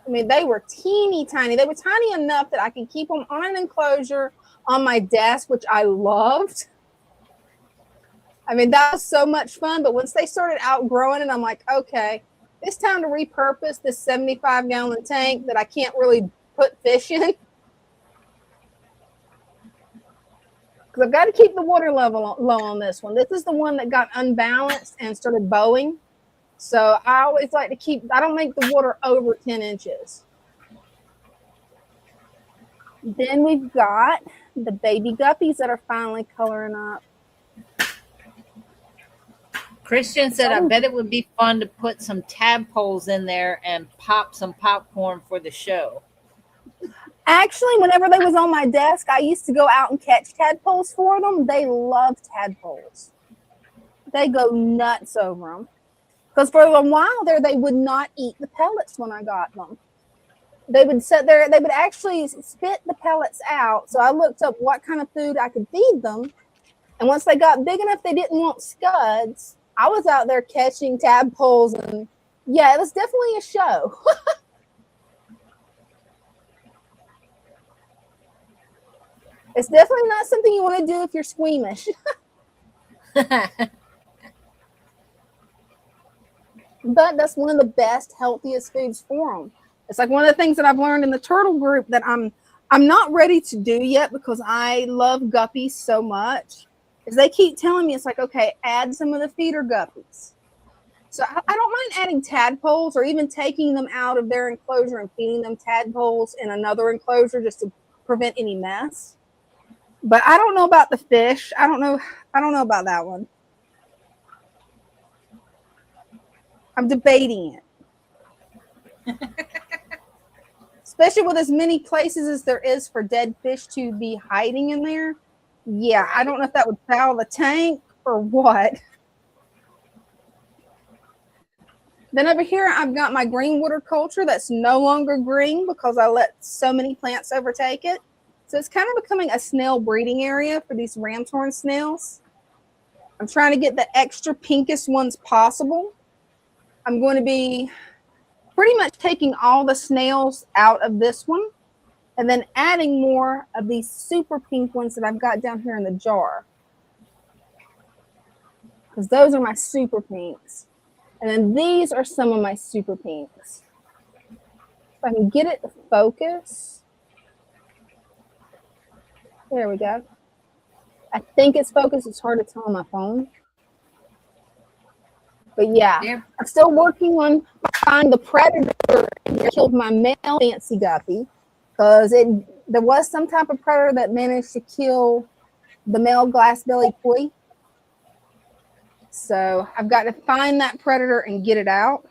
I mean, they were teeny tiny. They were tiny enough that I could keep them on an enclosure on my desk, which I loved. I mean, that was so much fun. But once they started outgrowing it, I'm like, okay, it's time to repurpose this 75-gallon tank that I can't really put fish in. Because I've got to keep the water level low on this one. This is the one that got unbalanced and started bowing. So I always like to I don't make the water over 10 inches. Then we've got the baby guppies that are finally coloring up. Christian said, I bet it would be fun to put some tadpoles in there and pop some popcorn for the show. Actually, whenever they was on my desk, I used to go out and catch tadpoles for them. They love tadpoles. They go nuts over them. Because for a while there, they would not eat the pellets when I got them. They would sit there. They would actually spit the pellets out. So I looked up what kind of food I could feed them. And once they got big enough, they didn't want scuds. I was out there catching tadpoles. And yeah, it was definitely a show. It's definitely not something you want to do if you're squeamish. But that's one of the best, healthiest foods for them. It's like one of the things that I've learned in the turtle group that I'm not ready to do yet because I love guppies so much. Is they keep telling me, it's like, okay, add some of the feeder guppies. So I don't mind adding tadpoles or even taking them out of their enclosure and feeding them tadpoles in another enclosure just to prevent any mess. But I don't know about the fish. I don't know about that one. I'm debating it. Especially with as many places as there is for dead fish to be hiding in there. Yeah, I don't know if that would foul the tank or what. Then over here, I've got my green water culture that's no longer green because I let so many plants overtake it. So it's kind of becoming a snail breeding area for these ram's horn snails. I'm trying to get the extra pinkest ones possible. I'm going to be pretty much taking all the snails out of this one and then adding more of these super pink ones that I've got down here in the jar. Because those are my super pinks. And then these are some of my super pinks. If I can get it to focus. There we go. I think it's focused. It's hard to tell on my phone. But yeah, I'm still working on finding the predator that killed my male fancy guppy. Because there was some type of predator that managed to kill the male glass-bellied koi. So I've got to find that predator and get it out.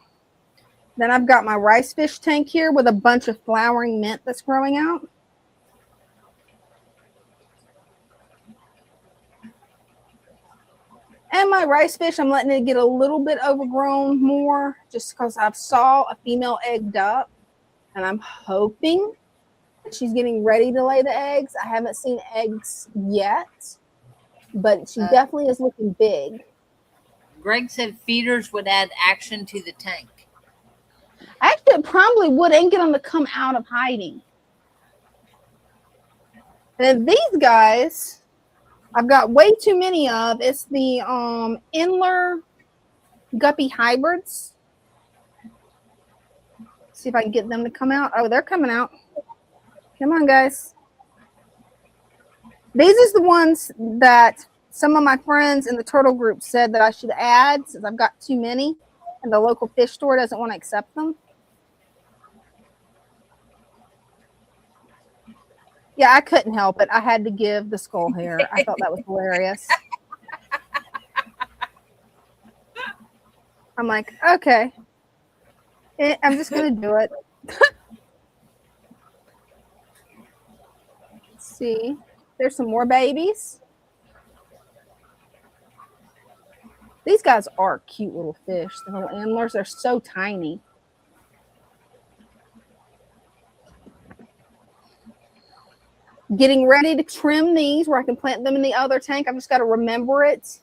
Then I've got my rice fish tank here with a bunch of flowering mint that's growing out. And my rice fish, I'm letting it get a little bit overgrown more just because I saw a female egged up. And I'm hoping that she's getting ready to lay the eggs. I haven't seen eggs yet, but she definitely is looking big. Greg said feeders would add action to the tank. Actually, it probably would and get them to come out of hiding. And these guys, I've got way too many of. It's the Inler Guppy hybrids. See if I can get them to come out. Oh, they're coming out. Come on, guys. These are the ones that some of my friends in the turtle group said that I should add since I've got too many and the local fish store doesn't want to accept them. Yeah, I couldn't help it. I had to give the skull hair. I thought that was hilarious. I'm like, okay. I'm just going to do it. Let's see. There's some more babies. These guys are cute little fish. The little antlers are so tiny. Getting ready to trim these where I can plant them in the other tank. I've just got to remember it.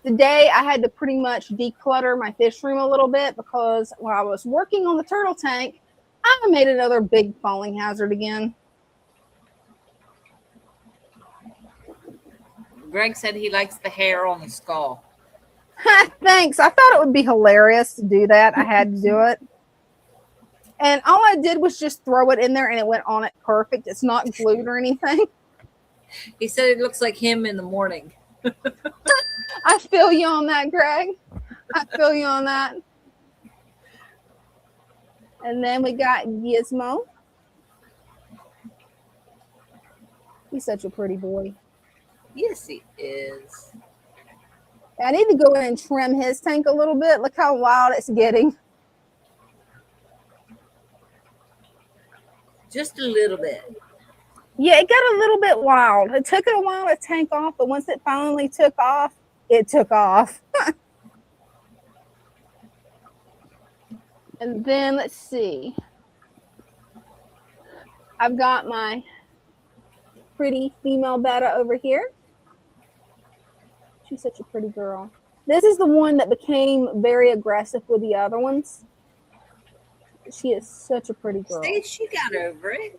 Today, I had to pretty much declutter my fish room a little bit because while I was working on the turtle tank, I made another big falling hazard again. Greg said he likes the hair on the skull. Thanks. I thought it would be hilarious to do that. I had to do it. And all I did was just throw it in there and it went on it perfect. It's not glued or anything. He said it looks like him in the morning. I feel you on that, Greg. I feel you on that. And then we got Gizmo. He's such a pretty boy. Yes, he is. I need to go in and trim his tank a little bit. Look how wild it's getting. Just a little bit. Yeah, it got a little bit wild. It took it a while to tank off, but once it finally took off, it took off. And then let's see. I've got my pretty female betta over here. She's such a pretty girl. This is the one that became very aggressive with the other ones. She is such a pretty girl. See, she got over it.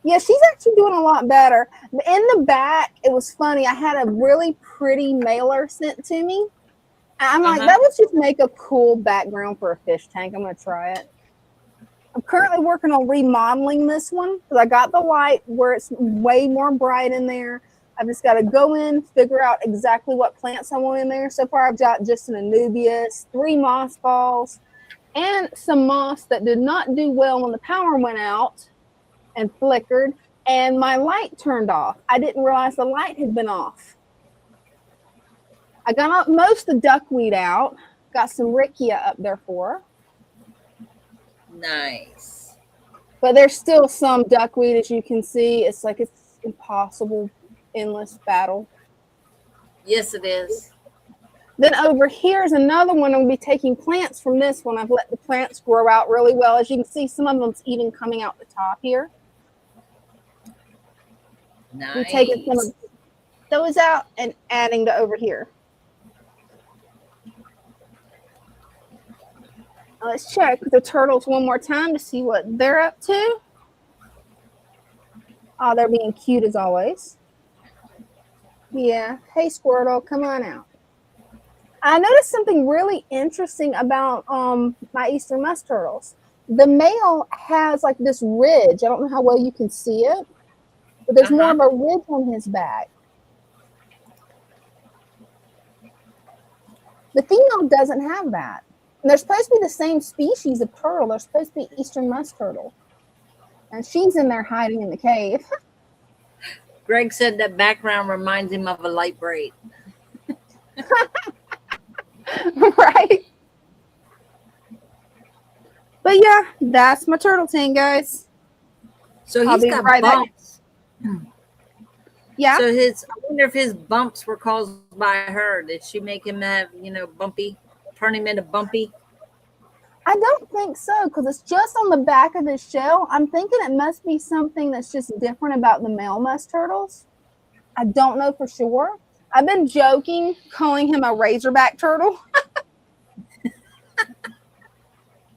Yeah, she's actually doing a lot better. In the back, it was funny. I had a really pretty mailer sent to me. I'm like, that would just make a cool background for a fish tank. I'm going to try it. I'm currently working on remodeling this one because I got the light where it's way more bright in there. I've just got to go in, figure out exactly what plants I want in there. So far, I've got just an anubias, 3 moss balls, and some moss that did not do well when the power went out and flickered, and my light turned off. I didn't realize the light had been off. I got most of the duckweed out, got some rickia up there for her. Nice. But there's still some duckweed, as you can see. It's like it's impossible, endless battle. Yes, it is. Then over here is another one. I'm going to be taking plants from this one. I've let the plants grow out really well. As you can see, some of them's even coming out the top here. Nice. I'm taking some of those out and adding to over here. Let's check the turtles one more time to see what they're up to. Oh, they're being cute as always. Yeah. Hey, Squirtle, come on out. I noticed something really interesting about my Eastern musk turtles. The male has like this ridge. I don't know how well you can see it, but there's more of a ridge on his back. The female doesn't have that. And they're supposed to be the same species of turtle. They're supposed to be Eastern musk turtle. And she's in there hiding in the cave. Greg said that background reminds him of a light braid. Right? But yeah, that's my turtle tank, guys. So he's got bumps. Yeah. So I wonder if his bumps were caused by her. Did she make him have, bumpy, turn him into bumpy? I don't think so, because it's just on the back of his shell. I'm thinking it must be something that's just different about the male musk turtles. I don't know for sure. I've been joking, calling him a razorback turtle.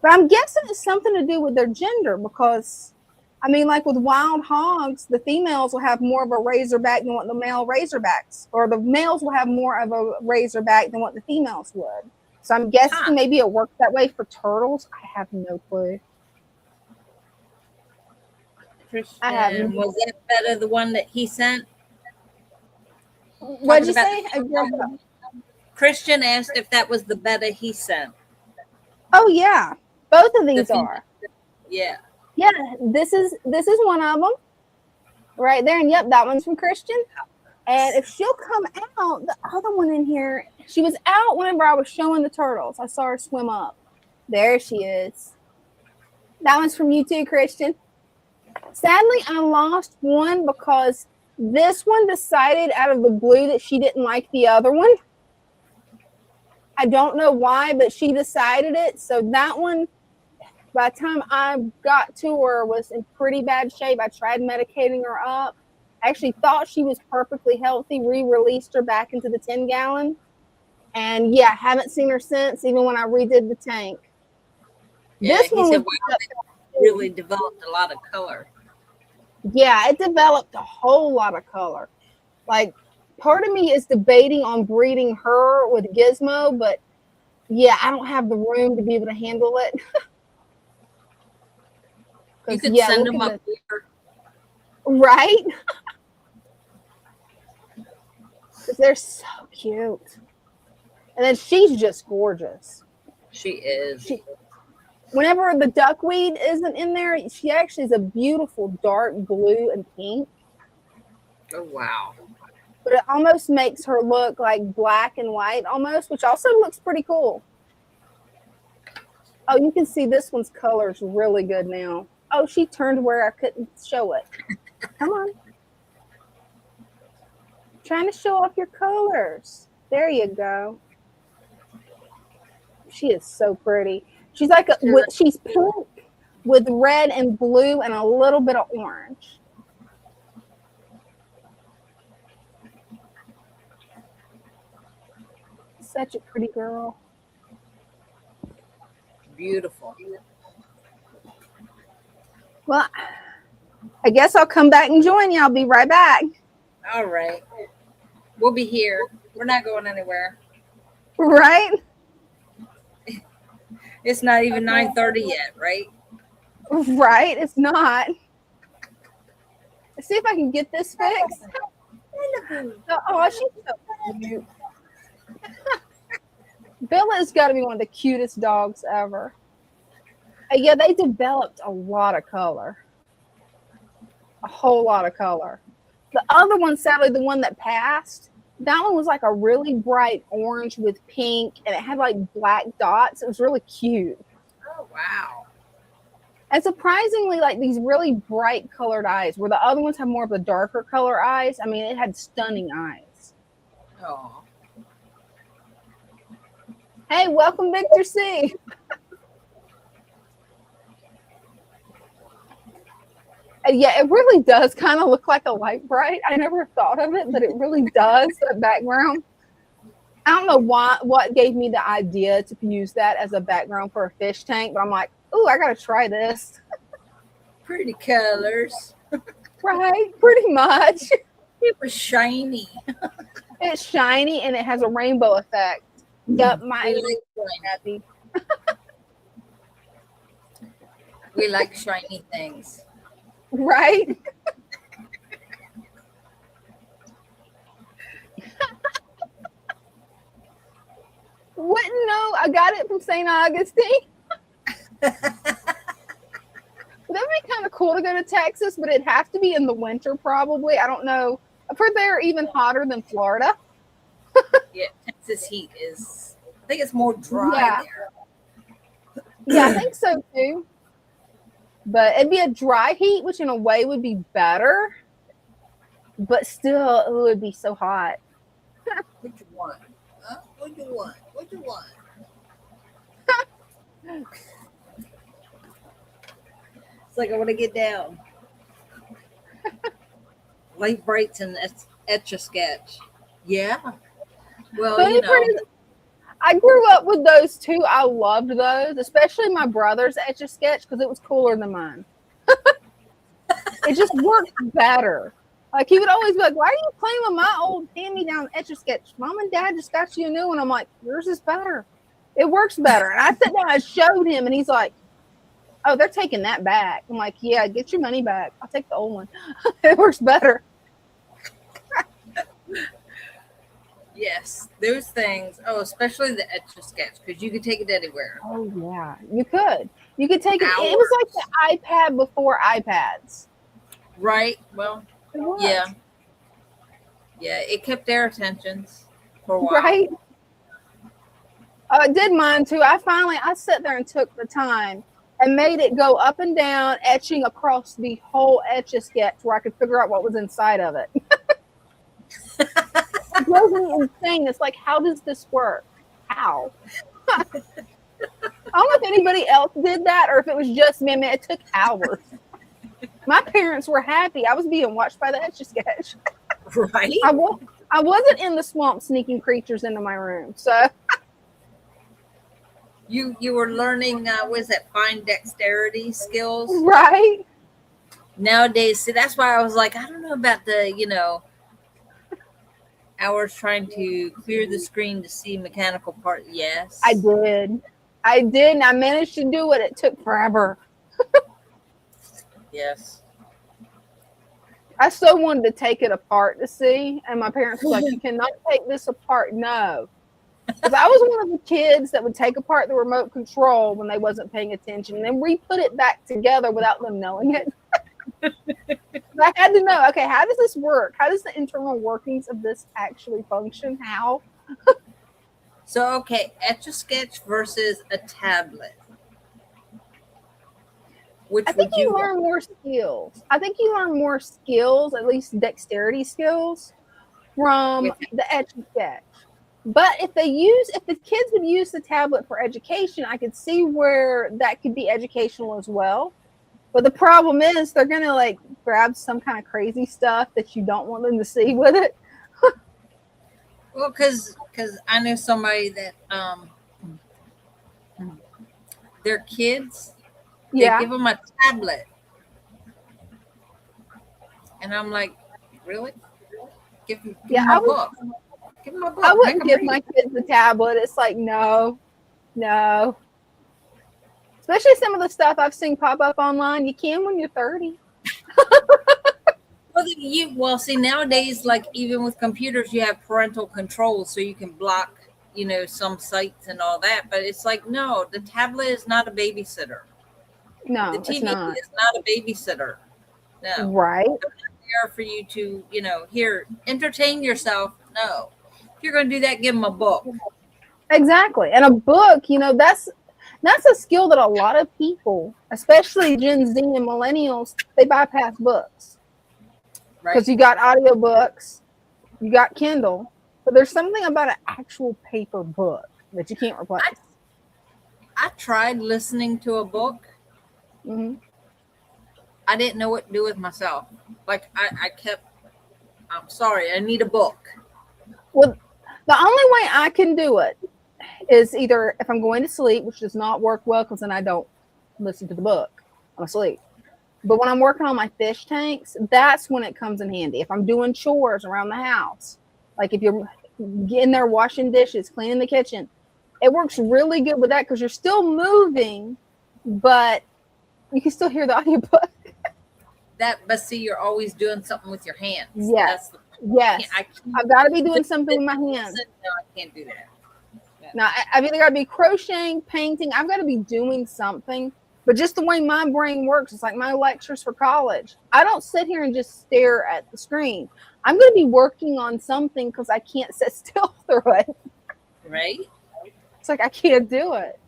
But I'm guessing it's something to do with their gender, because, I mean, like with wild hogs, the females will have more of a razorback than what the male razorbacks, or the males will have more of a razorback than what the females would. So I'm guessing maybe it works that way for turtles. I have no clue. Christian, was that better the one that he sent? What'd you say? Christian asked if that was the betta he sent. Oh yeah, both of these are. Yeah. Yeah, this is one of them right there, and yep, that one's from Christian. And if she'll come out, the other one in here, she was out whenever I was showing the turtles. I saw her swim up. There she is. That one's from you too, Christian. Sadly, I lost one because this one decided out of the blue that she didn't like the other one. I don't know why, but she decided it. So that one, by the time I got to her, was in pretty bad shape. I tried medicating her up. I actually thought she was perfectly healthy, re-released her back into the 10-gallon. And yeah, haven't seen her since, even when I redid the tank. Yeah, this one said, wow, really developed a lot of color. Yeah, it developed a whole lot of color. Like, part of me is debating on breeding her with Gizmo, but yeah, I don't have the room to be able to handle it. You could send them up here. Right? Because they're so cute. And then she's just gorgeous. She is. Whenever the duckweed isn't in there, she actually is a beautiful dark blue and pink. Oh, wow. But it almost makes her look like black and white almost, which also looks pretty cool. Oh, you can see this one's color is really good now. Oh, she turned where I couldn't show it. Come on. Trying to show off your colors. There you go. She is so pretty. She's like she's pink with red and blue and a little bit of orange. Such a pretty girl. Beautiful. Well, I guess I'll come back and join you. I'll be right back. All right. We'll be here. We're not going anywhere. Right? It's not even 9:30 yet, right? Right? It's not. Let's see if I can get this fixed. Oh, she's so cute. Bella's got to be one of the cutest dogs ever. Yeah, they developed a lot of color. A whole lot of color. The other one, sadly, the one that passed, that one was like a really bright orange with pink, and it had like black dots. It was really cute. Oh, wow. And surprisingly, like these really bright colored eyes, where the other ones have more of the darker color eyes. I mean, it had stunning eyes. Oh. Hey, welcome, Victor C. And yeah, it really does kind of look like a light bright. I never thought of it, but it really does, that background. I don't know what gave me the idea to use that as a background for a fish tank, but I'm like, ooh, I got to try this. Pretty colors. Right? Pretty much. It was shiny. It's shiny and it has a rainbow effect. Yep, We like shiny things. Right? Wouldn't know. I got it from St. Augustine. That would be kind of cool to go to Texas, but it'd have to be in the winter probably. I don't know. I've heard they're even hotter than Florida. Yeah, Texas heat is, I think it's more dry there. Yeah, I think so too. But it'd be a dry heat, which in a way would be better. But still, it would be so hot. What you want? Huh? What you want? What you want? It's like I want to get down. Light brights and Etch-a-Sketch. Yeah. Well, Funny you part know. is, I grew up with those too. I loved those, especially my brother's Etch-a-Sketch because it was cooler than mine. It just worked better. Like he would always be like, "Why are you playing with my old hand-me-down Etch-a-Sketch? Mom and Dad just got you a new one." I'm like, "Yours is better. It works better." And I sat down and showed him, and he's like, "Oh, they're taking that back." I'm like, "Yeah, get your money back. I'll take the old one. It works better." Yes, those things. Oh, especially the Etch-a-Sketch, because you could take it anywhere. Oh yeah, you could. You could take it. It was like the iPad before iPads. Right. Well, It was. yeah. Yeah, it kept their attentions for a while. Right. It did mine too. I sat there and took the time and made it go up and down, etching across the whole Etch-a-Sketch where I could figure out what was inside of it. It drove me insane. It's like, how does this work? How? I don't know if anybody else did that or if it was just me. I mean, it took hours. My parents were happy. I was being watched by the Etch-a-Sketch. Right. I wasn't in the swamp sneaking creatures into my room. So you were learning what is that, fine dexterity skills? right. Nowadays, see, that's why I was like, I don't know about the, hours trying to clear the screen to see mechanical part. Yes. I did. And I managed to do it. It took forever. Yes. I so wanted to take it apart to see. And my parents were like, "You cannot take this apart." No. Because I was one of the kids that would take apart the remote control when they wasn't paying attention and then re-put it back together without them knowing it. I had to know, okay, how does this work? How does the internal workings of this actually function? How? So, okay, Etch-a-Sketch versus a tablet. Which I think would you learn more skills. I think you learn more skills, at least dexterity skills, from the Etch-a-Sketch. But if the kids would use the tablet for education, I could see where that could be educational as well. But the problem is they're going to like grab some kind of crazy stuff that you don't want them to see with it. Well, because I know somebody that their kids, they Yeah. give them a tablet And I'm like, really? Give him Yeah, a book. Give him a book. I Make wouldn't him give read my it. kids a tablet. It's like, no. Especially some of the stuff I've seen pop up online. You can when you're 30. Well, see, nowadays, like even with computers, you have parental controls, so you can block, some sites and all that. But it's like, no, the tablet is not a babysitter. No, The it's TV not. is not a babysitter. No, Right. they're not there for you to, here entertain yourself. No, if you're going to do that, give them a book. Exactly. And a book, that's a skill that a lot of people, especially Gen Z and millennials, they bypass books. Because Right? you got audiobooks, you got Kindle, but there's something about an actual paper book that you can't replace. I tried listening to a book. Mm-hmm. I didn't know what to do with myself. Like I kept, I'm sorry, I need a book. Well, the only way I can do it is either if I'm going to sleep, which does not work well because then I don't listen to the book. I'm asleep. But when I'm working on my fish tanks, that's when it comes in handy. If I'm doing chores around the house, like if you're in there washing dishes, cleaning the kitchen, it works really good with that because you're still moving, but you can still hear the audiobook. But see, you're always doing something with your hands. Yes. Yes. I've got to be doing something with my hands. No, I can't do that. Yeah. Now, I've either got to be crocheting, painting. I've got to be doing something. But just the way my brain works, it's like my lectures for college. I don't sit here and just stare at the screen. I'm going to be working on something because I can't sit still through it. Right? It's like I can't do it.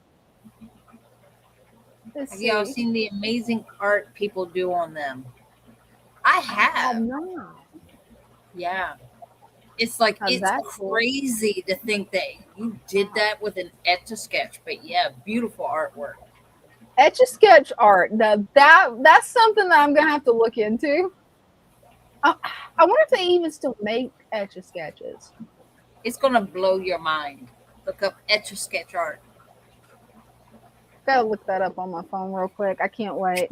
Have y'all seen the amazing art people do on them? I have. No. Yeah. It's like, How's it's that crazy to think that you did that with an Etch-a-Sketch. But yeah, beautiful artwork. Etch-a-Sketch art. That's something that I'm going to have to look into. I wonder if they even still make Etch-a-Sketches. It's going to blow your mind. Look up Etch-a-Sketch art. Gotta look that up on my phone real quick. I can't wait.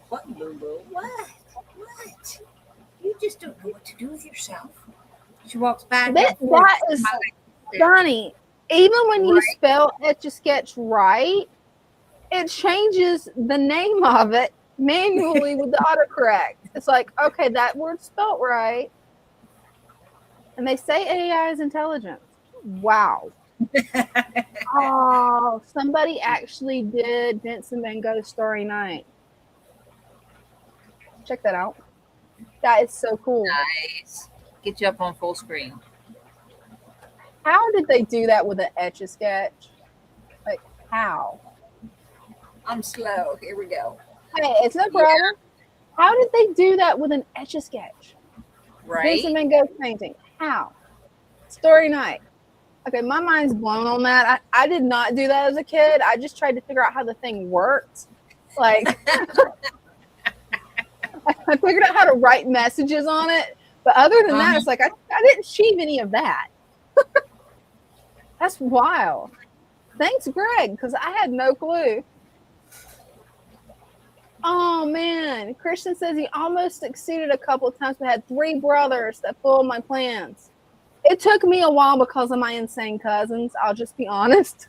What, Lulu? What? You just don't know what to do with yourself. She walks back. That is, Donnie, even when you spell Etch-a-Sketch right, it changes the name of it manually with the autocorrect. It's like, okay, that word's spelled right. And they say AI is intelligent. Wow. Oh, somebody actually did Vincent Van Gogh's Starry Night. Check that out. That is so cool. Nice. Get you up on full screen. How did they do that with an Etch-a-Sketch? Like, how? I'm slow. Here we go. Hey, it's no problem. Yeah. How did they do that with an Etch-a-Sketch? Right. Vincent Van Gogh's painting. How? Starry Night. Okay, my mind's blown on that. I did not do that as a kid. I just tried to figure out how the thing worked. Like, I figured out how to write messages on it. But other than that, it's like, I didn't achieve any of that. That's wild. Thanks, Greg, because I had no clue. Oh, man. Christian says he almost succeeded a couple of times, but had 3 brothers that foiled my plans. It took me a while because of my insane cousins. I'll just be honest.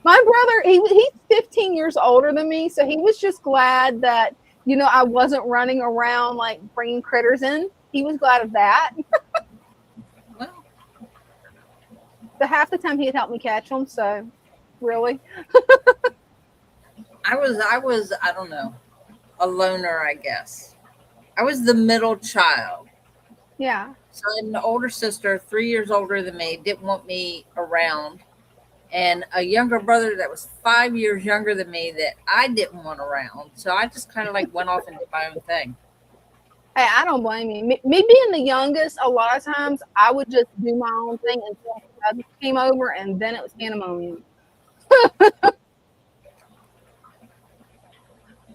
My brother, he's 15 years older than me, so he was just glad that, I wasn't running around like bringing critters in. He was glad of that. Well, but half the time he'd help me catch them, so really. I was, I don't know, a loner, I guess. I was the middle child. Yeah. So I had an older sister, 3 years older than me, didn't want me around. And a younger brother that was 5 years younger than me that I didn't want around. So I just kind of like went off and did my own thing. Hey, I don't blame you. Me being the youngest, a lot of times I would just do my own thing until I came over, and then it was pandemonium.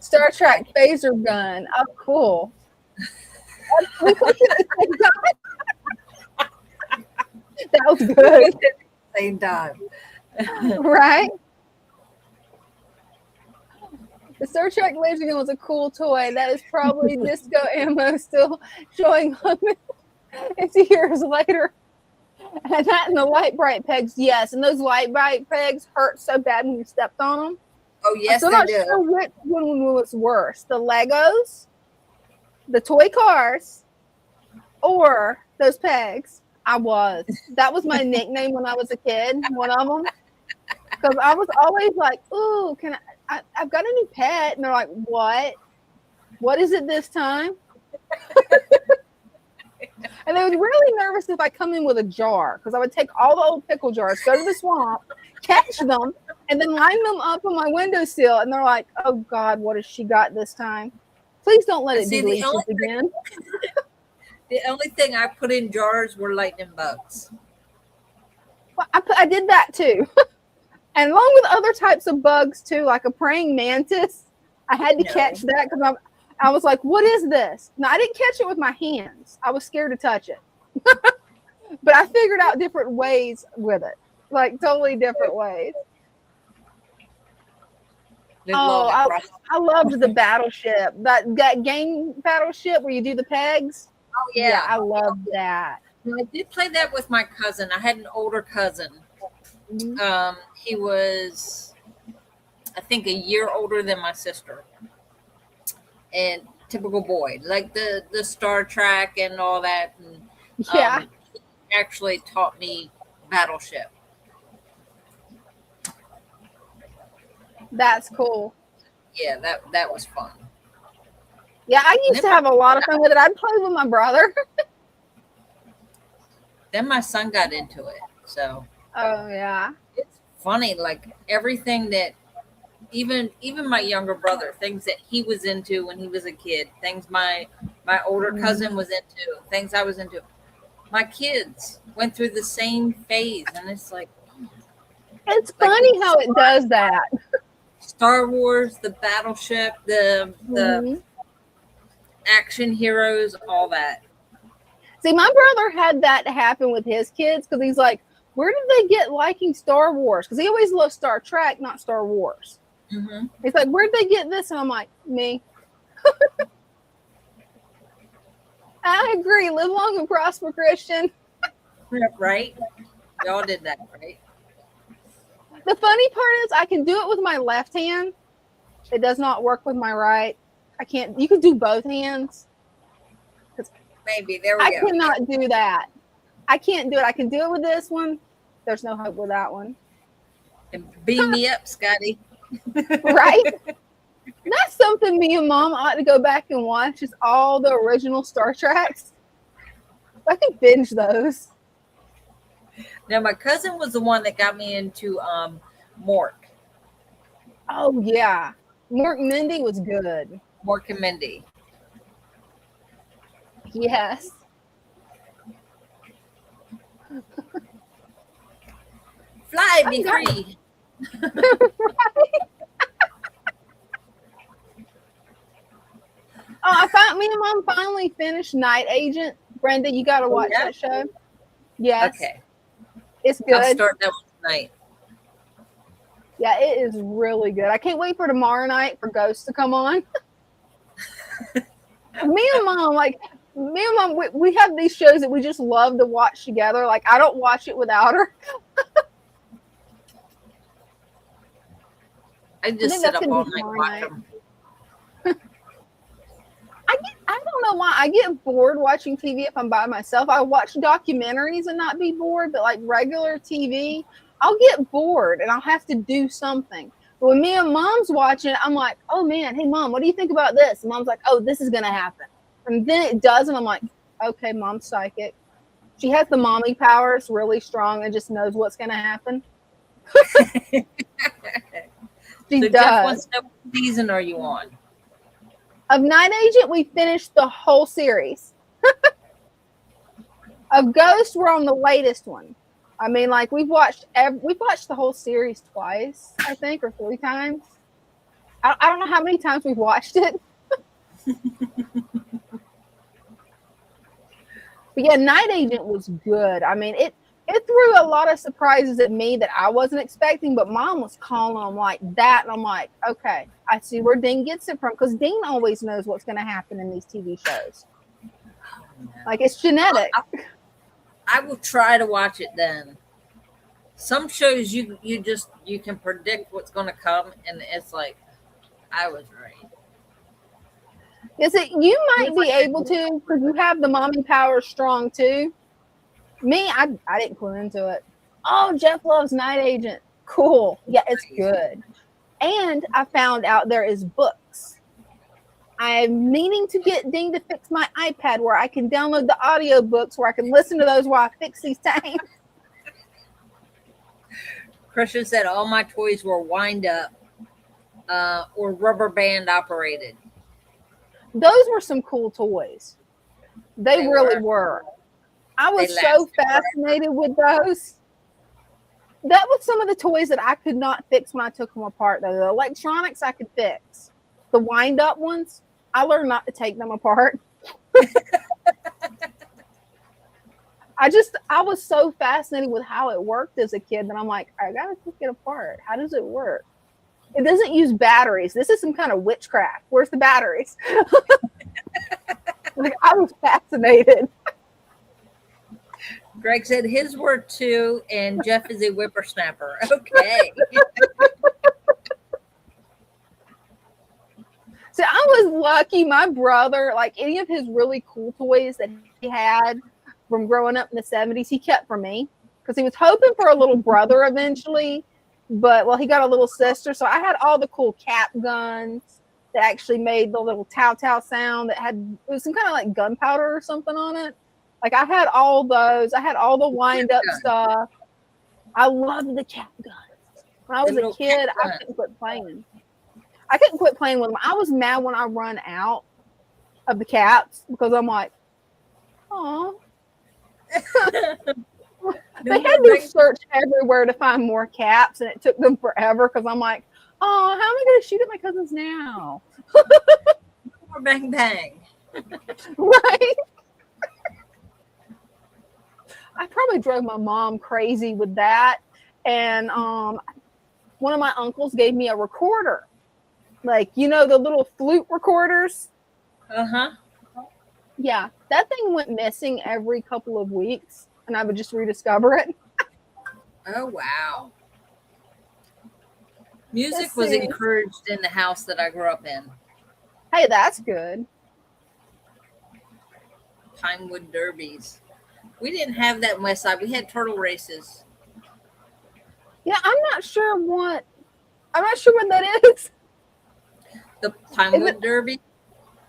Star Trek phaser gun. Oh, cool. That was good. At the same time. Right? The Star Trek laser gun was a cool toy. That is probably disco ammo still showing up it's years later. And that and the light bright pegs, yes. And those light bright pegs hurt so bad when you stepped on them. Oh, I'm yes, still they not do. sure which one was worse. The Legos, the toy cars, or those pegs. That was my nickname when I was a kid, one of them. Because I was always like, ooh, I've got a new pet. And they're like, what? What is it this time? And they were really nervous if I come in with a jar, because I would take all the old pickle jars, go to the swamp, catch them, and then line them up on my windowsill. And they're like, oh, God, what has she got this time? Please don't let it be leeches again. The only thing I put in jars were lightning bugs. Well, I did that, too. And along with other types of bugs, too, like a praying mantis. I had to catch that because I was like, what is this? No, I didn't catch it with my hands. I was scared to touch it. But I figured out different ways with it. Like totally different ways. I loved the battleship. That game battleship where you do the pegs. Oh, yeah. I loved that. I did play that with my cousin. I had an older cousin. Mm-hmm. He was, I think, a year older than my sister. And typical boy, like the Star Trek and all that. And, yeah. He actually taught me Battleship. That's cool. Yeah, that was fun. Yeah, I used to have a lot of fun with it. I'd play with my brother. Then my son got into it. So. Oh, yeah. It's funny, like everything that even my younger brother, things that he was into when he was a kid, things my older cousin was into, things I was into. My kids went through the same phase, and it's like it's funny how it does that. Star Wars, the Battleship, the action heroes, all that. See, my brother had that happen with his kids because he's like, where did they get liking Star Wars? Because he always loved Star Trek, not Star Wars. Mm-hmm. He's like, where'd they get this? And I'm like, me. I agree. Live long and prosper, Christian. Right? Y'all did that, right? The funny part is I can do it with my left hand. It does not work with my right. I can't. You can do both hands. Maybe. There we go. I cannot do that. I can't do it. I can do it with this one. There's no hope with that one. And beam me up, Scotty. Right? That's something me and Mom ought to go back and watch, is all the original Star Treks. I can binge those. Now, my cousin was the one that got me into Mork. Oh, yeah. Mork and Mindy was good. Mork and Mindy. Yes. Fly, be free. Right? Me and Mom finally finished Night Agent. Brenda, you got to watch that show. Yes. Okay. It's good. I'll start that one tonight. Yeah, it is really good. I can't wait for tomorrow night for Ghost to come on. Me and Mom, we have these shows that we just love to watch together. Like, I don't watch it without her. I just sit up all night and watch them. I don't know why I get bored watching TV if I'm by myself. I watch documentaries and not be bored, but like regular TV, I'll get bored and I'll have to do something. But when me and Mom's watching, I'm like, oh man, hey Mom, what do you think about this? And Mom's like, oh, this is gonna happen. And then it does, and I'm like, okay, Mom's psychic. She has the mommy powers really strong and just knows what's gonna happen. She so does. Jeff wants to know what season are you on? Of Night Agent, we finished the whole series. Of Ghost, we're on the latest one. I mean, like we've watched the whole series twice, I think, or 3 times. I don't know how many times we've watched it. But yeah, Night Agent was good. I mean, it it threw a lot of surprises at me that I wasn't expecting, but Mom was calling them like that. And I'm like, okay, I see where Dean gets it from, because Dean always knows what's going to happen in these TV shows. Like, it's genetic. I will try to watch it then. Some shows you can predict what's going to come, and it's like, I was right. Is it, you might be able to, because you have the mommy power strong too. Me, I didn't clue into it. Oh, Jeff loves Night Agent. Cool. Yeah, it's good. And I found out there is books. I'm meaning to get Dean to fix my iPad where I can download the audio books where I can listen to those while I fix these things. Christian said all my toys were wind up or rubber band operated. Those were some cool toys. They really were. I was so fascinated with those. That was some of the toys that I could not fix when I took them apart, though. The electronics I could fix. The wind-up ones, I learned not to take them apart. I was so fascinated with how it worked as a kid that I'm like, I gotta take it apart. How does it work? It doesn't use batteries. This is some kind of witchcraft. Where's the batteries? Like, I was fascinated. Greg said his were 2, and Jeff is a whippersnapper. Okay. So I was lucky. My brother, like any of his really cool toys that he had from growing up in the 70s, he kept for me because he was hoping for a little brother eventually. But, well, he got a little sister. So I had all the cool cap guns that actually made the little tow sound that had, it was some kind of like gunpowder or something on it. Like, I had all those. I had all the wind-up stuff. I loved the cap guns. When I was a kid, I couldn't quit playing. I couldn't quit playing with them. I was mad when I run out of the caps because I'm like, oh. They had to search everywhere to find more caps, and it took them forever because I'm like, oh, how am I going to shoot at my cousins now? Bang, bang. Right? I probably drove my mom crazy with that. And one of my uncles gave me a recorder. Like, you know, the little flute recorders? Uh-huh. Yeah, that thing went missing every couple of weeks, and I would just rediscover it. Oh, wow. Music was encouraged in the house that I grew up in. Hey, that's good. Pinewood derbies. We didn't have that in West Side. We had turtle races. Yeah, I'm not sure what that is. The Pinewood Derby?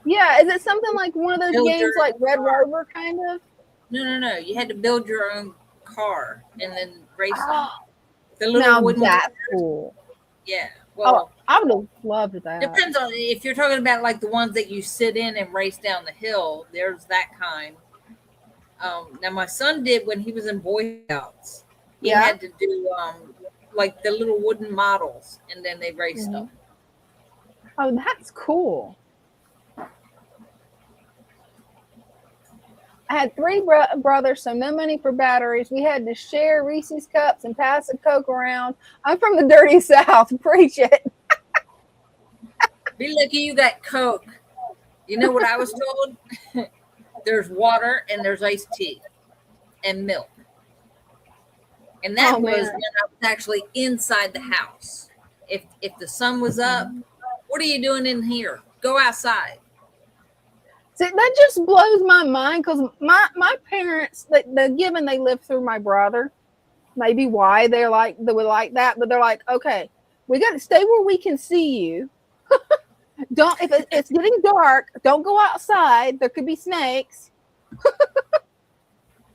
Yeah, is it something like one of those games like Red Rover kind of? No. You had to build your own car and then race them. The little wooden that's cool. Yeah. Well, I would have loved that. Depends on if you're talking about like the ones that you sit in and race down the hill. There's that kind. Now my son did when he was in Boy Scouts. He had to do like the little wooden models, and then they raced them. Oh, that's cool. I had 3 brothers, so no money for batteries. We had to share Reese's cups and pass the Coke around. I'm from the dirty South. Preach it. Be lucky you got Coke. You know what I was told? There's water and there's iced tea and milk. And that was when I was actually inside the house. If the sun was up, what are you doing in here? Go outside. See, that just blows my mind because my parents, given they lived through my brother, maybe why they were like that, but they're like, okay, we got to stay where we can see you. Don't, if it's getting dark, don't go outside. There could be snakes.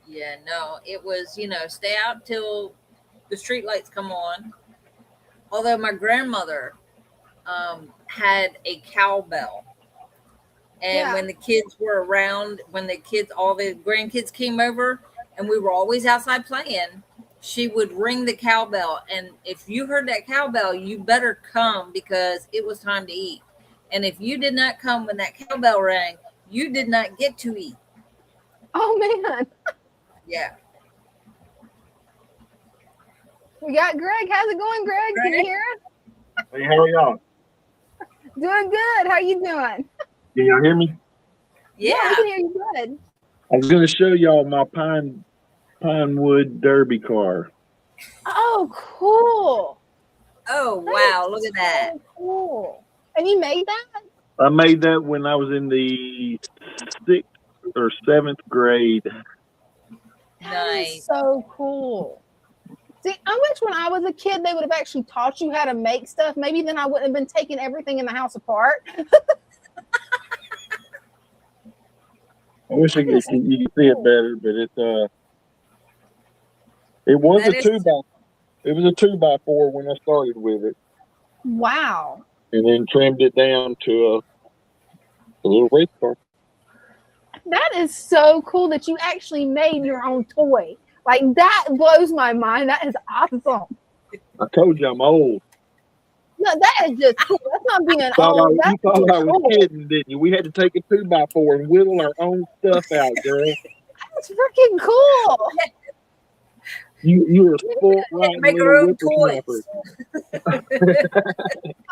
Yeah, no, it was, stay out till the street lights come on. Although my grandmother had a cowbell. And when the kids were around, all the grandkids came over and we were always outside playing, she would ring the cowbell. And if you heard that cowbell, you better come because it was time to eat. And if you did not come when that cowbell rang, you did not get to eat. Oh, man. Yeah. We got Greg. How's it going, Greg? Can you hear us? Hey, how are y'all? Doing good. How you doing? Can y'all hear me? Yeah, we can hear you good. I was going to show y'all my Pinewood Derby car. Oh, cool. Oh, wow. Look at that. So cool. And you made that? I made that when I was in the 6th or 7th grade. That is Nice. so cool. See, I wish when I was a kid they would have actually taught you how to make stuff. Maybe then I wouldn't have been taking everything in the house apart. I wish you could see it better, but it was a 2x4 when I started with it. Wow. And then trimmed it down to a little race car. That is so cool that you actually made your own toy. Like, that blows my mind. That is awesome. I told you I'm old. No, that is just cool. That's not being You thought old. I was kidding, didn't you? We had to take a 2x4 and whittle our own stuff out, girl. That's freaking cool. You were a sport right. Make our own toys.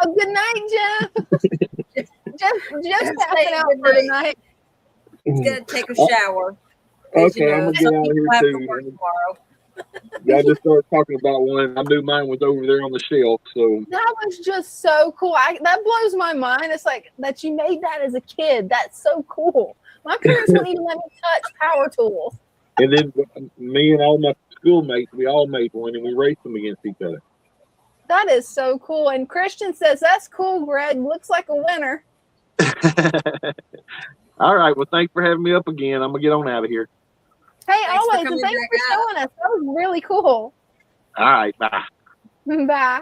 Oh, good night, Jeff. Just passing out for tonight. He's going to take a shower. Okay, I'm going to get out of here too. Y'all just started talking about one. I knew mine was over there on the shelf. So that was just so cool. That blows my mind. It's like that you made that as a kid. That's so cool. My parents wouldn't even let me touch power tools. And then me and all my schoolmates, we all made one and we raced them against each other. That is so cool. And Christian says, that's cool, Greg. Looks like a winner. All right. Well, thanks for having me up again. I'm going to get on out of here. Hey, always. And thanks for showing us. That was really cool. All right. Bye. Bye.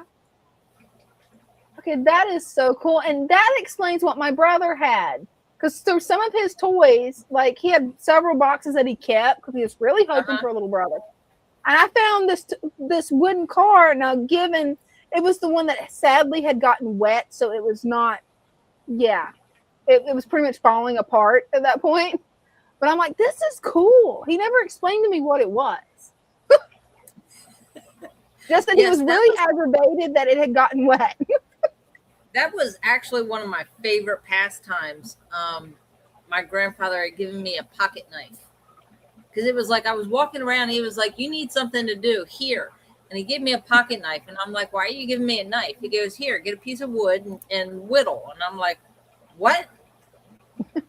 Okay, that is so cool. And that explains what my brother had. Because through some of his toys, like he had several boxes that he kept because he was really hoping for a little brother. And I found this wooden car. Now, given it was the one that sadly had gotten wet, so it was not, it was pretty much falling apart at that point. But I'm like, this is cool. He never explained to me what it was. Just that he was really aggravated that it had gotten wet. That was actually one of my favorite pastimes. My grandfather had given me a pocket knife. Because it was like I was walking around and he was like, you need something to do here. And he gave me a pocket knife. And I'm like, why are you giving me a knife? He goes, here, get a piece of wood and whittle. And I'm like, what?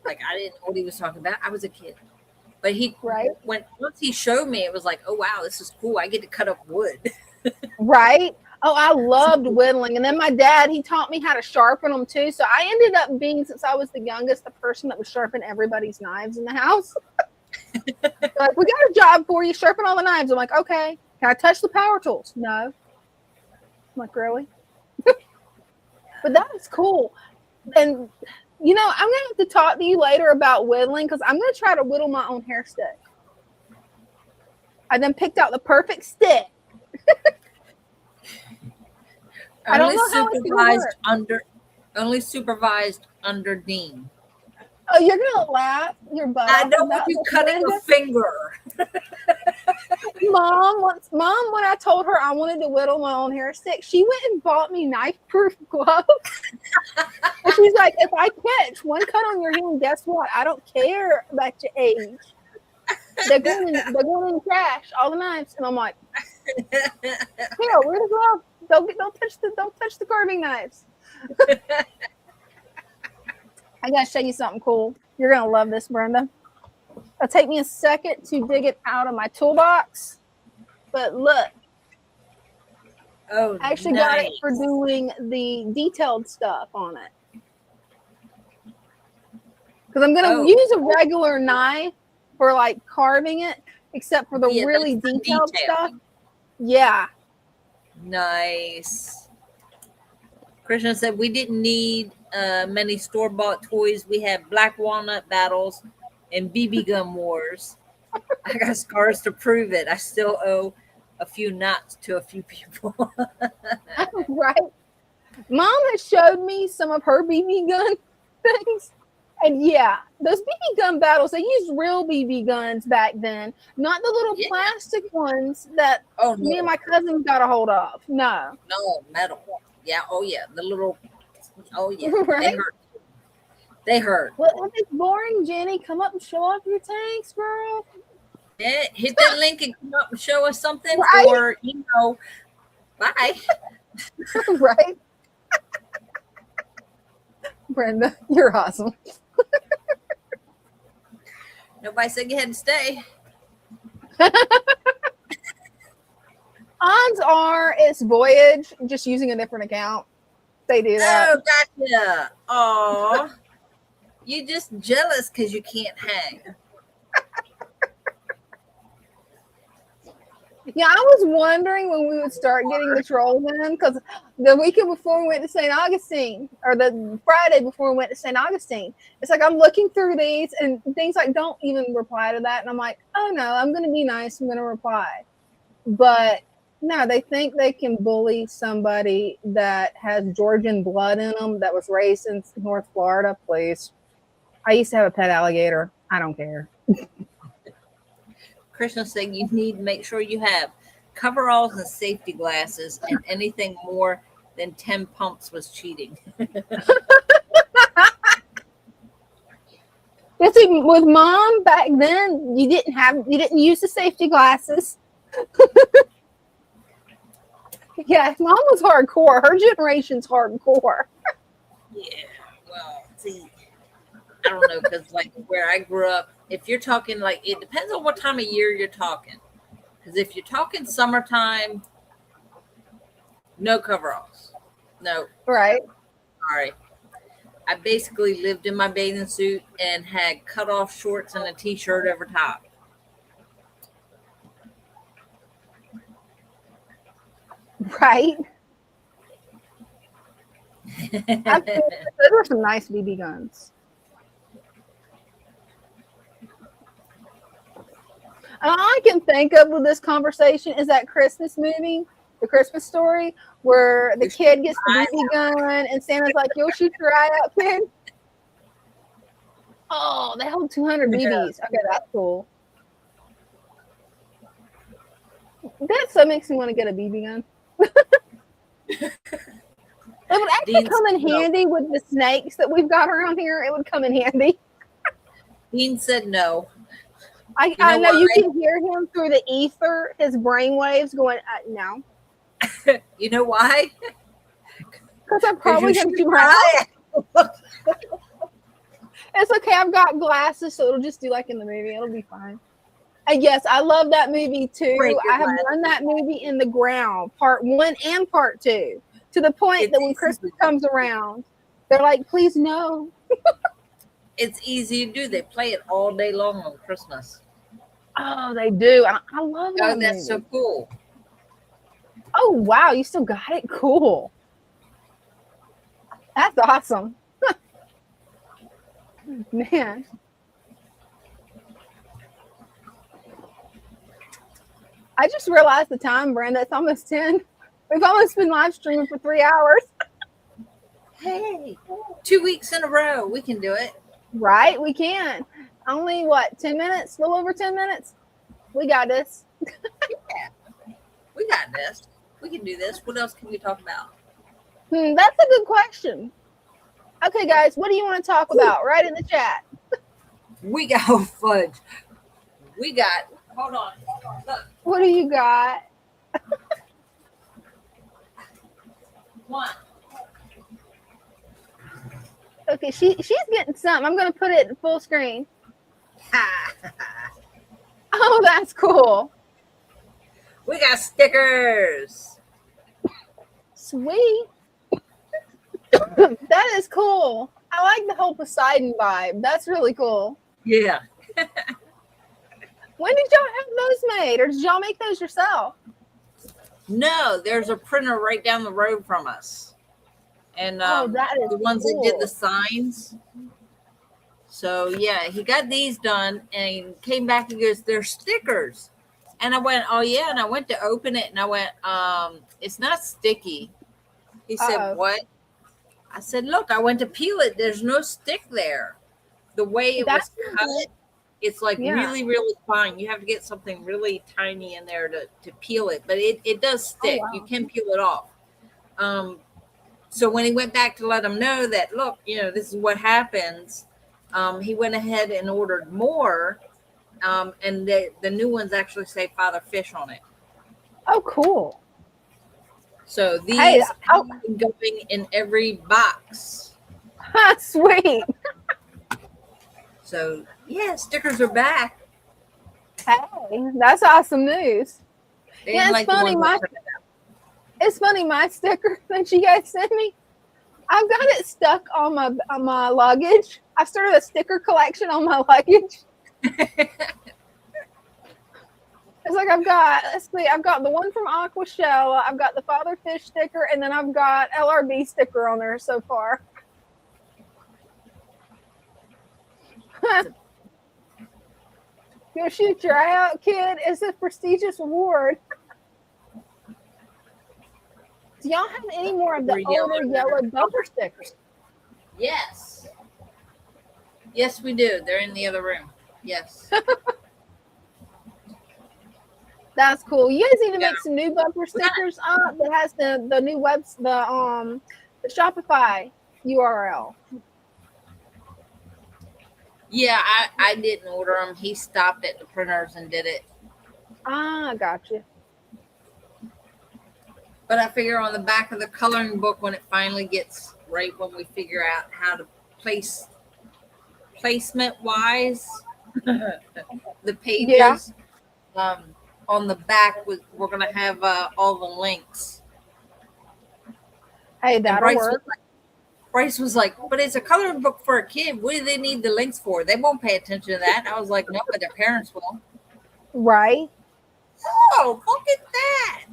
Like, I didn't know what he was talking about. I was a kid. But once he showed me, it was like, oh, wow, this is cool. I get to cut up wood. Right? Oh, I loved whittling. And then my dad, he taught me how to sharpen them too. So I ended up being, since I was the youngest, the person that would sharpen everybody's knives in the house. Like, we got a job for you, sharpen all the knives. I'm like, okay. Can I touch the power tools? No. I'm like, really? But that is cool. And, you know, I'm going to have to talk to you later about whittling because I'm going to try to whittle my own hair stick. I then picked out the perfect stick. I don't know how it's going to work. Only supervised under Dean. Oh, you're gonna laugh your butt. I don't want you cutting a finger. Mom, when I told her I wanted to whittle my own hair stick, she went and bought me knife-proof gloves. And she's like, if I catch one cut on your hand, guess what? I don't care about your age. They're going in the trash, all the knives. And I'm like, here, where the glove? Don't touch the carving knives. I gotta show you something cool. You're gonna love this, Brenda. It'll take me a second to dig it out of my toolbox. But look. Oh, I actually got it for doing the detailed stuff on it. Because I'm gonna use a regular knife for like carving it, except for the really detailed stuff. Yeah. Nice. Krishna said we didn't need many store-bought toys. We had black walnut battles and BB gun wars. I got scars to prove it. I still owe a few knots to a few people. Right. Mom has showed me some of her BB gun things. And yeah, those BB gun battles, they used real BB guns back then, not the little Yeah. plastic ones that Oh me and no, my cousin got a hold of. No. no metal. Yeah. Oh yeah. The little. Oh yeah. Right? They hurt. They hurt. Well, if it's boring, Jenny, come up and show off your tanks, girl. Yeah, hit that link and come up and show us something, Right? or bye. Right? Brenda, you're awesome. Nobody said you had to stay. Odds are it's Voyage, just using a different account. They do that. Oh, gotcha. Aw. You just jealous because you can't hang. Yeah, I was wondering when we would start getting the trolls in, because the weekend before we went to St. Augustine, or the Friday before we went to St. Augustine, it's like I'm looking through these and things like don't even reply to that. And I'm like, oh no, I'm going to be nice. I'm going to reply. But no, they think they can bully somebody that has Georgian blood in them that was raised in North Florida. Please. I used to have a pet alligator. I don't care. Krishna said you need to make sure you have coveralls and safety glasses, and anything more than 10 pumps was cheating. You see, with Mom back then, you didn't use the safety glasses. Yeah, Mom was hardcore. Her generation's hardcore. Yeah, well, see, I don't know, because like where I grew up, if you're talking like, it depends on what time of year you're talking. Because if you're talking summertime, no coveralls. No. Right. Sorry. I basically lived in my bathing suit and had cut off shorts and a t-shirt over top. Right. Those were some nice BB guns. And all I can think of with this conversation is that Christmas movie, The Christmas Story, where the kid gets the BB gun and Santa's like, "You'll shoot your eye out, kid." Oh, they hold 200 BBs. Okay, that's cool. That so makes me want to get a BB gun. It would actually come in handy with the snakes that we've got around here. It would come in handy. Dean said no. I know you can hear him through the ether, his brain waves going, no. You know why? Because I'm probably going to do my eye. It's okay. I've got glasses, so it'll just do like in the movie. It'll be fine. And yes, I love that movie too. I have run that movie in the ground, part 1 and part 2, to the point that when Christmas comes around, they're like, "Please no." It's easy to do. They play it all day long on Christmas. Oh, they do. I love that. Oh, that's so cool. Oh, wow. You still got it? Cool. That's awesome. Man. I just realized the time, Brenda. It's almost 10. We've almost been live streaming for 3 hours. Hey, 2 weeks in a row. We can do it. Right? We can. Only, 10 minutes? A little over 10 minutes? We got this. Yeah. We got this. We can do this. What else can we talk about? That's a good question. Okay, guys, what do you want to talk about? Write in the chat. We got fudge. We got. Hold on. Look. What do you got? One. Okay, she's getting something. I'm going to put it full screen. Oh, that's cool. We got stickers. Sweet. That is cool. I like the whole Poseidon vibe. That's really cool. Yeah. When did y'all have those made? Or did y'all make those yourself? No, there's a printer right down the road from us. And that is the ones cool. that did the signs. So, yeah, he got these done and came back and goes, "They're stickers." And I went, "Oh, yeah." And I went to open it and I went, "It's not sticky." He said, "What?" I said, "Look, I went to peel it. There's no stick there." the way it was cut, it's like Yeah. really, really fine. You have to get something really tiny in there to peel it, but it does stick. wow. You can peel it off. So when he went back to let him know that, look, this is what happens, he went ahead and ordered more, and the new ones actually say Father Fish on it. Oh, cool. So these Hey, have been going in every box. Sweet. So yeah, stickers are back. Hey, that's awesome news. They Yeah, didn't it's the funny. ones that printed out. It's funny. My sticker that you guys sent me, I've got it stuck on my luggage. I started a sticker collection on my luggage. It's like I've got the one from Aqua Shell, I've got the Father Fish sticker, and then I've got LRB sticker on there so far. Go shoot your eye out, kid. It's a prestigious award. Do y'all have any more of the older yellow bumper stickers? Yes. Yes, we do. They're in the other room. Yes. That's cool. You guys need to make some new bumper stickers up that has the new the Shopify URL. Yeah, I didn't order them. He stopped at the printers and did it. Ah, gotcha. But I figure on the back of the coloring book, when it finally gets right, when we figure out how to placement wise the pages, on the back we're gonna have all the links. Hey, that'll work. Bryce was like, but it's a coloring book for a kid. What do they need the links for? They won't pay attention to that. I was like, no, but their parents will. Right. Oh, look at that.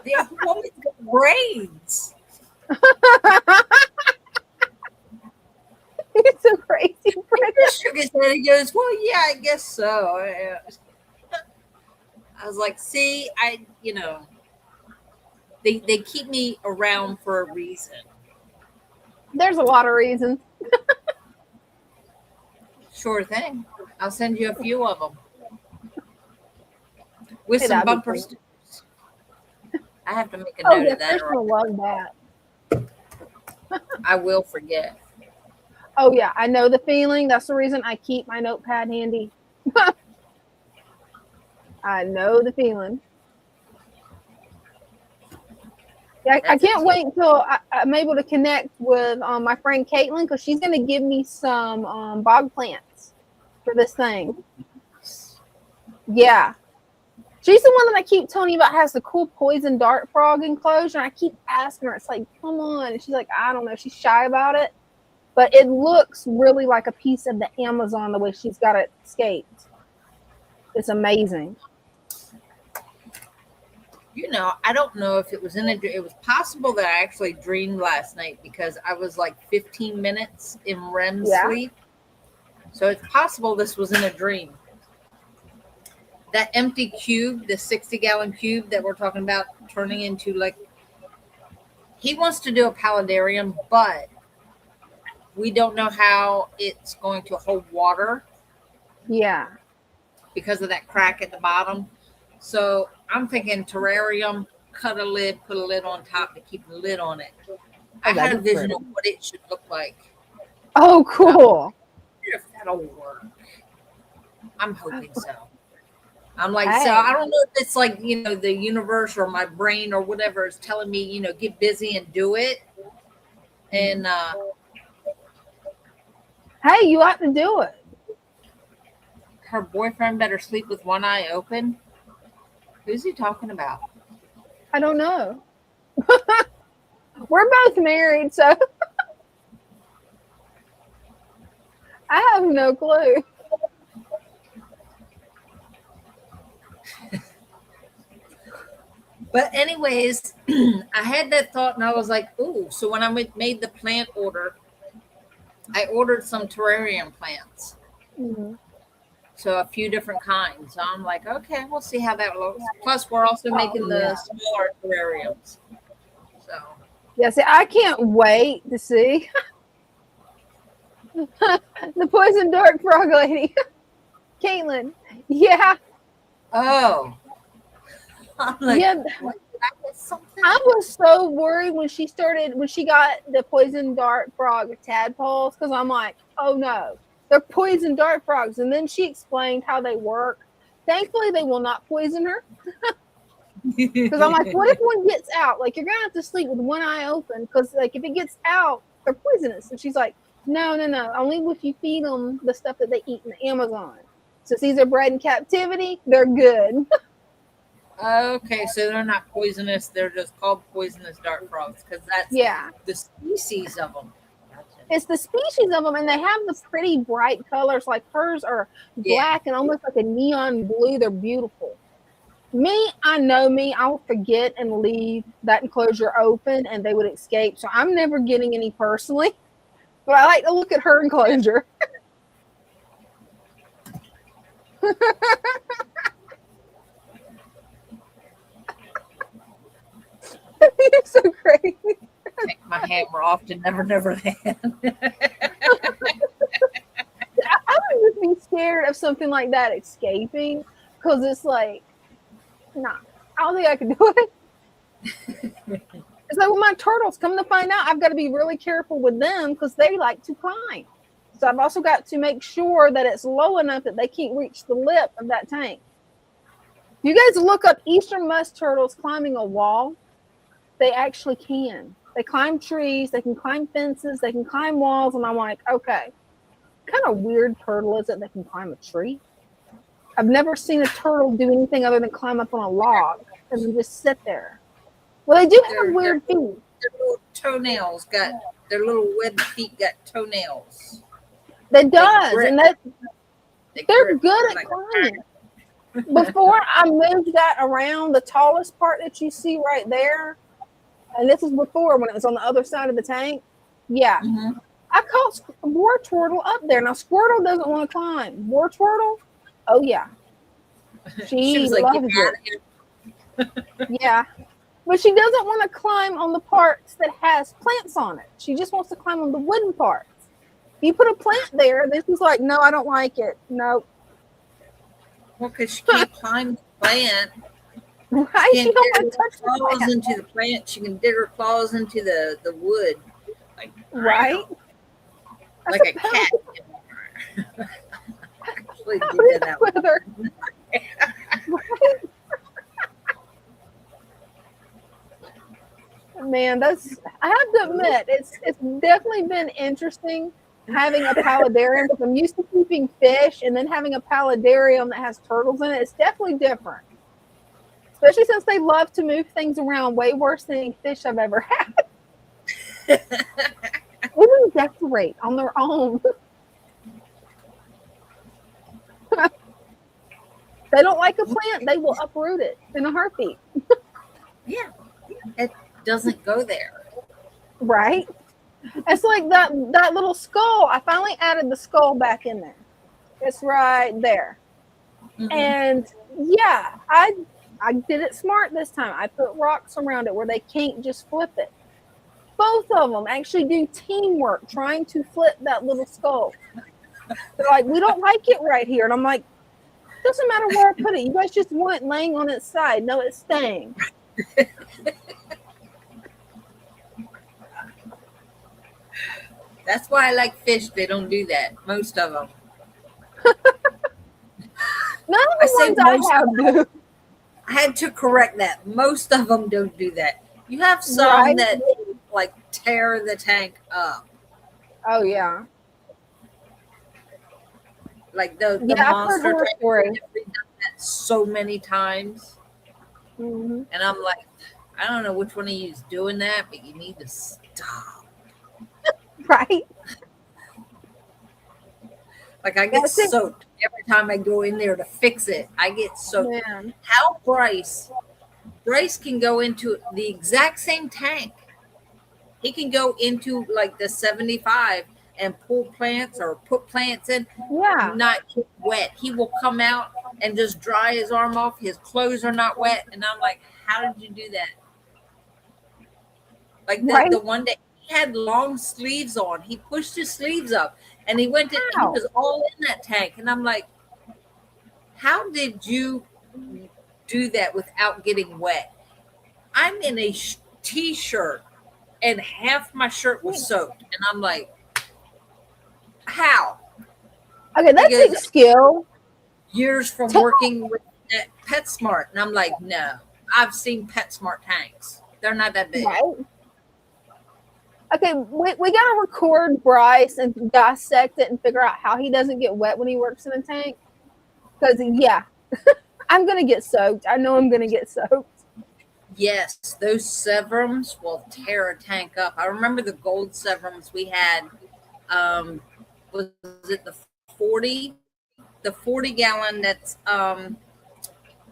The woman's got braids. It's so crazy. He shook his head. He goes, well, yeah, I guess so. I was like, see, they keep me around for a reason. There's a lot of reasons. Sure thing. I'll send you a few of them with some bumper stickers. I have to make a note of that. I love that. I will forget. Oh yeah, I know the feeling. That's the reason I keep my notepad handy. I know the feeling. Yeah, I can't wait until I'm able to connect with my friend Caitlin, because she's going to give me some bog plants for this thing. Yeah. She's the one that I keep telling you about, has the cool poison dart frog enclosure. And I keep asking her, it's like, come on. And she's like, I don't know. She's shy about it. But it looks really like a piece of the Amazon, the way she's got it scaped. It's amazing. I don't know if it was it was possible that I actually dreamed last night, because I was like 15 minutes in REM sleep. So it's possible this was in a dream. That empty cube, the 60-gallon cube that we're talking about turning into, like, he wants to do a paludarium, but we don't know how it's going to hold water. Yeah. Because of that crack at the bottom. So I'm thinking terrarium, cut a lid, put a lid on top to keep the lid on it. I had a vision of what it should look like. Oh, cool. If that'll work. I'm hoping so. I'm like, so I don't know if it's like, the universe or my brain or whatever is telling me, get busy and do it. And hey, you ought to do it. Her boyfriend better sleep with one eye open. Who's he talking about? I don't know. We're both married, so I have no clue. But anyways, I had that thought, and I was like, ooh. So when I made the plant order, I ordered some terrarium plants. Mm-hmm. So a few different kinds. So I'm like, okay, we'll see how that looks. Plus, we're also making the smaller terrariums. So yeah, see, I can't wait to see. The poison dart frog lady. Caitlin. Yeah. Oh. I'm like, Yeah. what, did I miss something? I was so worried when she got the poison dart frog tadpoles, because I'm like, oh no, they're poison dart frogs. And then she explained how they work. Thankfully, they will not poison her. Because I'm like, what if one gets out? Like, you're going to have to sleep with one eye open, because, like, if it gets out, they're poisonous. And she's like, no. Only if you feed them the stuff that they eat in the Amazon. Since these are bred in captivity, they're good. Okay, so they're not poisonous. They're just called poisonous dart frogs because that's the species of them. Gotcha. It's the species of them, and they have the pretty bright colors. Like hers are black and almost like a neon blue. They're beautiful. I know me. I'll forget and leave that enclosure open, and they would escape. So I'm never getting any personally. But I like to look at her enclosure. You're so crazy. Take my hammer off to Never Land. I would just be scared of something like that escaping, because it's like, nah, I don't think I can do it. It's like with my turtles, come to find out, I've got to be really careful with them because they like to climb. So I've also got to make sure that it's low enough that they can't reach the lip of that tank. You guys look up eastern musk turtles climbing a wall. They actually can. They climb trees, they can climb fences, they can climb walls, and I'm like, okay, what kind of weird turtle is it that can climb a tree? I've never seen a turtle do anything other than climb up on a log and then just sit there. Well, they do have weird feet. Their little toenails their little webbed feet got toenails. It does, and they're good at climbing. Before I moved that around, the tallest part that you see right there, and this is before when it was on the other side of the tank. Yeah. Mm-hmm. I caught War Turtle up there. Now, Squirtle doesn't want to climb. War Turtle, oh, yeah. She was loves it. Yeah. But she doesn't want to climb on the parts that has plants on it. She just wants to climb on the wooden parts. You put a plant there, this is like, no, I don't like it. No. Well, because she can't climb the plant. Right? She don't want to touch her claws into the plant. She can dig her claws into the wood. Like, right? Like a cat. Actually did that with her. Man, I have to admit, it's definitely been interesting having a paludarium, because I'm used to keeping fish, and then having a paludarium that has turtles in it. It's definitely different. Especially since they love to move things around way worse than any fish I've ever had. They don't decorate on their own. They don't like a plant, they will uproot it in a heartbeat. Yeah. It doesn't go there. Right? It's like that little skull. I finally added the skull back in there. It's right there. Mm-hmm. And yeah, I did it smart this time. I put rocks around it where they can't just flip it. Both of them actually do teamwork trying to flip that little skull. They're like, we don't like it right here. And I'm like, doesn't matter where I put it. You guys just want it laying on its side. No, it's staying. That's why I like fish. They don't do that. Most of them. None of the ones I have do. I had to correct that. Most of them don't do that. You have some that like tear the tank up. Oh yeah. Like the monster tank. We've done that so many times. Mm-hmm. And I'm like, I don't know which one of you is doing that, but you need to stop. Right. Like I get soaked every time I go in there to fix it. I get soaked. Man. How Bryce can go into the exact same tank. He can go into like the 75 and pull plants or put plants in. Yeah. Not get wet. He will come out and just dry his arm off. His clothes are not wet. And I'm like, how did you do that? Like the one day he had long sleeves on. He pushed his sleeves up And he went to, he Wow. was all in that tank. And I'm like, how did you do that without getting wet? I'm in a t-shirt and half my shirt was soaked. And I'm like, how? Okay, that Because takes skill. years from working with PetSmart. And I'm like, no, I've seen PetSmart tanks. They're not that big. Right. Okay, we got to record Bryce and dissect it and figure out how he doesn't get wet when he works in a tank. Because, yeah, I'm going to get soaked. I know I'm going to get soaked. Yes, those Severums will tear a tank up. I remember the gold Severums we had. Was it the 40 gallon that's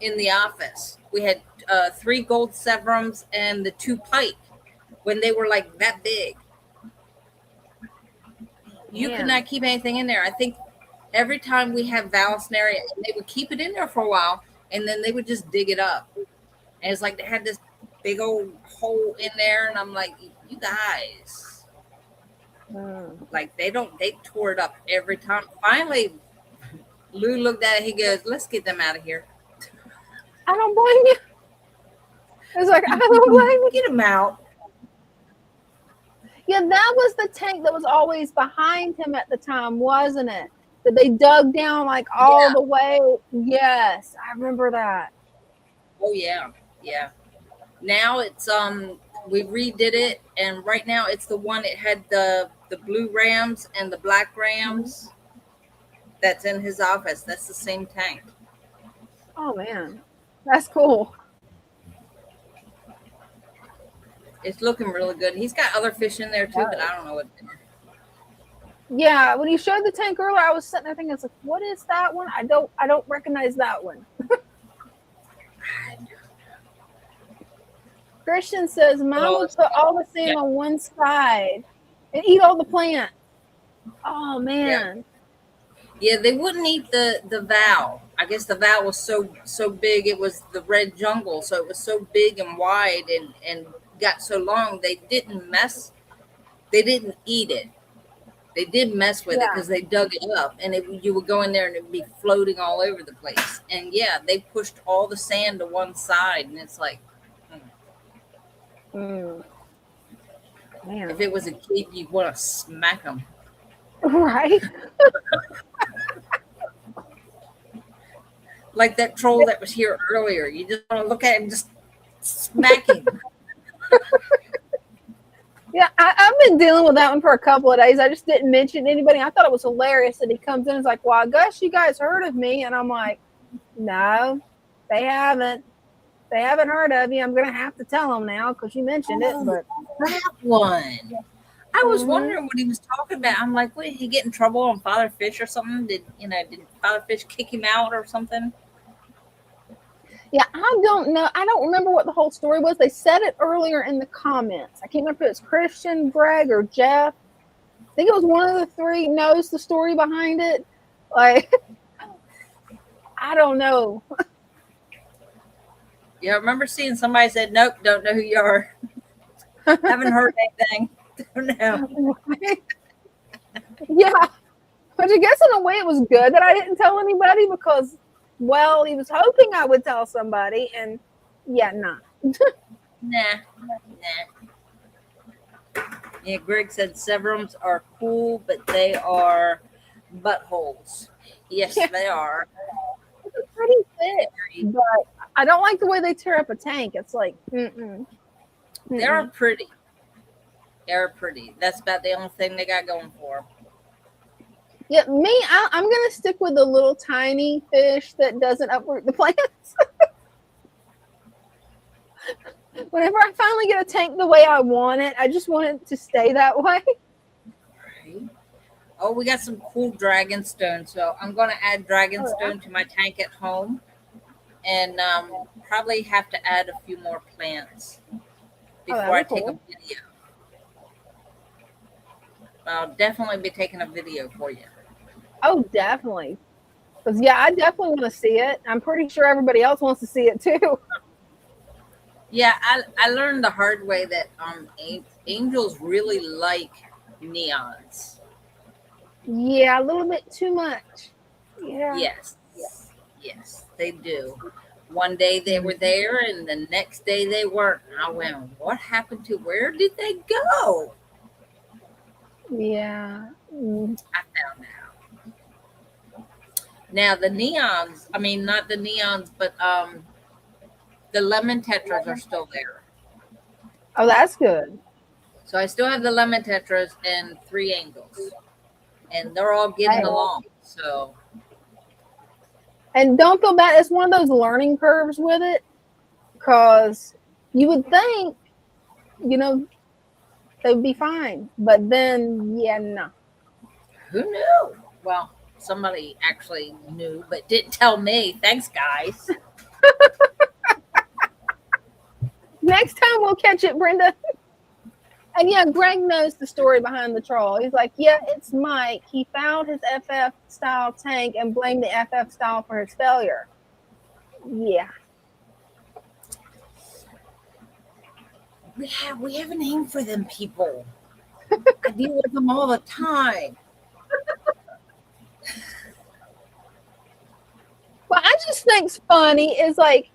in the office? We had 3 gold Severums and the 2 pike when they were like that big. You could not keep anything in there. I think every time we have Vallisneria, they would keep it in there for a while and then they would just dig it up. And it's like they had this big old hole in there, and I'm like, you guys, like they tore it up every time. Finally, Lou looked at it. He goes, "Let's get them out of here." I don't blame you. It's like, I don't blame you. Get them out. Yeah, that was the tank that was always behind him at the time, wasn't it? That they dug down like all the way. Yes, I remember that. Oh yeah, yeah. Now it's we redid it, and right now it's the one. It had the blue Rams and the black Rams. That's in his office. That's the same tank. Oh man, that's cool. It's looking really good. He's got other fish in there too, but I don't know what they are. Yeah, when you showed the tank earlier, I was sitting there thinking, it's like, what is that one? I don't recognize that one. Christian says, Mom would put all the sand on one side and eat all the plant. Oh man. Yeah, they wouldn't eat the Val. I guess the Val was so big. It was the red jungle, so it was so big and wide and got so long. They didn't eat it. They did mess with it because they dug it up, and you would go in there and it'd be floating all over the place. And yeah, they pushed all the sand to one side, and it's like, Man. If it was a kid, you'd want to smack them. Right. Like that troll that was here earlier. You just want to look at him, just smack him. Yeah, I've been dealing with that one for a couple of days. I just didn't mention to anybody. I thought it was hilarious that he comes in and is like, well, I guess you guys heard of me. And I'm like, no, they haven't. They haven't heard of you. I'm going to have to tell them now because you mentioned it. But that one. I was wondering what he was talking about. I'm like, wait, did he get in trouble on Father Fish or something? Did Father Fish kick him out or something? Yeah, I don't know. I don't remember what the whole story was. They said it earlier in the comments. I can't remember if it was Christian, Greg, or Jeff. I think it was one of the three knows the story behind it. Like, I don't know. Yeah, I remember seeing somebody said, nope, don't know who you are. Haven't heard anything. Don't know. Yeah. But I guess in a way it was good that I didn't tell anybody because, well, he was hoping I would tell somebody. And yeah, nah. Nah. Yeah, Greg said Severums are cool, but they are buttholes. Yes, they are. They're pretty thick, but I don't like the way they tear up a tank. It's like, They're pretty. They're pretty. That's about the only thing they got going for them. Yeah, I'm going to stick with the little tiny fish that doesn't uproot the plants. Whenever I finally get a tank the way I want it, I just want it to stay that way. Right. Oh, we got some cool dragonstone. So I'm going to add dragonstone to my tank at home. And probably have to add a few more plants before I take a video. I'll definitely be taking a video for you. Oh, definitely. Because, yeah, I definitely want to see it. I'm pretty sure everybody else wants to see it, too. Yeah, I learned the hard way that angels really like neons. Yeah, a little bit too much. Yeah. Yes. Yes, they do. One day they were there and the next day they weren't. And I went, what happened to where did they go? Yeah. I found out. Now the neons, I mean not the neons, but the lemon tetras are still there. Oh, that's good. So I still have the lemon tetras and 3 angels. And they're all getting along. So and don't feel bad. It's one of those learning curves with it, because you would think, you know, they would be fine, but then no. who knew? Well, somebody actually knew, but didn't tell me. Thanks, guys. Next time we'll catch it, Brenda. And yeah, Greg knows the story behind the troll. He's like, yeah, it's Mike. He found his FF style tank and blamed the FF style for his failure. Yeah. We have a name for them people. I deal with them all the time. Well, I just think's funny is like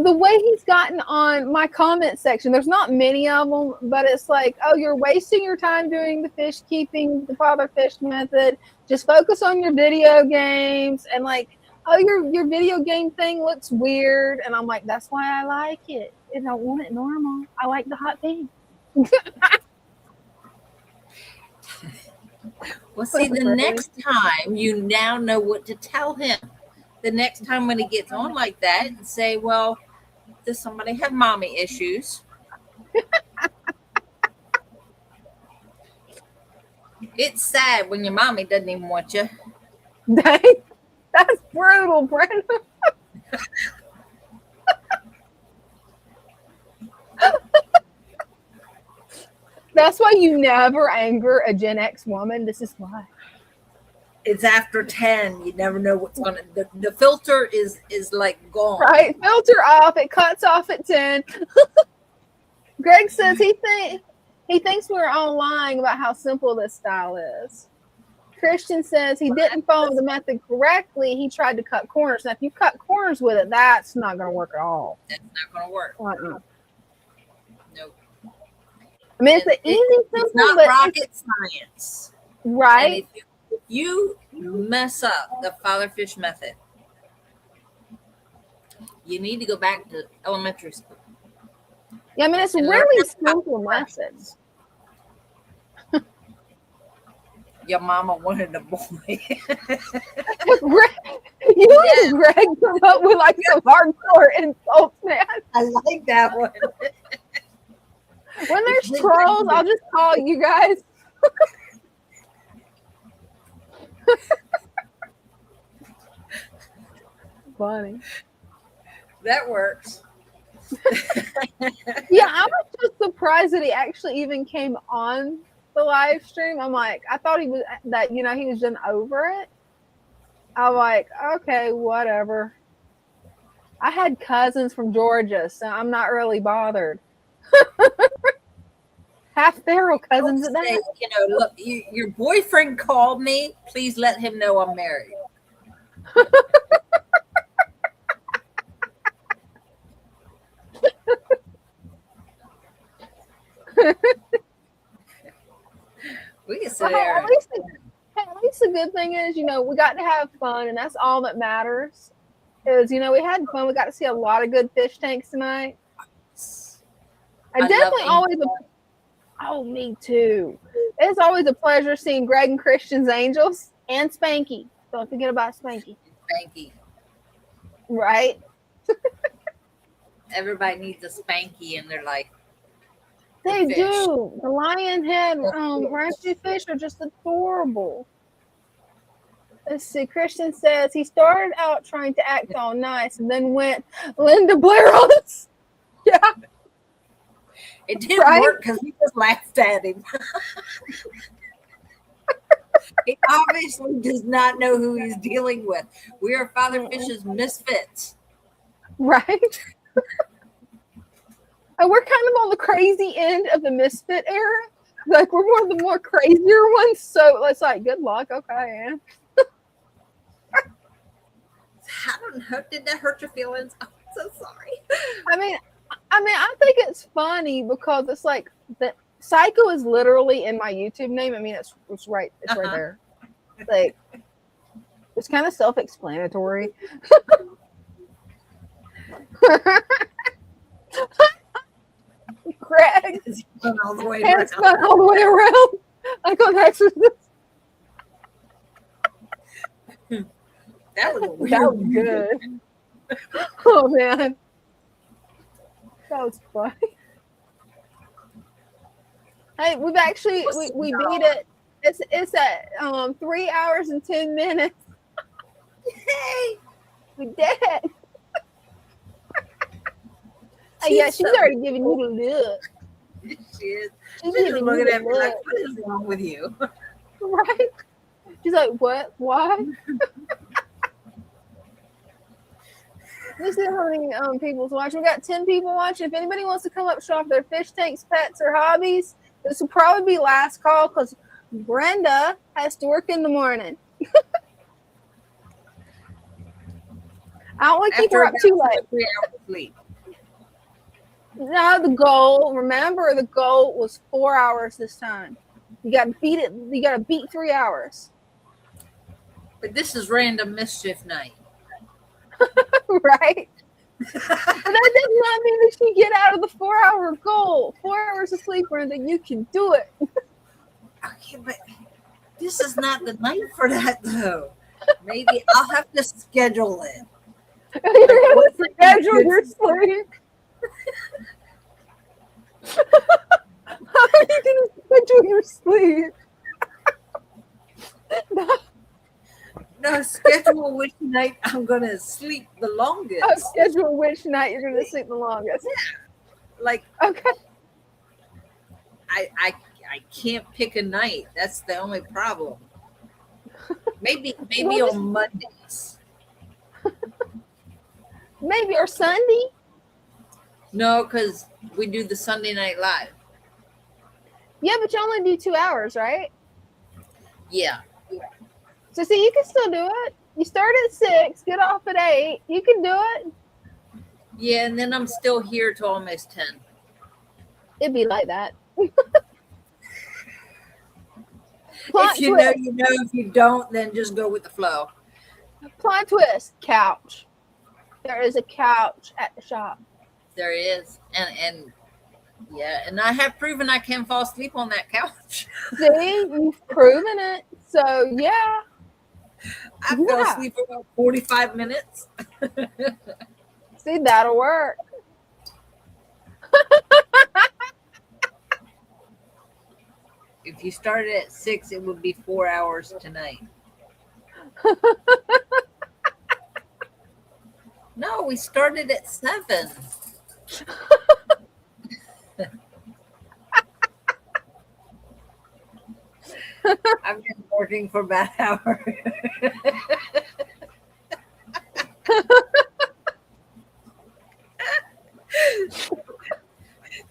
the way he's gotten on my comment section. There's not many of them, but it's like, oh, you're wasting your time doing the fish keeping, the father fish method. Just focus on your video games. And like, oh, your video game thing looks weird. And I'm like, that's why I like it. I don't want it normal. I like the hot pink. Well, see, the next time you now know what to tell him. The next time when he gets on like that, and say, well, does somebody have mommy issues? It's sad when your mommy doesn't even want you. Dang, that's brutal, Brenda. That's why you never anger a Gen X woman. This is why. It's after 10. You never know what's gonna. The filter is like gone. Right, filter off. It cuts off at 10. Greg says he thinks we're all lying about how simple this style is. Christian says he didn't follow the method correctly. He tried to cut corners. Now, if you cut corners with it, that's not going to work at all. That's not gonna work. Uh-uh. Nope. I mean, it's an easy, simple, it's not but rocket science, right? And if you mess up the father fish method, you need to go back to elementary school. Yeah, I mean, it's really simple methods. Your mama wanted a boy. Greg, Greg come up with like some hardcore insults, man. I like that one. When there's trolls, I'll just call you guys. Funny. That works. Yeah, I was just surprised that he actually even came on the live stream. I'm like, I thought he was that, he was just over it. I'm like, okay, whatever. I had cousins from Georgia, so I'm not really bothered. Half feral cousins at that. Look, your boyfriend called me. Please let him know I'm married. We can sit there. At least the good thing is, we got to have fun, and that's all that matters. Is we had fun. We got to see a lot of good fish tanks tonight. I definitely always. Oh, me too. It's always a pleasure seeing Greg and Christian's angels and Spanky. Don't forget about Spanky. Spanky. Right? Everybody needs a Spanky in their life. They do. The lion head rescue fish are just adorable. Let's see. Christian says he started out trying to act all nice and then went Linda Blair on us. Yeah. It didn't work because we just laughed at him. He obviously does not know who he's dealing with. We are Father Fish's misfits. Right? And we're kind of on the crazy end of the misfit era. Like we're one of the more crazier ones, so it's like good luck. Okay, yeah. I don't know. Did that hurt your feelings? I'm so sorry. I mean, I think it's funny because it's like the Psycho is literally in my YouTube name. I mean, it's right there. Like it's kind of self-explanatory. Greg, It's going all the way hands around. gone all the way around. Like on Exorcist. That was a weird. That was good. Oh man, that was funny. Hey, we've actually we beat it. It's at 3 hours and 10 minutes. Hey, We did it. Yeah, she's already giving you the look. she is. She's She's just giving looking you at the me like, look. what is wrong with you? Right? She's like, what? Why? Let's see how many people's watching. We got 10 people watching. If anybody wants to come up, show off their fish tanks, pets, or hobbies, this will probably be last call because Brenda has to work in the morning. I don't want to keep her up too late. 3 hours of sleep. No, the goal was 4 hours this time. You got to beat it. You got to beat 3 hours. But this is Random Mischief night. Right? But that does not mean that you get out of the 4 hour goal. 4 hours of sleep, Brenda, you can do it. Okay, but this is not the night for that, though. Maybe I'll have to schedule it. You're going what's to the schedule good- your sleep. How are you going to schedule your sleep? No, schedule which night I'm going to sleep the longest. Schedule which night you're going to sleep the longest. Like, Okay. I can't pick a night. That's the only problem. Maybe Well, on Mondays. Maybe or Sunday. No, because we do the Sunday Night Live. Yeah, but you only do 2 hours, right? Yeah. So see, you can still do it. You start at 6, get off at 8. You can do it. Yeah, and then I'm still here till almost 10. It'd be like that. If you know, you know. If you don't, then just go with the flow. Plot twist. Couch. There is a couch at the shop. There is. And yeah, and I have proven I can fall asleep on that couch. See, you've proven it. So yeah. I fell asleep for about 45 minutes. See, that'll work. If you started at 6, it would be 4 hours tonight. No, we started at 7. I've been working for about an hour.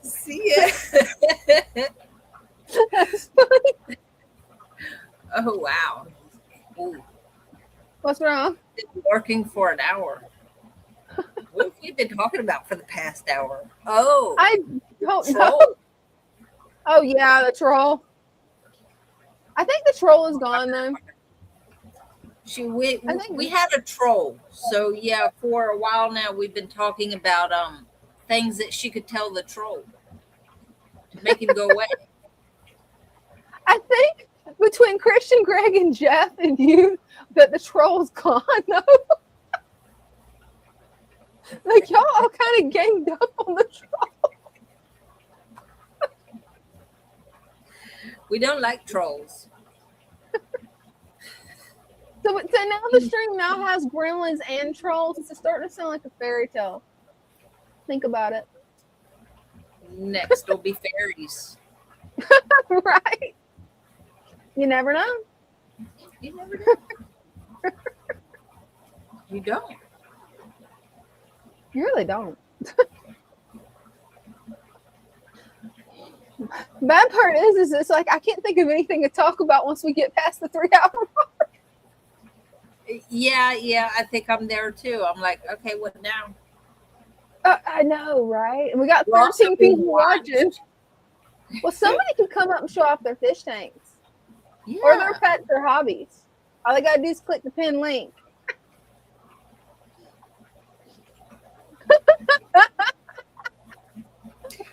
See ya. That's funny. Oh, wow. Ooh, What's wrong? been working for an hour. What have we been talking about for the past hour? Oh, I don't know. troll. Oh yeah, the troll. I think the troll is gone though. We had a troll. So yeah, for a while now we've been talking about things that she could tell the troll to make him go away. I think between Christian, Greg, and Jeff and you, that the troll's gone though. Like y'all all kind of ganged up on the troll. We don't like trolls. So now the stream now has gremlins and trolls. It's starting to sound like a fairy tale. Think about it. Next will be fairies. Right? You never know. You never know. You don't. You really don't. Bad part is it's like I can't think of anything to talk about once we get past the 3 hour mark. Yeah, I think I'm there too. I'm like, okay, what now? I know, right? And we got We're also 13 being people watched. watching. Well, somebody can come up and show off their fish tanks Yeah. or their pets or hobbies. All they gotta do is click the pin link.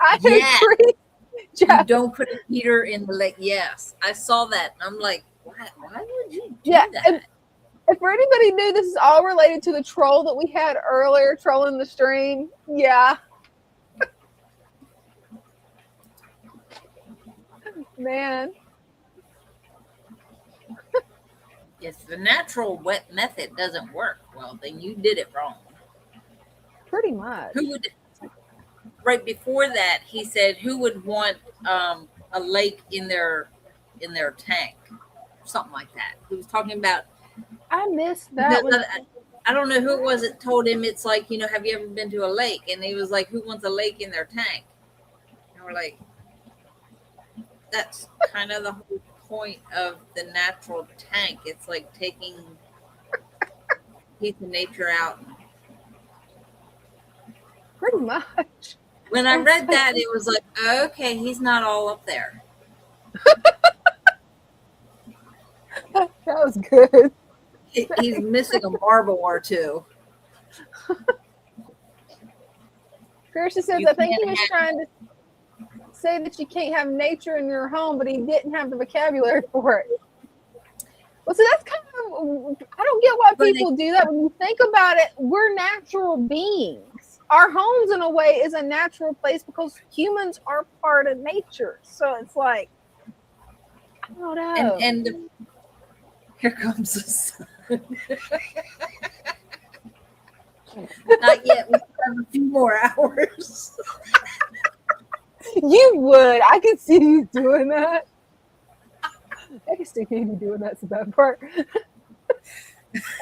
I Yeah. agree. You Jeff. don't put a heater in the lake. Yes, I saw that. I'm like, why would you do Yeah, that? and if anybody knew, this is all related to the troll that we had earlier, trolling the stream. Yeah. Man. If the natural wet method doesn't work, well, then you did it wrong. Pretty much. Who would? Right before that, he said, "Who would want a lake in their tank, something like that?" He was talking about. I missed that one. I don't know who it was that told him. It's like, have you ever been to a lake? And he was like, "Who wants a lake in their tank?" And we're like, that's kind of the whole point of the natural tank. It's like taking a piece of nature out. Pretty much. When I read that, it was like, okay, he's not all up there. That was good. He's missing a marble or two. Kirsty says, I think he was trying to say that you can't have nature in your home, but he didn't have the vocabulary for it. Well, so that's kind of, I don't get why people do that. When you think about it, we're natural beings. Our homes, in a way, is a natural place because humans are part of nature. So it's like, I don't know. And here comes the sun. Not yet. We have a few more hours. You would. I can see you doing that. I can see you doing that's the bad part.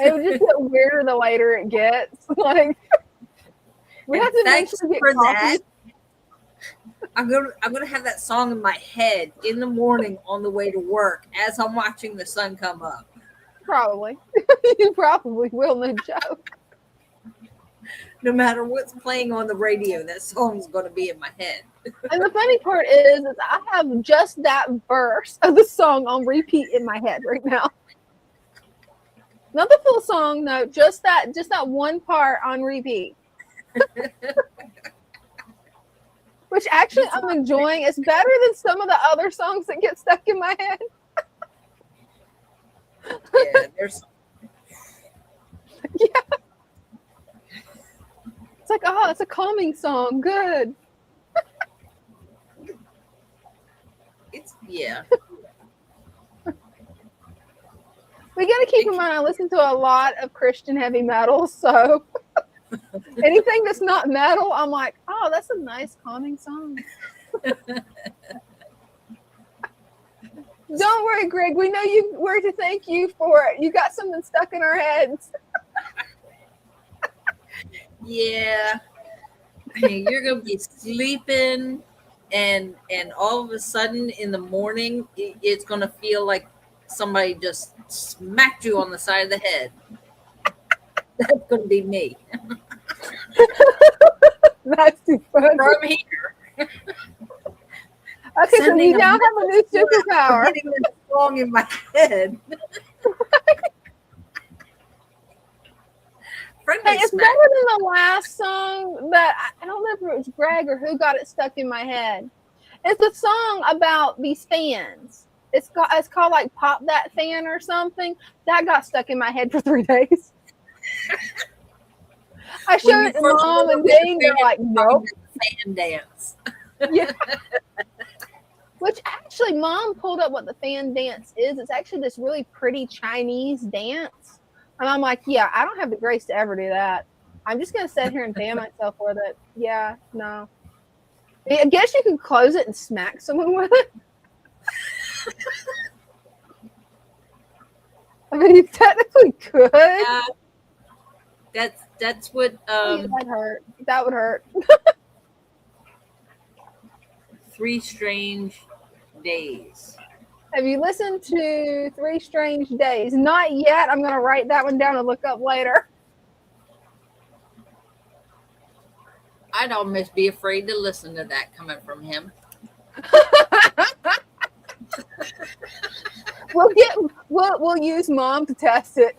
It would just get weirder the later it gets. Like, we have to make sure we get coffee. I'm gonna have that song in my head in the morning on the way to work as I'm watching the sun come up. Probably. You probably will, no joke. No matter what's playing on the radio, that song's going to be in my head. And the funny part is I have just that verse of the song on repeat in my head right now. Not the full song, no, just that one part on repeat. Which actually I'm enjoying. It's better than some of the other songs that get stuck in my head. Yeah, there's. Yeah. It's like, oh, it's a calming song. Good. Yeah. We got to keep in mind, I listen to a lot of Christian heavy metal, so anything that's not metal, I'm like, oh, that's a nice calming song. Don't worry, Greg. We know where to thank you for it. You got something stuck in our heads. Yeah. You're going to be sleeping, and all of a sudden in the morning, it's going to feel like somebody just smacked you on the side of the head. That's going to be me. That's too funny. From here. Okay, so we now have a new superpower. Getting that song in my head. Hey, it's better than the last song that I don't know if it was Greg or who got it stuck in my head. It's a song about these fans. It's called like Pop That Fan or something. That got stuck in my head for 3 days. I showed it to Mom and Dane. They're like, nope. Fan dance. Yeah. Which actually, Mom pulled up what the fan dance is. It's actually this really pretty Chinese dance. And I'm like, yeah, I don't have the grace to ever do that. I'm just going to sit here and fan myself with it. Yeah, no. I guess you could close it and smack someone with it. I mean, you technically could. That's what. That would hurt. That would hurt. 3 Strange Days. Have you listened to 3 Strange Days? Not yet. I'm going to write that one down and look up later. I'd almost be afraid to listen to that coming from him. We'll use Mom to test it.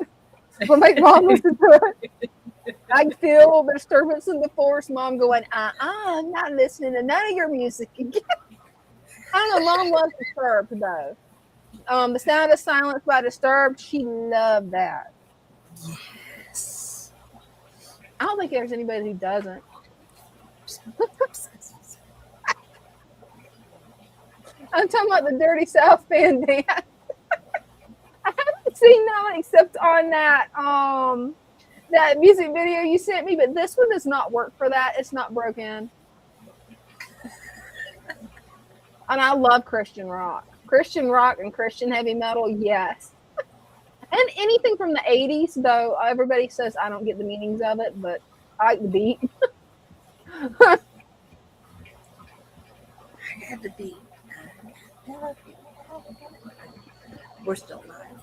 We'll make Mom listen to it. I feel the disturbance in the force. Mom going, I'm not listening to none of your music again. I don't know. Mom loves Disturbed though. The Sound of Silence by Disturbed. She loved that. Yes. I don't think there's anybody who doesn't. I'm talking about the Dirty South band dance. I haven't seen that one except on that that music video you sent me, but this one does not work for that. It's not broken. And I love Christian rock. Christian rock and Christian heavy metal, yes. And anything from the 80s, though everybody says I don't get the meanings of it, but I like the beat. I had the beat. We're still live.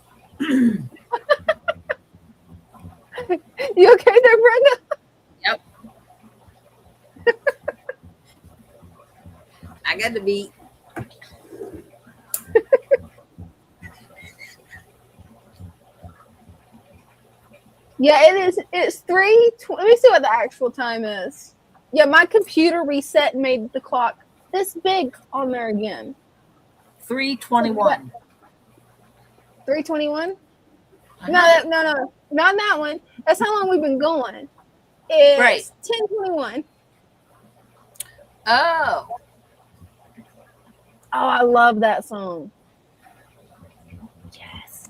You okay there, Brenda? Yep. I got the beat. Yeah, it is. It's 3. Let me see what the actual time is. Yeah, my computer reset and made the clock this big on there again. 3:21. 3:21? No, not that one. That's how long we've been going. It's Right. 10:21. Oh. Oh, I love that song. Yes.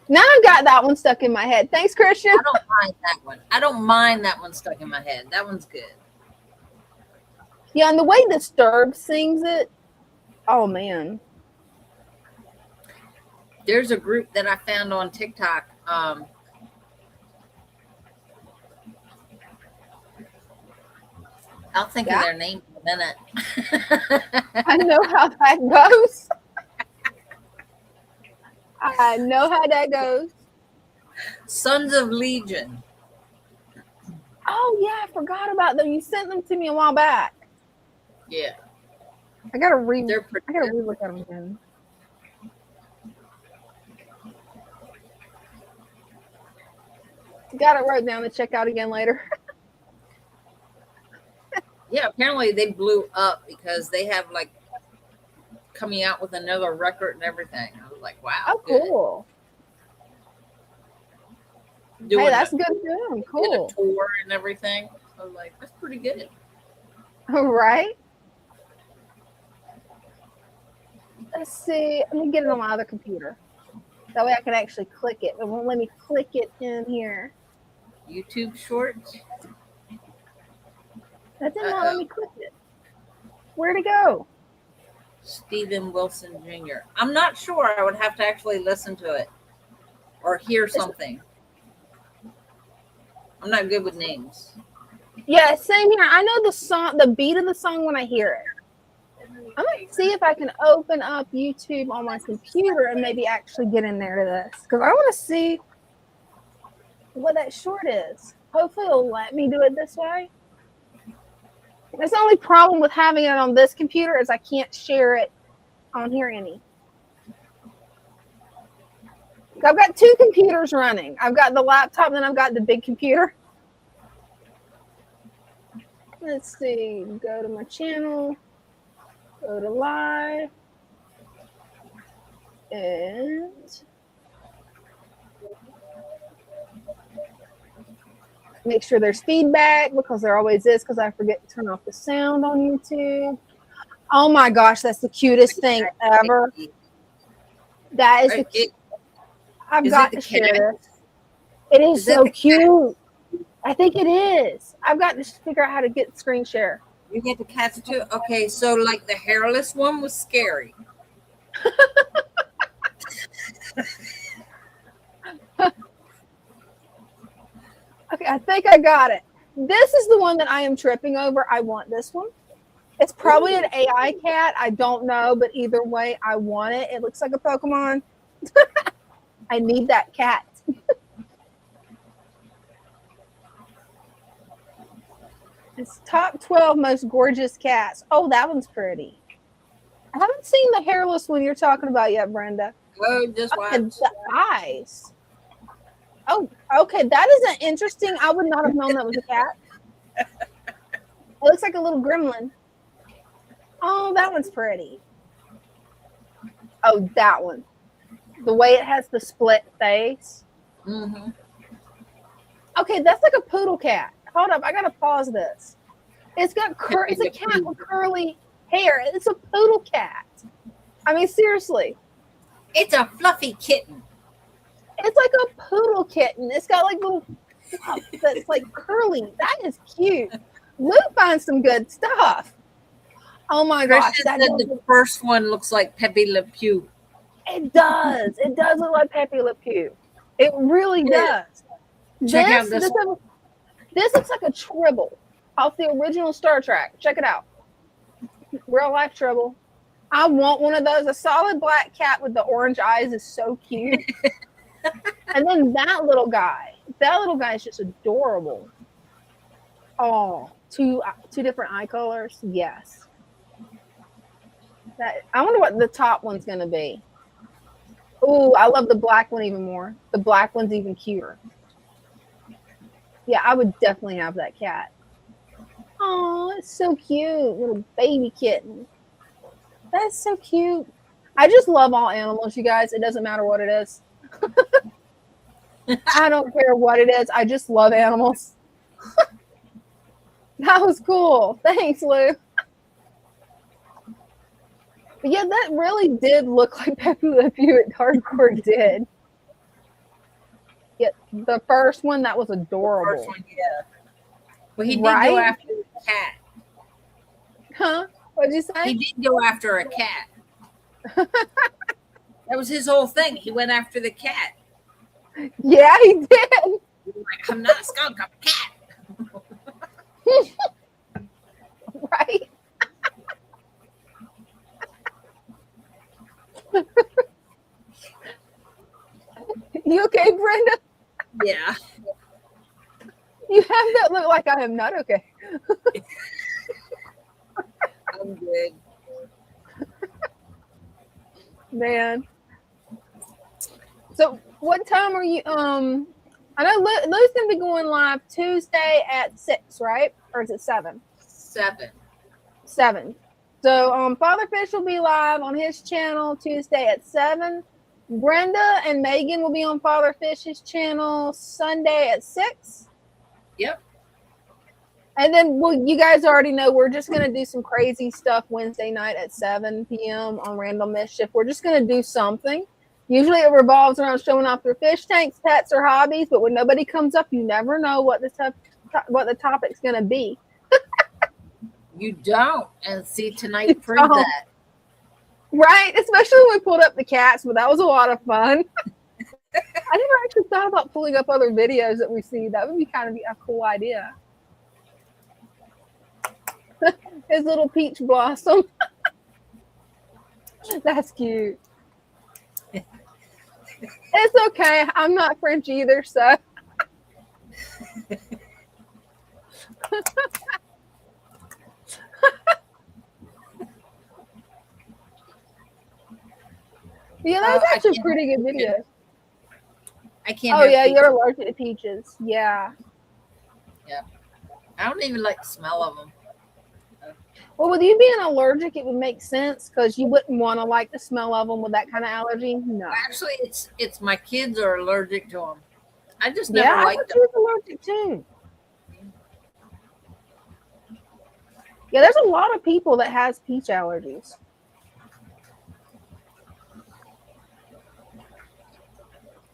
Now I've got that one stuck in my head. Thanks, Christian. I don't mind that one. I don't mind that one stuck in my head. That one's good. Yeah, and the way Disturbed sings it, oh man. There's a group that I found on TikTok. I'll think of their name in a minute. I know how that goes. I know how that goes. Sons of Legion. Oh yeah, I forgot about them. You sent them to me a while back. Yeah. I gotta read. They're pretty I gotta good. re-look at them again. Got it wrote down to check out again later. Yeah, apparently they blew up because they have like coming out with another record and everything. I was like, wow. Oh, good. cool. Doing Hey, that's a, good for them. did Cool. a tour and everything. I was like, that's pretty good. All right. Let's see. Let me get it on my other computer. That way I can actually click it. It won't let me click it in here. YouTube Shorts. That did not let me click it. Where'd it go? Stephen Wilson Jr. I'm not sure. I would have to actually listen to it or hear something. I'm not good with names. Yeah, same here. I know the song, the beat of the song when I hear it. I'm gonna see if I can open up YouTube on my computer and maybe actually get in there to this because I want to see what that short is. Hopefully, it'll let me do it this way. That's the only problem with having it on this computer is I can't share it on here any. I've got 2 computers running. I've got the laptop, and then I've got the big computer. Let's see. Go to my channel. Go to live. And make sure there's feedback because there always is because I forget to turn off the sound on YouTube. Oh my gosh, that's the cutest thing ever. That is the cute. I've got to share this. It is so cute. I think it is. I've got to figure out how to get screen share. You get the cats too? Okay, so like the hairless one was scary. Okay, I think I got it. This is the one that I am tripping over. I want this one. It's probably an AI cat. I don't know, but either way, I want it. It looks like a Pokemon. I need that cat. It's top 12 most gorgeous cats. Oh, that one's pretty. I haven't seen the hairless one you're talking about yet, Brenda. Oh, just watch. And the eyes. Oh, okay. That isn't interesting. I would not have known that was a cat. It looks like a little gremlin. Oh, that one's pretty. Oh, that one. The way it has the split face. Mm-hmm. Okay, that's like a poodle cat. Hold up, I gotta pause this. It's got it's a cat with curly hair. It's a poodle cat. I mean, seriously. It's a fluffy kitten. It's like a poodle kitten. It's got like little fluff that's like curly. That is cute. Lou finds some good stuff. Oh my gosh. That the first one looks like Pepe Le Pew. It does. It does look like Pepe Le Pew. It really does. Check out this one. This looks like a Tribble off the original Star Trek. Check it out. Real life Tribble. I want one of those. A solid black cat with the orange eyes is so cute. And then that little guy. That little guy is just adorable. Oh, two different eye colors. Yes. I wonder what the top one's going to be. Ooh, I love the black one even more. The black one's even cuter. Yeah, I would definitely have that cat. Oh, it's so cute. Little baby kitten. That's so cute. I just love all animals, you guys. It doesn't matter what it is. I don't care what it is. I just love animals. That was cool. Thanks, Lou. But yeah, that really did look like Pepe Le Pew. It hardcore did. Yeah, the first one, that was adorable. First one, yeah. Well, he did go after a cat. Huh? What'd you say? He did go after a cat. That was his whole thing. He went after the cat. Yeah, he did. Like, I'm not a skunk, I'm a cat. Right? You okay, Brenda? Yeah. You have that look like I am not okay. I'm good. Man. So what time are you I know Lou's gonna be going live Tuesday at 6, right? Or is it 7? 7. So Father Fish will be live on his channel Tuesday at 7. Brenda and Megan will be on Father Fish's channel Sunday at 6. Yep. And then, well, you guys already know we're just going to do some crazy stuff Wednesday night at 7 p.m. on Random Mischief. We're just going to do something. Usually it revolves around showing off your fish tanks, pets, or hobbies. But when nobody comes up, you never know what the topic's going to be. You don't. And see, tonight proved that. Right? Especially when we pulled up the cats, but that was a lot of fun. I never actually thought about pulling up other videos that we see. That would be kind of a cool idea. His little peach blossom. That's cute. It's okay. I'm not French either, so. Yeah, that's actually a pretty good video. I can't. Oh yeah, you're allergic to peaches. Yeah. Yeah. I don't even like the smell of them. Well, with you being allergic, it would make sense because you wouldn't want to like the smell of them with that kind of allergy. No. Actually, it's my kids are allergic to them. I just never liked them. I was allergic too. Yeah, there's a lot of people that has peach allergies.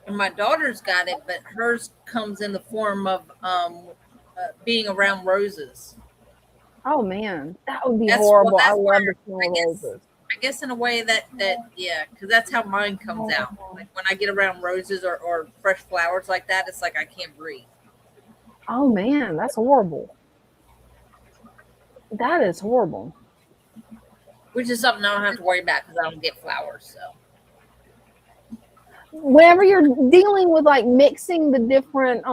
And my daughter's got it, but hers comes in the form of being around roses. Oh man, that would be horrible. I love the smell of roses. I guess in a way that yeah, because that's how mine comes out. Like when I get around roses or fresh flowers like that, it's like I can't breathe. Oh man, that's horrible. That is horrible. which is something I don't have to worry about because I don't get flowers. So Whenever you're dealing with like mixing the different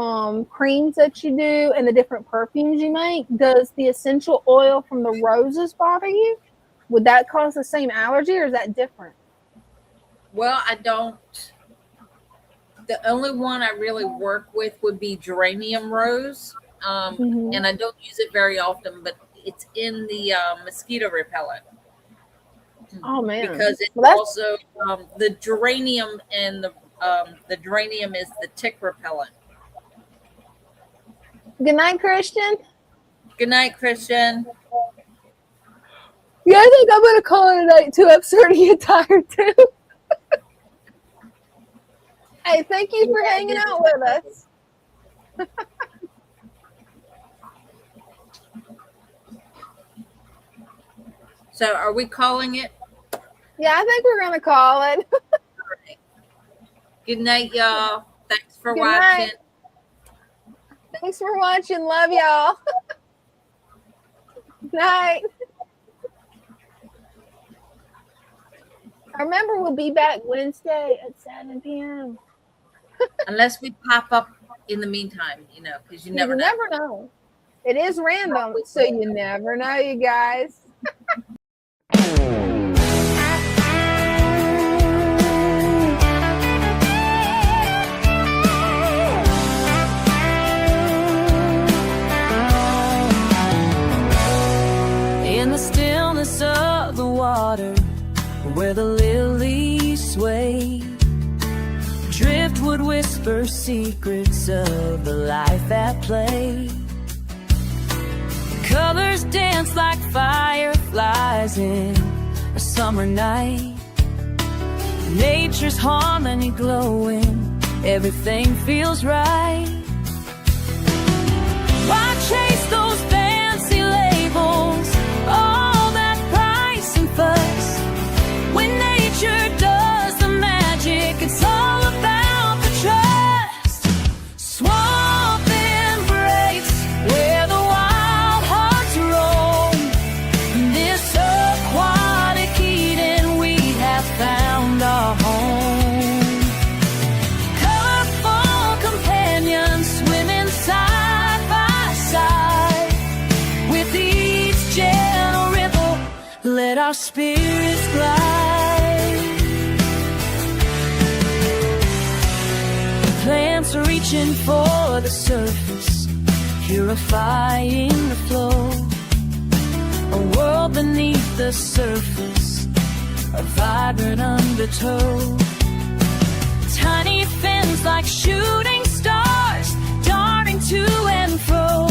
creams that you do and the different perfumes you make, does the essential oil from the roses bother you? Would that cause the same allergy, or is that different? well, I don't. The only one I really work with would be geranium rose, and I don't use it very often, but it's in the mosquito repellent. Oh man! Because it's Well, also the geranium, and the geranium is the tick repellent. good night, Christian. Good night, Christian. Yeah, I think I'm gonna call it a night too. I'm starting to get tired too. Hey, thank you for hanging out with us. So, are we calling it? Yeah, I think we're gonna call it. Good night, y'all. Thanks for Good watching. night. Thanks for watching. Love y'all. Night. Remember, we'll be back Wednesday at 7 p.m. Unless we pop up in the meantime, because you never know. Never know. It is random, so you never know, you guys. In the stillness of the water, where the lilies sway, driftwood whisper secrets of the life at play. Colors dance like fireflies in a summer night. Nature's harmony glowing, everything feels right. Why chase those fancy labels, all that price and fuss, when nature does the magic? It's all about the trust. Swamp embrace, where the wild hearts roam. In this aquatic Eden, we have found our home. Colorful companions swimming side by side. With each gentle ripple, let our spirits glide. Plants are reaching for the surface, purifying the flow. A world beneath the surface, a vibrant undertow. Tiny fins like shooting stars, darting to and fro.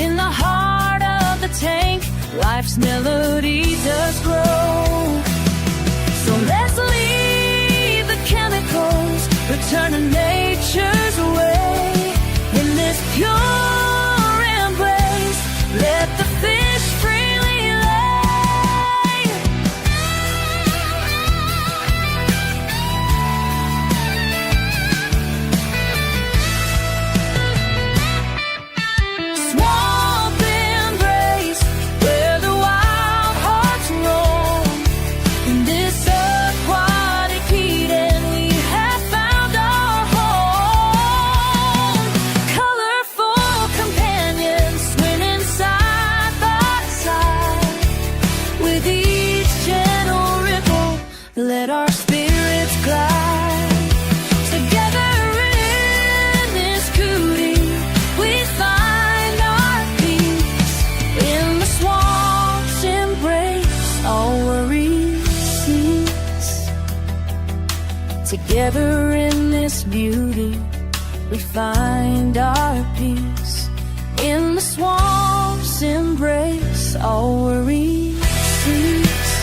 In the heart of the tank, life's melody does grow. So let's leave the chemicals, return to nature's way. In this pure embrace, let the fish freely lay. Swamp embrace, where the wild hearts roam. In this aquatic Eden, we have found our home. Colorful companions swimming side by side. With each gentle ripple, let our spirits glide. Together in this cootie, we find our peace. In the swamp's embrace, all worries cease. Together in this beauty, we find our peace. In the swamp's embrace, all worries cease.